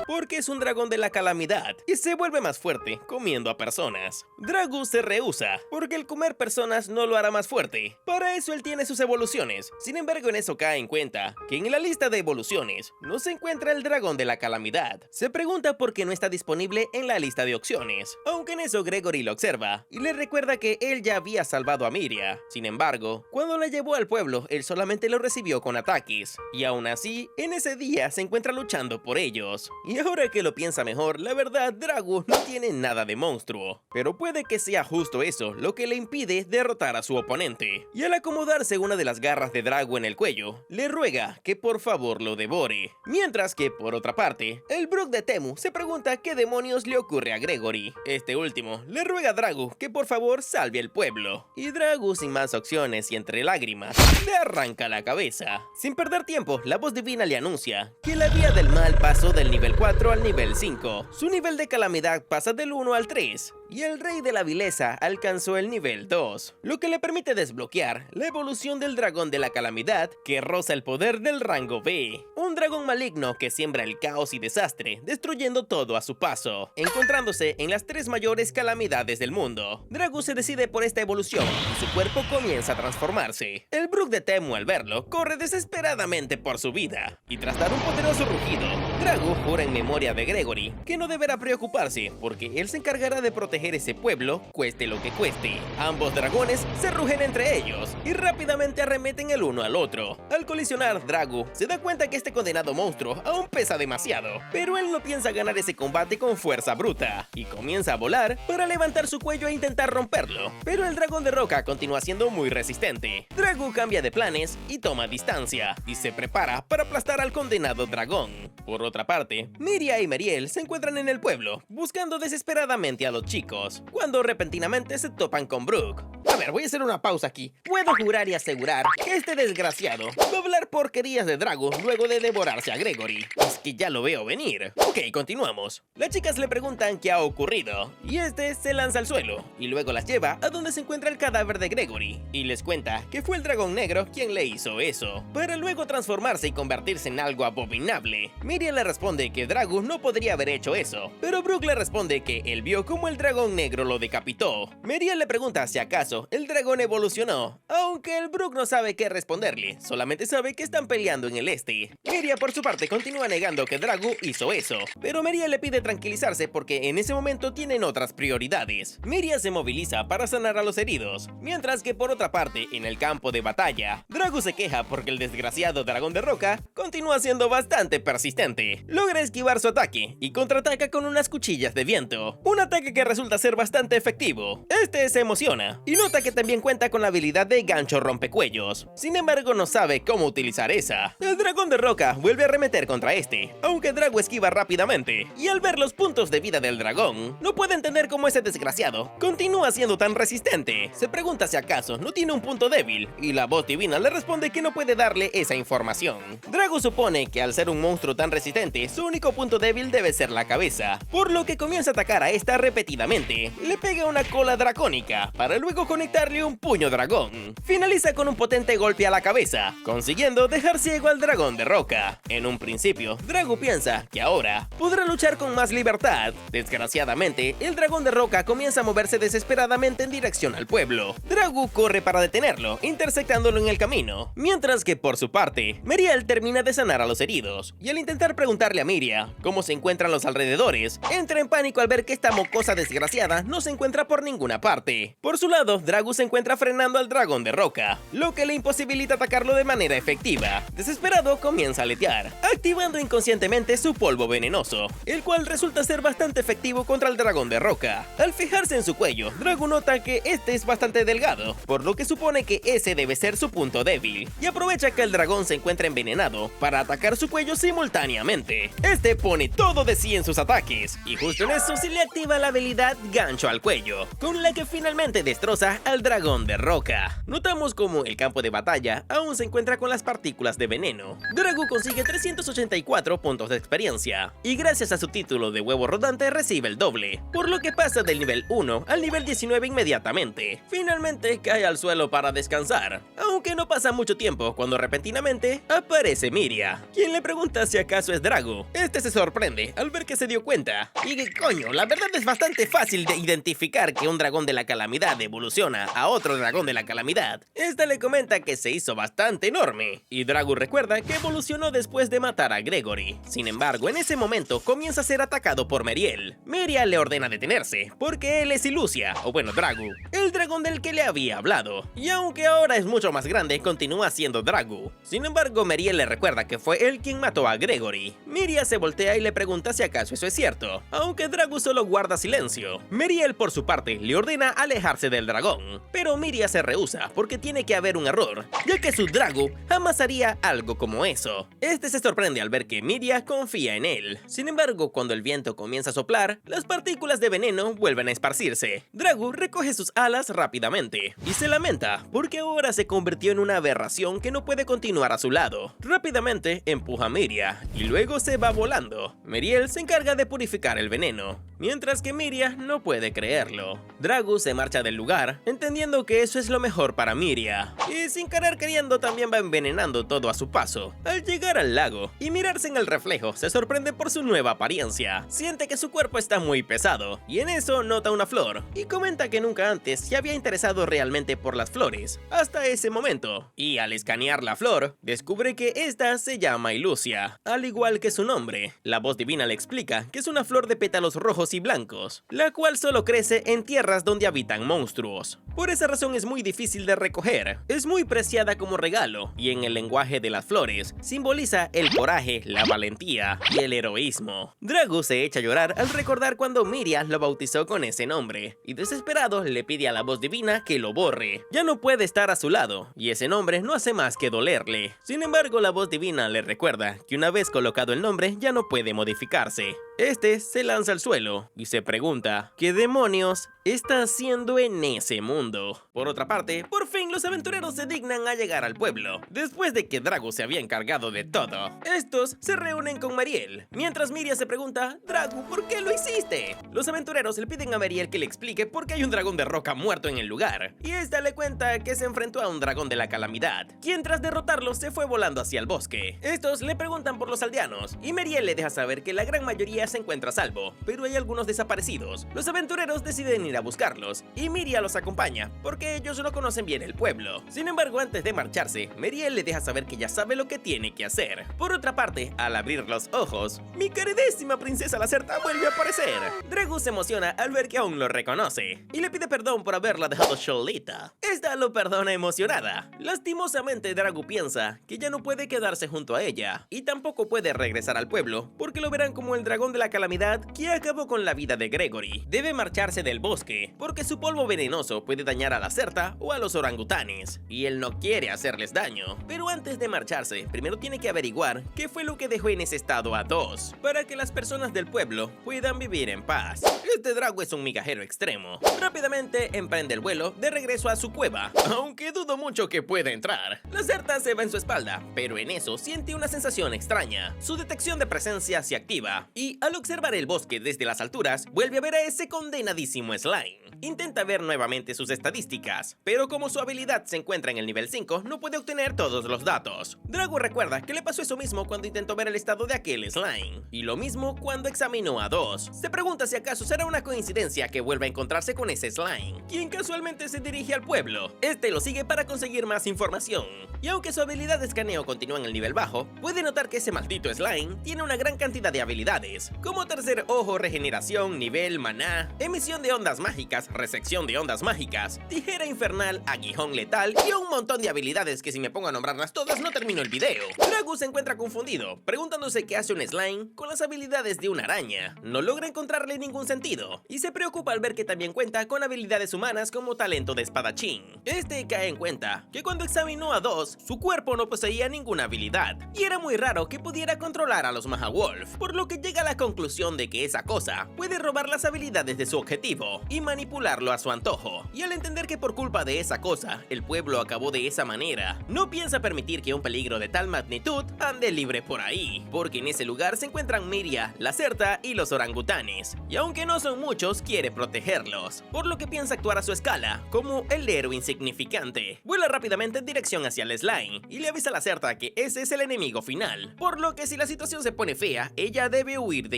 porque es un dragón de la calamidad y se vuelve más fuerte comiendo a personas. Dragu se rehúsa, porque el comer personas no lo hará más fuerte. Para eso él tiene sus evoluciones. Sin embargo, en eso cae en cuenta que en la lista de evoluciones no se encuentra el dragón de la calamidad. Se pregunta por qué no está disponible en la lista de opciones. Aunque en eso Gregory lo observa y le recuerda que él ya había salvado a Miria. Sin embargo, cuando la llevó al pueblo, él solamente lo recibió con ataques. Y aún así, en ese día se encuentra luchando por ellos. Y ahora que lo piensa mejor, la verdad, Dragu no tiene nada de monstruo. Pero puede que sea justo eso lo que le impide derrotar a su oponente. Y al acomodarse una de las garras de Dragu en el cuello, le ruega que por favor lo devore. Mientras que, por otra parte, el Brook de Temu se pregunta qué demonios le ocurre a Gregory. Este último le ruega a Dragu que por favor salve al pueblo. Y Dragu, sin más opciones y entre lágrimas, le arranca la cabeza. Sin perder tiempo, la voz divina le anuncia que la vía del mal pasó del nivel 4 al nivel 5. Su nivel de calamidad pasa del 1 al 3. Y el rey de la vileza alcanzó el nivel 2, lo que le permite desbloquear la evolución del dragón de la calamidad que roza el poder del rango B. Un dragón maligno que siembra el caos y desastre, destruyendo todo a su paso, encontrándose en las 3 mayores calamidades del mundo. Dragu se decide por esta evolución y su cuerpo comienza a transformarse. El Brook de Temu, al verlo, corre desesperadamente por su vida, y tras dar un poderoso rugido, Dragu jura en memoria de Gregory que no deberá preocuparse porque él se encargará de proteger ese pueblo, cueste lo que cueste. Ambos dragones se rugen entre ellos y rápidamente arremeten el uno al otro. Al colisionar, Dragu se da cuenta que este condenado monstruo aún pesa demasiado, pero él no piensa ganar ese combate con fuerza bruta y comienza a volar para levantar su cuello e intentar romperlo, pero el dragón de roca continúa siendo muy resistente. Dragu cambia de planes y toma distancia y se prepara para aplastar al condenado dragón. Por otra parte, Miria y Meriel se encuentran en el pueblo buscando desesperadamente a los chicos, cuando repentinamente se topan con Brook. A ver, voy a hacer una pausa aquí. Puedo jurar y asegurar que este desgraciado va a hablar porquerías de Dragu luego de devorarse a Gregory. Es que ya lo veo venir. Ok, continuamos. Las chicas le preguntan qué ha ocurrido, y este se lanza al suelo, y luego las lleva a donde se encuentra el cadáver de Gregory, y les cuenta que fue el dragón negro quien le hizo eso, para luego transformarse y convertirse en algo abominable. Miriam le responde que Dragu no podría haber hecho eso, pero Brook le responde que él vio cómo el dragón negro lo decapitó. Miriam le pregunta si acaso el dragón evolucionó, aunque el Brook no sabe qué responderle, solamente sabe que están peleando en el este. Miriam por su parte continúa negando que Dragu hizo eso, pero Miriam le pide tranquilizarse porque en ese momento tienen otras prioridades. Miriam se moviliza para sanar a los heridos, mientras que por otra parte, en el campo de batalla, Dragu se queja porque el desgraciado dragón de roca continúa siendo bastante persistente. Logra esquivar su ataque y contraataca con unas cuchillas de viento, un ataque que resulta ser bastante efectivo. Este se emociona y nota que también cuenta con la habilidad de gancho rompecuellos. Sin embargo, no sabe cómo utilizar esa. El dragón de roca vuelve a arremeter contra este, aunque Dragu esquiva rápidamente, y al ver los puntos de vida del dragón, no puede entender cómo ese desgraciado continúa siendo tan resistente. Se pregunta si acaso no tiene un punto débil, y la voz divina le responde que no puede darle esa información. Dragu supone que al ser un monstruo tan resistente, su único punto débil debe ser la cabeza, por lo que comienza a atacar a esta repetidamente. Le pega una cola dracónica, para luego conectarle un puño dragón. Finaliza con un potente golpe a la cabeza, consiguiendo dejar ciego al dragón de roca. En un principio, Dragu piensa que ahora podrá luchar con más libertad. Desgraciadamente, el dragón de roca comienza a moverse desesperadamente en dirección al pueblo. Dragu corre para detenerlo, interceptándolo en el camino, mientras que por su parte, Meriel termina de sanar a los heridos, y al intentar preguntarle a Miria cómo se encuentran los alrededores, entra en pánico al ver que esta mocosa desgraciada no se encuentra por ninguna parte. Por su lado, Dragu se encuentra frenando al dragón de roca, lo que le imposibilita atacarlo de manera efectiva. Desesperado, comienza a aletear, activando inconscientemente su polvo venenoso, el cual resulta ser bastante efectivo contra el dragón de roca. Al fijarse en su cuello, Dragu nota que este es bastante delgado, por lo que supone que ese debe ser su punto débil, y aprovecha que el dragón se encuentra envenenado para atacar su cuello simultáneamente. Este pone todo de sí en sus ataques, y justo en eso se le activa la habilidad Gancho al cuello, con la que finalmente destroza al dragón de roca. Notamos como el campo de batalla aún se encuentra con las partículas de veneno. Dragu consigue 384 puntos de experiencia, y gracias a su título de huevo rodante recibe el doble, por lo que pasa del nivel 1 al nivel 19 inmediatamente. Finalmente cae al suelo para descansar, aunque no pasa mucho tiempo cuando repentinamente aparece Miria, quien le pregunta si acaso es Dragu. Este se sorprende al ver que se dio cuenta. Y que coño, la verdad es bastante fácil de identificar que un dragón de la calamidad evoluciona a otro dragón de la calamidad. Esta le comenta que se hizo bastante enorme, y Dragu recuerda que evolucionó después de matar a Gregory. Sin embargo, en ese momento comienza a ser atacado por Meriel. Miria le ordena detenerse, porque él es Ilusia, o bueno, Dragu, el dragón del que le había hablado. Y aunque ahora es mucho más grande, continúa siendo Dragu. Sin embargo, Meriel le recuerda que fue él quien mató a Gregory. Miria se voltea y le pregunta si acaso eso es cierto, aunque Dragu solo guarda silencio. Meriel, por su parte, le ordena alejarse del dragón, pero Miria se rehúsa porque tiene que haber un error, ya que su Dragu jamás haría algo como eso. Este se sorprende al ver que Miria confía en él. Sin embargo, cuando el viento comienza a soplar, las partículas de veneno vuelven a esparcirse. Dragu recoge sus alas rápidamente y se lamenta porque ahora se convirtió en una aberración que no puede continuar a su lado. Rápidamente empuja a Miria y luego se va volando. Meriel se encarga de purificar el veneno, mientras que Miria no puede creerlo. Dragu se marcha del lugar, entendiendo que eso es lo mejor para Miria, y sin querer queriendo también va envenenando todo a su paso. Al llegar al lago y mirarse en el reflejo, se sorprende por su nueva apariencia. Siente que su cuerpo está muy pesado, y en eso nota una flor, y comenta que nunca antes se había interesado realmente por las flores, hasta ese momento. Y al escanear la flor, descubre que esta se llama Ilusia, al igual que su nombre. La voz divina le explica que es una flor de pétalos rojos y blancos, la cual solo crece en tierras donde habitan monstruos. Por esa razón es muy difícil de recoger, es muy preciada como regalo, y en el lenguaje de las flores, simboliza el coraje, la valentía y el heroísmo. Dragu se echa a llorar al recordar cuando Miria lo bautizó con ese nombre, y desesperado le pide a la voz divina que lo borre. Ya no puede estar a su lado, y ese nombre no hace más que dolerle. Sin embargo, la voz divina le recuerda que una vez colocado el nombre ya no puede modificarse. Este se lanza al suelo y se pregunta ¿qué demonios está haciendo en ese mundo? Por otra parte, por fin los aventureros se dignan a llegar al pueblo, después de que Dragu se había encargado de todo. Estos se reúnen con Meriel, mientras Miria se pregunta Dragu, ¿por qué lo hiciste? Los aventureros le piden a Meriel que le explique por qué hay un dragón de roca muerto en el lugar, y esta le cuenta que se enfrentó a un dragón de la calamidad, quien tras derrotarlo se fue volando hacia el bosque. Estos le preguntan por los aldeanos, y Meriel le deja saber que la gran mayoría se encuentra a salvo, pero hay algunos desaparecidos. Los aventureros deciden ir a buscarlos, y Miria los acompaña, porque ellos no conocen bien el pueblo. Sin embargo, antes de marcharse, Meriel le deja saber que ya sabe lo que tiene que hacer. Por otra parte, al abrir los ojos, mi queridísima princesa Lacerta vuelve a aparecer. Dragu se emociona al ver que aún lo reconoce, y le pide perdón por haberla dejado solita. Esta lo perdona emocionada. Lastimosamente, Dragu piensa que ya no puede quedarse junto a ella, y tampoco puede regresar al pueblo, porque lo verán como el dragón de la calamidad que acabó con la vida de Gregory. Debe marcharse del bosque, porque su polvo venenoso puede dañar a Lacerta o a los orangutanes, y él no quiere hacerles daño. Pero antes de marcharse, primero tiene que averiguar qué fue lo que dejó en ese estado a Dos, para que las personas del pueblo puedan vivir en paz. Este Dragu es un migajero extremo. Rápidamente emprende el vuelo de regreso a su cueva, aunque dudo mucho que pueda entrar. Lacerta se va en su espalda, pero en eso siente una sensación extraña. Su detección de presencia se activa, y al observar el bosque desde las alturas, vuelve a ver a ese condenadísimo slime. Intenta ver nuevamente sus estadísticas, pero como su habilidad habilidad se encuentra en el nivel 5, no puede obtener todos los datos. Dragu recuerda que le pasó eso mismo cuando intentó ver el estado de aquel slime, y lo mismo cuando examinó a 2. Se pregunta si acaso será una coincidencia que vuelva a encontrarse con ese slime, quien casualmente se dirige al pueblo. Este lo sigue para conseguir más información, y aunque su habilidad de escaneo continúa en el nivel bajo, puede notar que ese maldito slime tiene una gran cantidad de habilidades, como tercer ojo, regeneración, nivel, maná, emisión de ondas mágicas, recepción de ondas mágicas, tijera infernal, aguijón letal y un montón de habilidades que si me pongo a nombrarlas todas no termino el video. Dragu se encuentra confundido, preguntándose qué hace un slime con las habilidades de una araña. No logra encontrarle ningún sentido, y se preocupa al ver que también cuenta con habilidades humanas como talento de espadachín. Este cae en cuenta que cuando examinó a 2, su cuerpo no poseía ninguna habilidad, y era muy raro que pudiera controlar a los Mahawolf, por lo que llega a la conclusión de que esa cosa puede robar las habilidades de su objetivo y manipularlo a su antojo. Y al entender que por culpa de esa cosa, el pueblo acabó de esa manera, no piensa permitir que un peligro de tal magnitud ande libre por ahí, porque en ese lugar se encuentran Miria, la Certa y los orangutanes, y aunque no son muchos, quiere protegerlos, por lo que piensa actuar a su escala, como el héroe insignificante. Vuela rápidamente en dirección hacia el slime, y le avisa a la Certa que ese es el enemigo final, por lo que si la situación se pone fea, ella debe huir de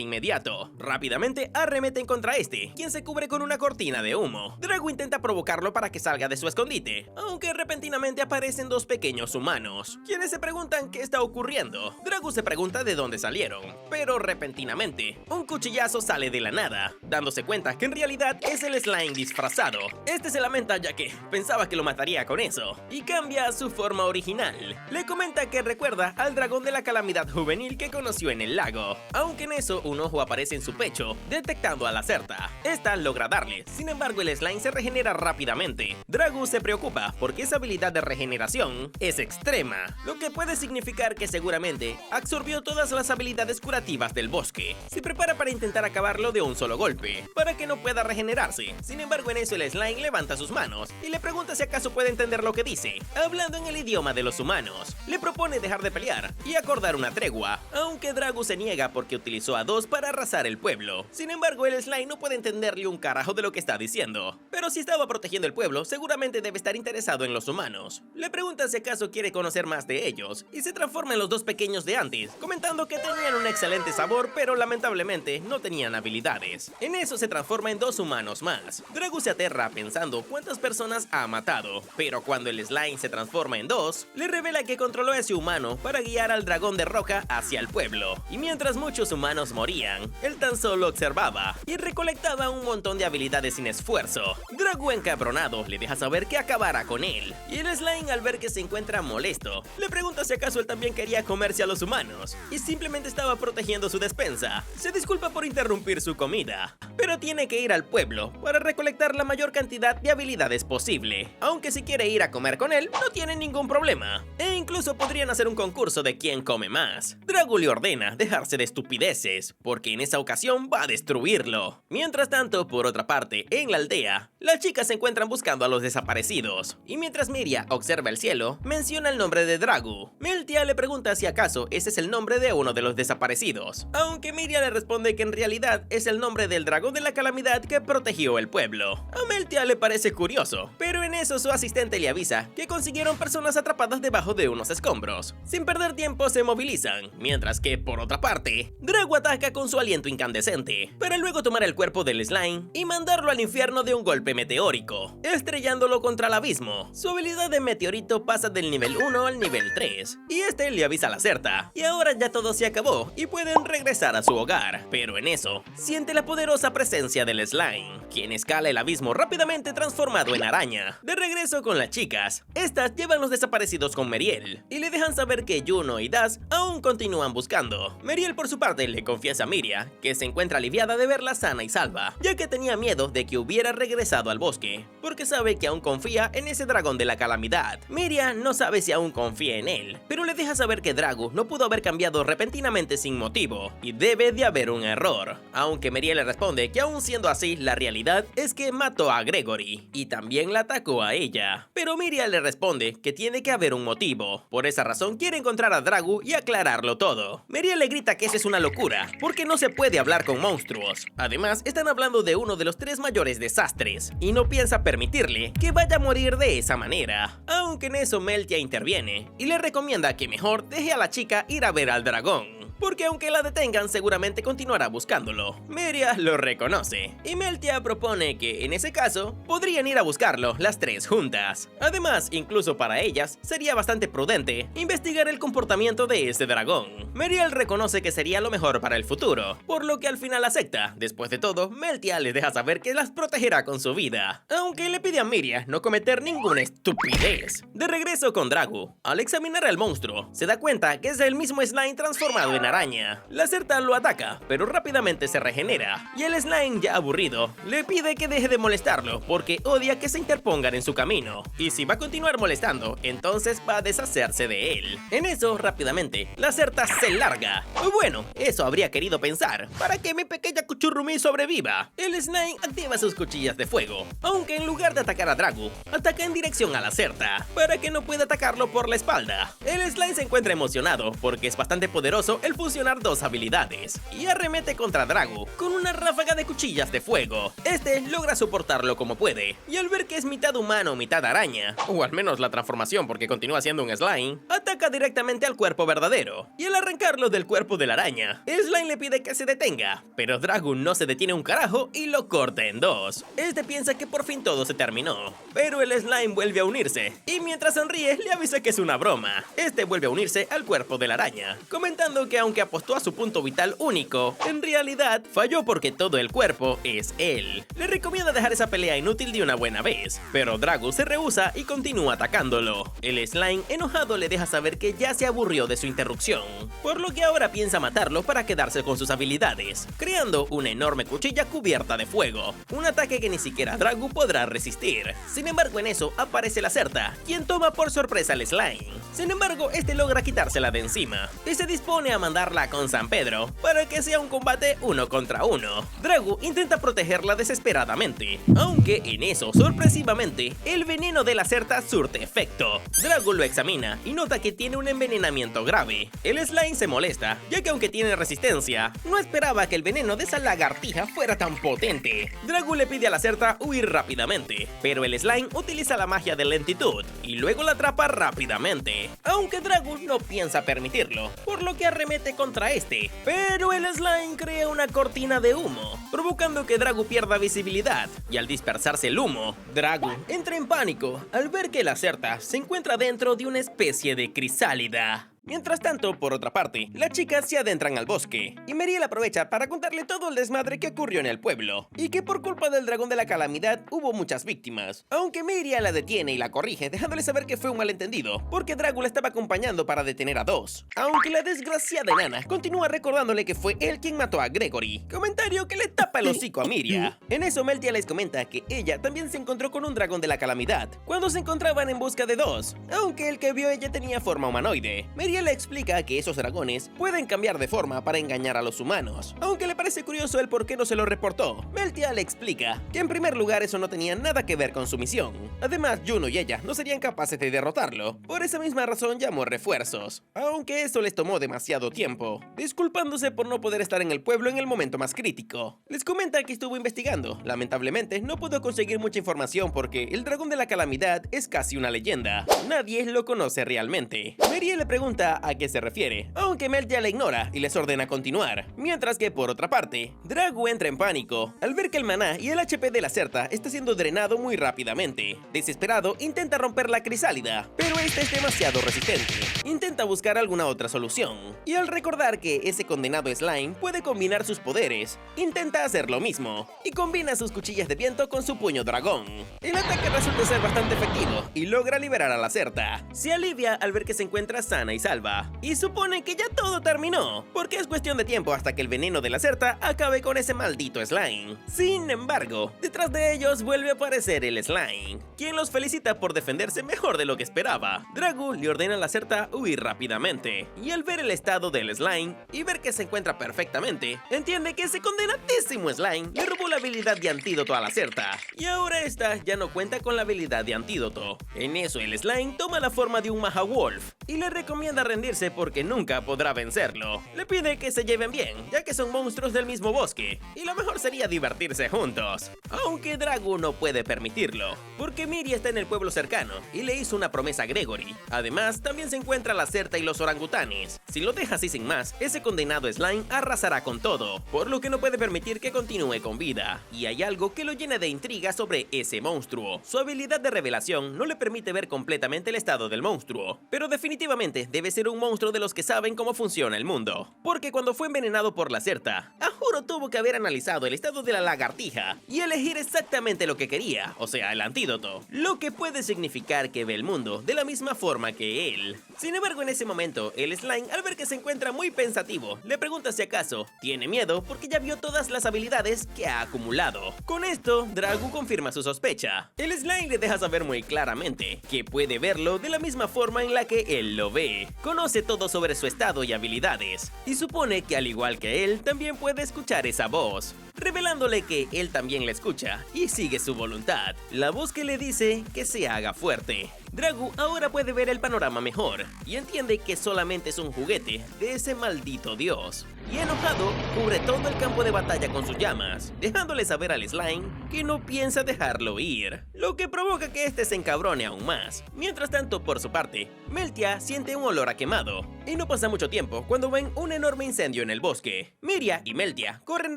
inmediato. Rápidamente arremeten contra este, quien se cubre con una cortina de humo. Dragu intenta provocarlo para que salga de su escondite, aunque repentinamente aparecen 2 pequeños humanos, quienes se preguntan qué está ocurriendo. Dragu se pregunta de dónde salieron, pero repentinamente, un cuchillazo sale de la nada, dándose cuenta que en realidad es el slime disfrazado. Este se lamenta ya que pensaba que lo mataría con eso, y cambia a su forma original. Le comenta que recuerda al dragón de la calamidad juvenil que conoció en el lago, aunque en eso un ojo aparece en su pecho, detectando a la Certa. Esta logra darle, sin embargo el slime se regenera rápidamente. Dragu se preocupa porque esa habilidad de regeneración es extrema, lo que puede significar que seguramente absorbió todas las habilidades curativas del bosque. Se prepara para intentar acabarlo de un solo golpe, para que no pueda regenerarse. Sin embargo en eso el slime levanta sus manos y le pregunta si acaso puede entender lo que dice, hablando en el idioma de los humanos. Le propone dejar de pelear y acordar una tregua, aunque Dragu se niega porque utilizó a 2 para arrasar el pueblo. Sin embargo el slime no puede entenderle un carajo de lo que está diciendo, pero si estaba protegiendo el pueblo seguramente debe estar interesado en los humanos. Le pregunta si acaso quiere conocer más de ellos y se transforma en los 2 pequeños de antes, comentando que tenían un excelente sabor pero lamentablemente no tenían habilidades. En eso se transforma en 2 humanos más. Dragu se aterra pensando cuántas personas ha matado, pero cuando el slime se transforma en 2, le revela que controló a ese humano para guiar al dragón de roca hacia el pueblo, y mientras muchos humanos morían, él tan solo observaba y recolectaba un montón de habilidades sin esfuerzo. Dragu encabronado le deja saber que acabará con él, y el slime al ver que se encuentra molesto, le pregunta si acaso él también quería comerse a los humanos, y simplemente estaba protegiendo su despensa. Se disculpa por interrumpir su comida, pero tiene que ir al pueblo para recolectar la mayor cantidad de habilidades posible, aunque si quiere ir a comer con él, no tiene ningún problema, e incluso podrían hacer un concurso de quién come más. Dragu le ordena dejarse de estupideces, porque en esa ocasión va a destruirlo. Mientras tanto, por otra parte, en la aldea, las chicas se encuentran buscando a los desaparecidos, y mientras Miria observa el cielo, menciona el nombre de Dragu. Meltia le pregunta si acaso ese es el nombre de uno de los desaparecidos, aunque Miria le responde que en realidad es el nombre del dragón de la calamidad que protegió el pueblo. A Meltia le parece curioso, pero en eso su asistente le avisa que consiguieron personas atrapadas debajo de unos escombros. Sin perder tiempo se movilizan, mientras que por otra parte, Dragu ataca con su aliento incandescente, para luego tomar el cuerpo del slime y mandarlo al infierno de un golpe meteórico, estrellándolo contra el abismo. Su habilidad de meteorito pasa del nivel 1 al nivel 3, y este le avisa a la Certa, y ahora ya todo se acabó y pueden regresar a su hogar. Pero en eso, siente la poderosa presencia del slime, quien escala el abismo rápidamente transformado en araña. De regreso con las chicas, estas llevan los desaparecidos con Meriel, y le dejan saber que Juno y Das aún continúan buscando. Meriel por su parte le confiesa a Miria que se encuentra aliviada de verla sana y salva, ya que tenía miedo de que hubiera regresado al bosque, porque sabe que aún confía en ese dragón de la calamidad. Miria no sabe si aún confía en él, pero le deja saber que Dragu no pudo haber cambiado repentinamente sin motivo, y debe de haber un error, aunque Meriel le responde que aún siendo así, la realidad es que mató a Gregory, y también la atacó a ella. Pero Miria le responde que tiene que haber un motivo, por esa razón quiere encontrar a Dragu y aclararlo todo. Meriel le grita que eso es una locura, porque no se puede hablar con monstruos. Además, están hablando de uno de los 3 mayores desastres, y no piensa permitirle que vaya a morir morir de esa manera. Aunque en eso Meltia interviene y le recomienda que mejor deje a la chica ir a ver al dragón, porque aunque la detengan seguramente continuará buscándolo. Miria lo reconoce y Meltia propone que en ese caso podrían ir a buscarlo las tres juntas. Además, incluso para ellas sería bastante prudente investigar el comportamiento de este dragón. Meriel reconoce que sería lo mejor para el futuro, por lo que al final acepta. Después de todo, Meltia les deja saber que las protegerá con su vida, aunque le pide a Miria no cometer ninguna estupidez. De regreso con Dragu, al examinar al monstruo, se da cuenta que es el mismo slime transformado en araña. La Certa lo ataca, pero rápidamente se regenera, y el slime, ya aburrido, le pide que deje de molestarlo porque odia que se interpongan en su camino, y si va a continuar molestando, entonces va a deshacerse de él. En eso, rápidamente, la Certa se larga. Bueno, eso habría querido pensar, para que mi pequeña Cuchurrumí sobreviva. El slime activa sus cuchillas de fuego, aunque en lugar de atacar a Dragu, ataca en dirección a la Certa, para que no pueda atacarlo por la espalda. El slime se encuentra emocionado porque es bastante poderoso el funcionar dos habilidades, y arremete contra Dragu con una ráfaga de cuchillas de fuego. Este logra soportarlo como puede, y al ver que es mitad humano, mitad araña, o al menos la transformación porque continúa siendo un slime, ataca directamente al cuerpo verdadero, y al arrancarlo del cuerpo de la araña, el slime le pide que se detenga, pero Dragu no se detiene un carajo y lo corta en dos. Este piensa que por fin todo se terminó, pero el slime vuelve a unirse, y mientras sonríe le avisa que es una broma. Este vuelve a unirse al cuerpo de la araña, comentando que aunque apostó a su punto vital único, en realidad falló porque todo el cuerpo es él. Le recomienda dejar esa pelea inútil de una buena vez, pero Dragu se rehúsa y continúa atacándolo. El slime enojado le deja saber que ya se aburrió de su interrupción, por lo que ahora piensa matarlo para quedarse con sus habilidades, creando una enorme cuchilla cubierta de fuego, un ataque que ni siquiera Dragu podrá resistir. Sin embargo, en eso aparece la Certa, quien toma por sorpresa al slime. Sin embargo, este logra quitársela de encima y se dispone a mandarla con San Pedro para que sea un combate 1 contra 1. Dragu intenta protegerla desesperadamente, aunque en eso, sorpresivamente, el veneno de la Certa surte efecto. Dragu lo examina y nota que tiene un envenenamiento grave. El slime se molesta, ya que aunque tiene resistencia, no esperaba que el veneno de esa lagartija fuera tan potente. Dragu le pide a la Certa huir rápidamente, pero el slime utiliza la magia de lentitud y luego la atrapa rápidamente, aunque Dragu no piensa permitirlo, por lo que arremete contra este, pero el slime crea una cortina de humo, provocando que Dragu pierda visibilidad, y al dispersarse el humo, Dragu entra en pánico al ver que la Certa se encuentra dentro de una especie de crisálida. Mientras tanto, por otra parte, las chicas se adentran al bosque, y Meriel aprovecha para contarle todo el desmadre que ocurrió en el pueblo, y que por culpa del dragón de la calamidad hubo muchas víctimas, aunque Meriel la detiene y la corrige, dejándole saber que fue un malentendido, porque Dragu la estaba acompañando para detener a dos, aunque la desgraciada enana continúa recordándole que fue él quien mató a Gregory, comentario que le tapa el hocico a Miria. En eso Meltia les comenta que ella también se encontró con un dragón de la calamidad, cuando se encontraban en busca de dos, aunque el que vio ella tenía forma humanoide. Meriel le explica que esos dragones pueden cambiar de forma para engañar a los humanos, aunque le parece curioso el por qué no se lo reportó. Meltia le explica que en primer lugar eso no tenía nada que ver con su misión. Además, Juno y ella no serían capaces de derrotarlo. Por esa misma razón llamó refuerzos, aunque eso les tomó demasiado tiempo, disculpándose por no poder estar en el pueblo en el momento más crítico. Les comenta que estuvo investigando. Lamentablemente no pudo conseguir mucha información porque el dragón de la calamidad es casi una leyenda. Nadie lo conoce realmente. Meriel le pregunta a qué se refiere, aunque Meltia la ignora y les ordena continuar, mientras que por otra parte, Dragu entra en pánico al ver que el maná y el HP de la Certa está siendo drenado muy rápidamente. Desesperado, intenta romper la crisálida, pero esta es demasiado resistente. Intenta buscar alguna otra solución, y al recordar que ese condenado slime puede combinar sus poderes, intenta hacer lo mismo, y combina sus cuchillas de viento con su puño dragón. El ataque resulta ser bastante efectivo, y logra liberar a la Certa. Se alivia al ver que se encuentra sana y salva, y supone que ya todo terminó, porque es cuestión de tiempo hasta que el veneno de la Certa acabe con ese maldito slime. Sin embargo, detrás de ellos vuelve a aparecer el slime, quien los felicita por defenderse mejor de lo que esperaba. Dragu le ordena a la Certa huir rápidamente, y al ver el estado del slime y ver que se encuentra perfectamente, entiende que ese condenatísimo slime le robó la habilidad de antídoto a la Certa, y ahora esta ya no cuenta con la habilidad de antídoto. En eso el slime toma la forma de un Mahawolf y le recomienda recomienda rendirse porque nunca podrá vencerlo. Le pide que se lleven bien, ya que son monstruos del mismo bosque, y lo mejor sería divertirse juntos. Aunque Dragu no puede permitirlo, porque Miria está en el pueblo cercano y le hizo una promesa a Gregory. Además, también se encuentra la Certa y los orangutanes. Si lo deja así sin más, ese condenado slime arrasará con todo, por lo que no puede permitir que continúe con vida. Y hay algo que lo llena de intriga sobre ese monstruo. Su habilidad de revelación no le permite ver completamente el estado del monstruo, pero definitivamente debe ser un monstruo de los que saben cómo funciona el mundo. Porque cuando fue envenenado por la Certa, a juro tuvo que haber analizado el estado de la lagartija y elegir exactamente lo que quería, o sea, el antídoto, lo que puede significar que ve el mundo de la misma forma que él. Sin embargo, en ese momento, el slime, al ver que se encuentra muy pensativo, le pregunta si acaso tiene miedo porque ya vio todas las habilidades que ha acumulado. Con esto, Dragu confirma su sospecha. El slime le deja saber muy claramente que puede verlo de la misma forma en la que él lo ve. Conoce todo sobre su estado y habilidades, y supone que al igual que él, también puede escuchar esa voz, revelándole que él también la escucha y sigue su voluntad, la voz que le dice que se haga fuerte. Dragu ahora puede ver el panorama mejor y entiende que solamente es un juguete de ese maldito dios. Y enojado, cubre todo el campo de batalla con sus llamas, dejándole saber al slime que no piensa dejarlo ir, lo que provoca que este se encabrone aún más. Mientras tanto, por su parte, Meltia siente un olor a quemado, y no pasa mucho tiempo cuando ven un enorme incendio en el bosque. Miria y Meltia corren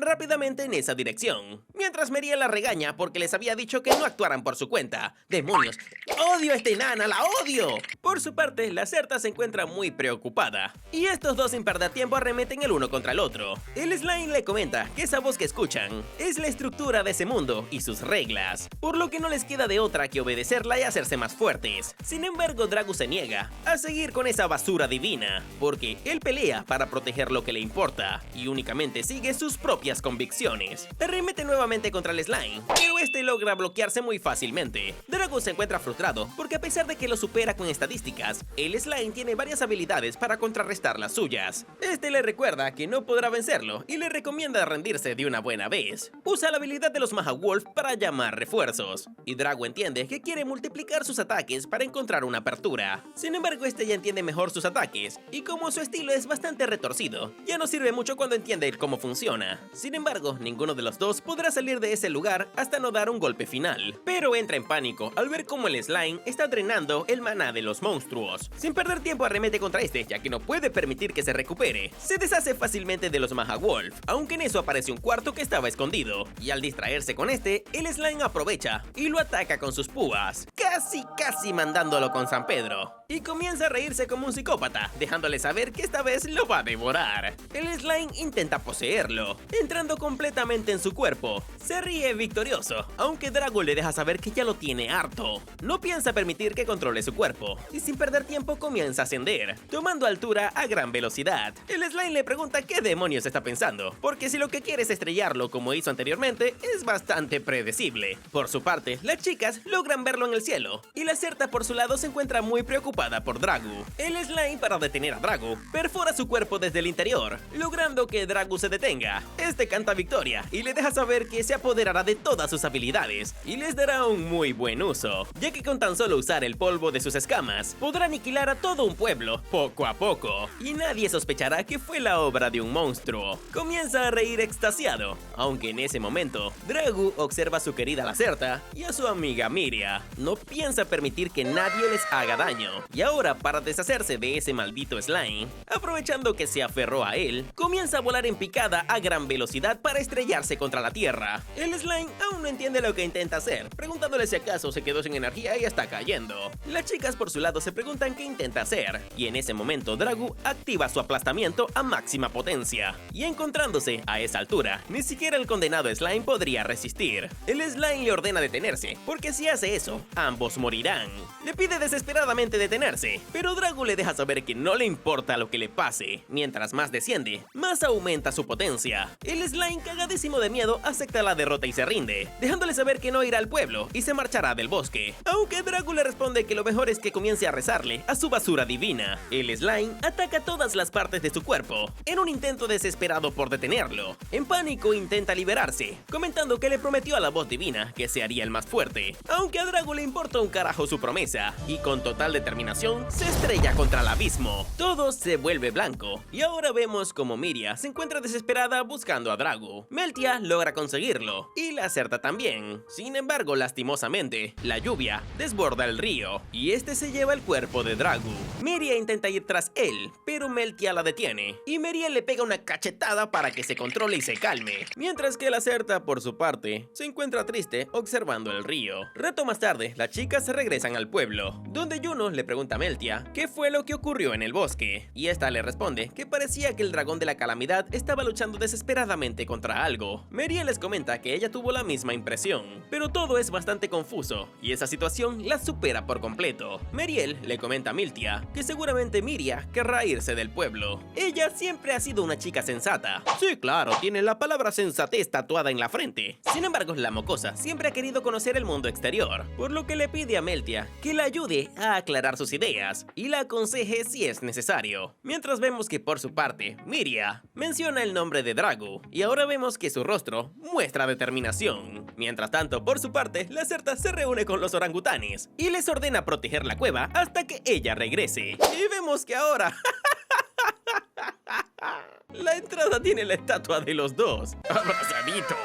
rápidamente en esa dirección, mientras Miria la regaña porque les había dicho que no actuaran por su cuenta. ¡Demonios! ¡Odio a esta enana! ¡La odio! Por su parte, la Certa se encuentra muy preocupada, y estos dos sin perder tiempo arremeten el uno contra el otro. El slime le comenta que esa voz que escuchan es la estructura de ese mundo y sus reglas, por lo que no les queda de otra que obedecerla y hacerse más fuertes. Sin embargo, Dragu se niega a seguir con esa basura divina, porque él pelea para proteger lo que le importa y únicamente sigue sus propias convicciones. Arremete nuevamente contra el slime, pero este logra bloquearse muy fácilmente. Dragu se encuentra frustrado porque a pesar de que lo supera con estadísticas, el slime tiene varias habilidades para contrarrestar las suyas. Este le recuerda que no podrá vencerlo y le recomienda rendirse de una buena vez. Usa la habilidad de los Mahawolf para llamar refuerzos, y Dragu entiende que quiere multiplicar sus ataques para encontrar una apertura. Sin embargo, este ya entiende mejor sus ataques, y como su estilo es bastante retorcido, ya no sirve mucho cuando entiende cómo funciona. Sin embargo, ninguno de los dos podrá salir de ese lugar hasta no dar un golpe final, pero entra en pánico al ver cómo el slime está drenando el maná de los monstruos. Sin perder tiempo arremete contra este, ya que no puede permitir que se recupere. Se deshace fácilmente de los Mahawolf, aunque en eso aparece un cuarto que estaba escondido, y al distraerse con este, el slime aprovecha y lo ataca con sus púas, casi mandándolo con San Pedro, y comienza a reírse como un psicópata, dejándole saber que esta vez lo va a devorar. El slime intenta poseerlo, entrando completamente en su cuerpo. Se ríe victorioso, aunque Dragu le deja saber que ya lo tiene harto. No piensa permitir que controle su cuerpo, y sin perder tiempo comienza a ascender, tomando altura a gran velocidad. El slime le pregunta qué demonios está pensando, porque si lo que quiere es estrellarlo como hizo anteriormente, es bastante predecible. Por su parte, las chicas logran verlo en el cielo, y la Certa por su lado se encuentra muy preocupada por Dragu. El slime, para detener a Dragu, perfora su cuerpo desde el interior, logrando que Dragu se detenga. Este canta victoria y le deja saber que se apoderará de todas sus habilidades y les dará un muy buen uso, ya que con tan solo usar el polvo de sus escamas, podrá aniquilar a todo un pueblo, poco a poco, y nadie sospechará que fue la obra de un monstruo. Comienza a reír extasiado, aunque en ese momento, Dragu observa a su querida la Certa y a su amiga Miria. No piensa permitir que nadie les haga daño, y ahora para deshacerse de ese maldito slime, aprovechando que se aferró a él, comienza a volar en picada a gran velocidad para estrellarse contra la tierra. El slime aún no entiende lo que intenta hacer, preguntándole si acaso se quedó sin energía y está cayendo. Las chicas por su lado se preguntan qué intenta hacer, y en ese momento Dragu activa su aplastamiento a máxima potencia, y encontrándose a esa altura, ni siquiera el condenado slime podría resistir. El slime le ordena detenerse, porque si hace eso, ambos morirán. Le pide desesperadamente detenerse, pero Dragu le deja saber que no le importa lo que le pase. Mientras más desciende, más aumenta su potencia. El slime, cagadísimo de miedo, acepta la derrota y se rinde, dejándole saber que no irá al pueblo y se marchará del bosque. Aunque Drago le responde que lo mejor es que comience a rezarle a su basura divina. El slime ataca todas las partes de su cuerpo, en un intento desesperado por detenerlo. En pánico intenta liberarse, comentando que le prometió a la voz divina que se haría el más fuerte. Aunque a Drago le importa un carajo su promesa, y con total determinación se estrella contra el abismo. Todo se vuelve blanco, y ahora vemos como Miria se encuentra desesperada buscando a Drago. Meltia logra conseguirlo, y la Lacerta también. Sin embargo, lastimosamente, la lluvia desborda el río, y este se lleva el cuerpo de Drago. Miria intenta ir tras él, pero Meltia la detiene, y Meriel le pega una cachetada para que se controle y se calme. Mientras que Lacerta, por su parte, se encuentra triste observando el río. Rato más tarde, las chicas se regresan al pueblo, donde Juno le pregunta a Meltia qué fue lo que ocurrió en el bosque, y esta le responde que parecía que el dragón de la calamidad estaba luchando desesperadamente contra algo. Meriel les comenta que ella tuvo la misma impresión, pero todo es bastante confuso, y esa situación la supera por completo. Meriel le comenta a Meltia que seguramente Miria querrá irse del pueblo. Ella siempre ha sido una chica sensata. Sí, claro, tiene la palabra sensatez tatuada en la frente. Sin embargo, la mocosa siempre ha querido conocer el mundo exterior, por lo que le pide a Meltia que la ayude a aclarar sus ideas y la aconseje si es necesario. Mientras vemos que por su parte, Miria menciona el nombre de Drago, y ahora vemos que su rostro muestra determinación. Mientras tanto, por su parte, Lacerta se reúne con los orangutanes y les ordena proteger la cueva hasta que ella regrese. Y vemos que ahora la entrada tiene la estatua de los dos, abrazaditos.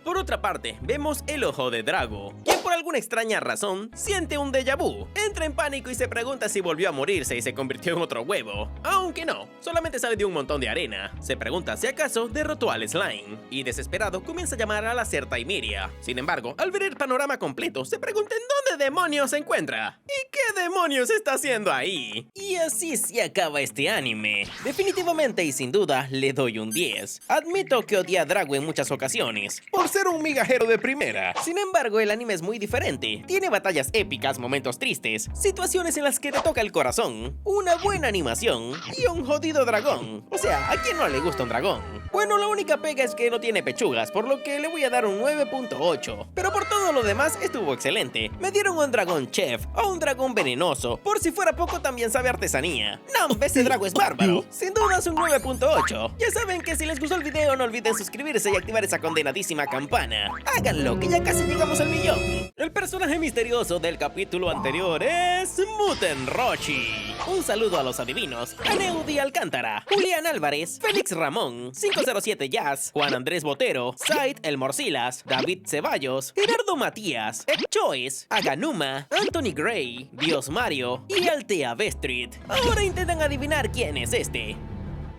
Por otra parte, vemos el ojo de Drago, quien por alguna extraña razón siente un déjà vu. Entra en pánico y se pregunta si volvió a morirse y se convirtió en otro huevo. Aunque no, solamente sale de un montón de arena. Se pregunta si acaso derrotó al slime, y desesperado comienza a llamar a Lacerta y Miria. Sin embargo, al ver el panorama completo, se pregunta en dónde demonios se encuentra. ¿Y qué demonios está haciendo ahí? Y así se acaba este anime. Definitivamente y sin duda le doy un 10. Admito que odié a Drago en muchas ocasiones, por ser un migajero de primera. Sin embargo, el anime es muy diferente. Tiene batallas épicas, momentos tristes, situaciones en las que te toca el corazón, una buena animación y un jodido dragón. O sea, ¿a quién no le gusta un dragón? Bueno, la única pega es que no tiene pechugas, por lo que le voy a dar un 9.8. Pero por todo lo demás estuvo excelente. Me dieron un dragón chef o un dragón venenoso. Por si fuera poco, también sabe artesanía. No, ese drago es bárbaro. Sin duda es un 9.8. Ya saben que si les gustó el video, no olviden suscribirse y activar esa condenadísima campana. Háganlo, que ya casi llegamos al millón. El personaje misterioso del capítulo anterior es Muten Roshi. Un saludo a los adivinos: Aneudi Alcántara, Julián Álvarez, Félix Ramón, 507 Jazz, Juan Andrés Botero, Said El Morcilas, David Ceballos, Gerardo Matías, Ed Choice, Aganuma, Anthony Gray, Dios Mario y Altea Bestrit. Ahora intentan adivinar quién es este.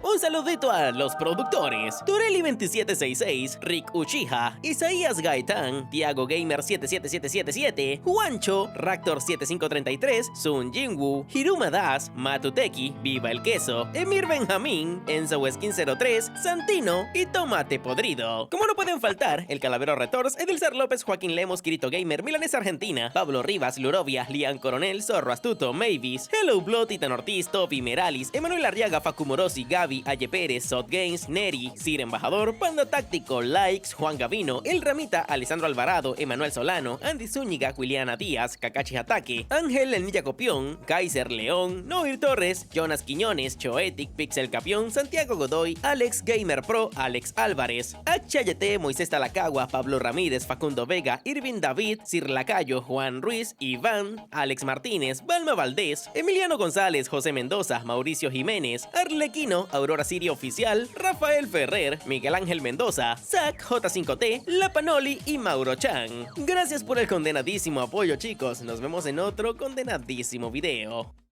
Un saludito a los productores: Tureli2766, Rick Uchiha, Isaías Gaitán, Tiago Gamer 77777, Juancho, Raptor7533, Sun Jinwoo, Hiruma Das, Matuteki, Viva el Queso, Emir Benjamín, Enzo Skin03, Santino y Tomate Podrido. Como no pueden faltar, el Calavero Retors, Edilzar López, Joaquín Lemos, Kirito Gamer, Milanesa Argentina, Pablo Rivas, Lurovia, Lian Coronel, Zorro Astuto, Mavis, Hello Blood, Titan Ortiz, Topi Meralis, Emanuel Arriaga, Facu Morosi, Gaby, Aye Pérez, Sot Games, Neri, Sir Embajador, Panda Táctico, Likes, Juan Gavino, El Ramita, Alessandro Alvarado, Emanuel Solano, Andy Zúñiga, Juliana Díaz, Kakashi Ataque, Ángel El Ninja Copión, Kaiser León, Noir Torres, Jonas Quiñones, Choetic, Pixel Capión, Santiago Godoy, Alex Gamer Pro, Alex Álvarez, HYT, Moisés Talacagua, Pablo Ramírez, Facundo Vega, Irvin David, Sir Lacayo, Juan Ruiz, Iván, Alex Martínez, Balma Valdés, Emiliano González, José Mendoza, Mauricio Jiménez, Arlequino, Aurora Siria Oficial, Rafael Ferrer, Miguel Ángel Mendoza, Zach J5T, La Panoli y Mauro Chan. Gracias por el condenadísimo apoyo, chicos. Nos vemos en otro condenadísimo video.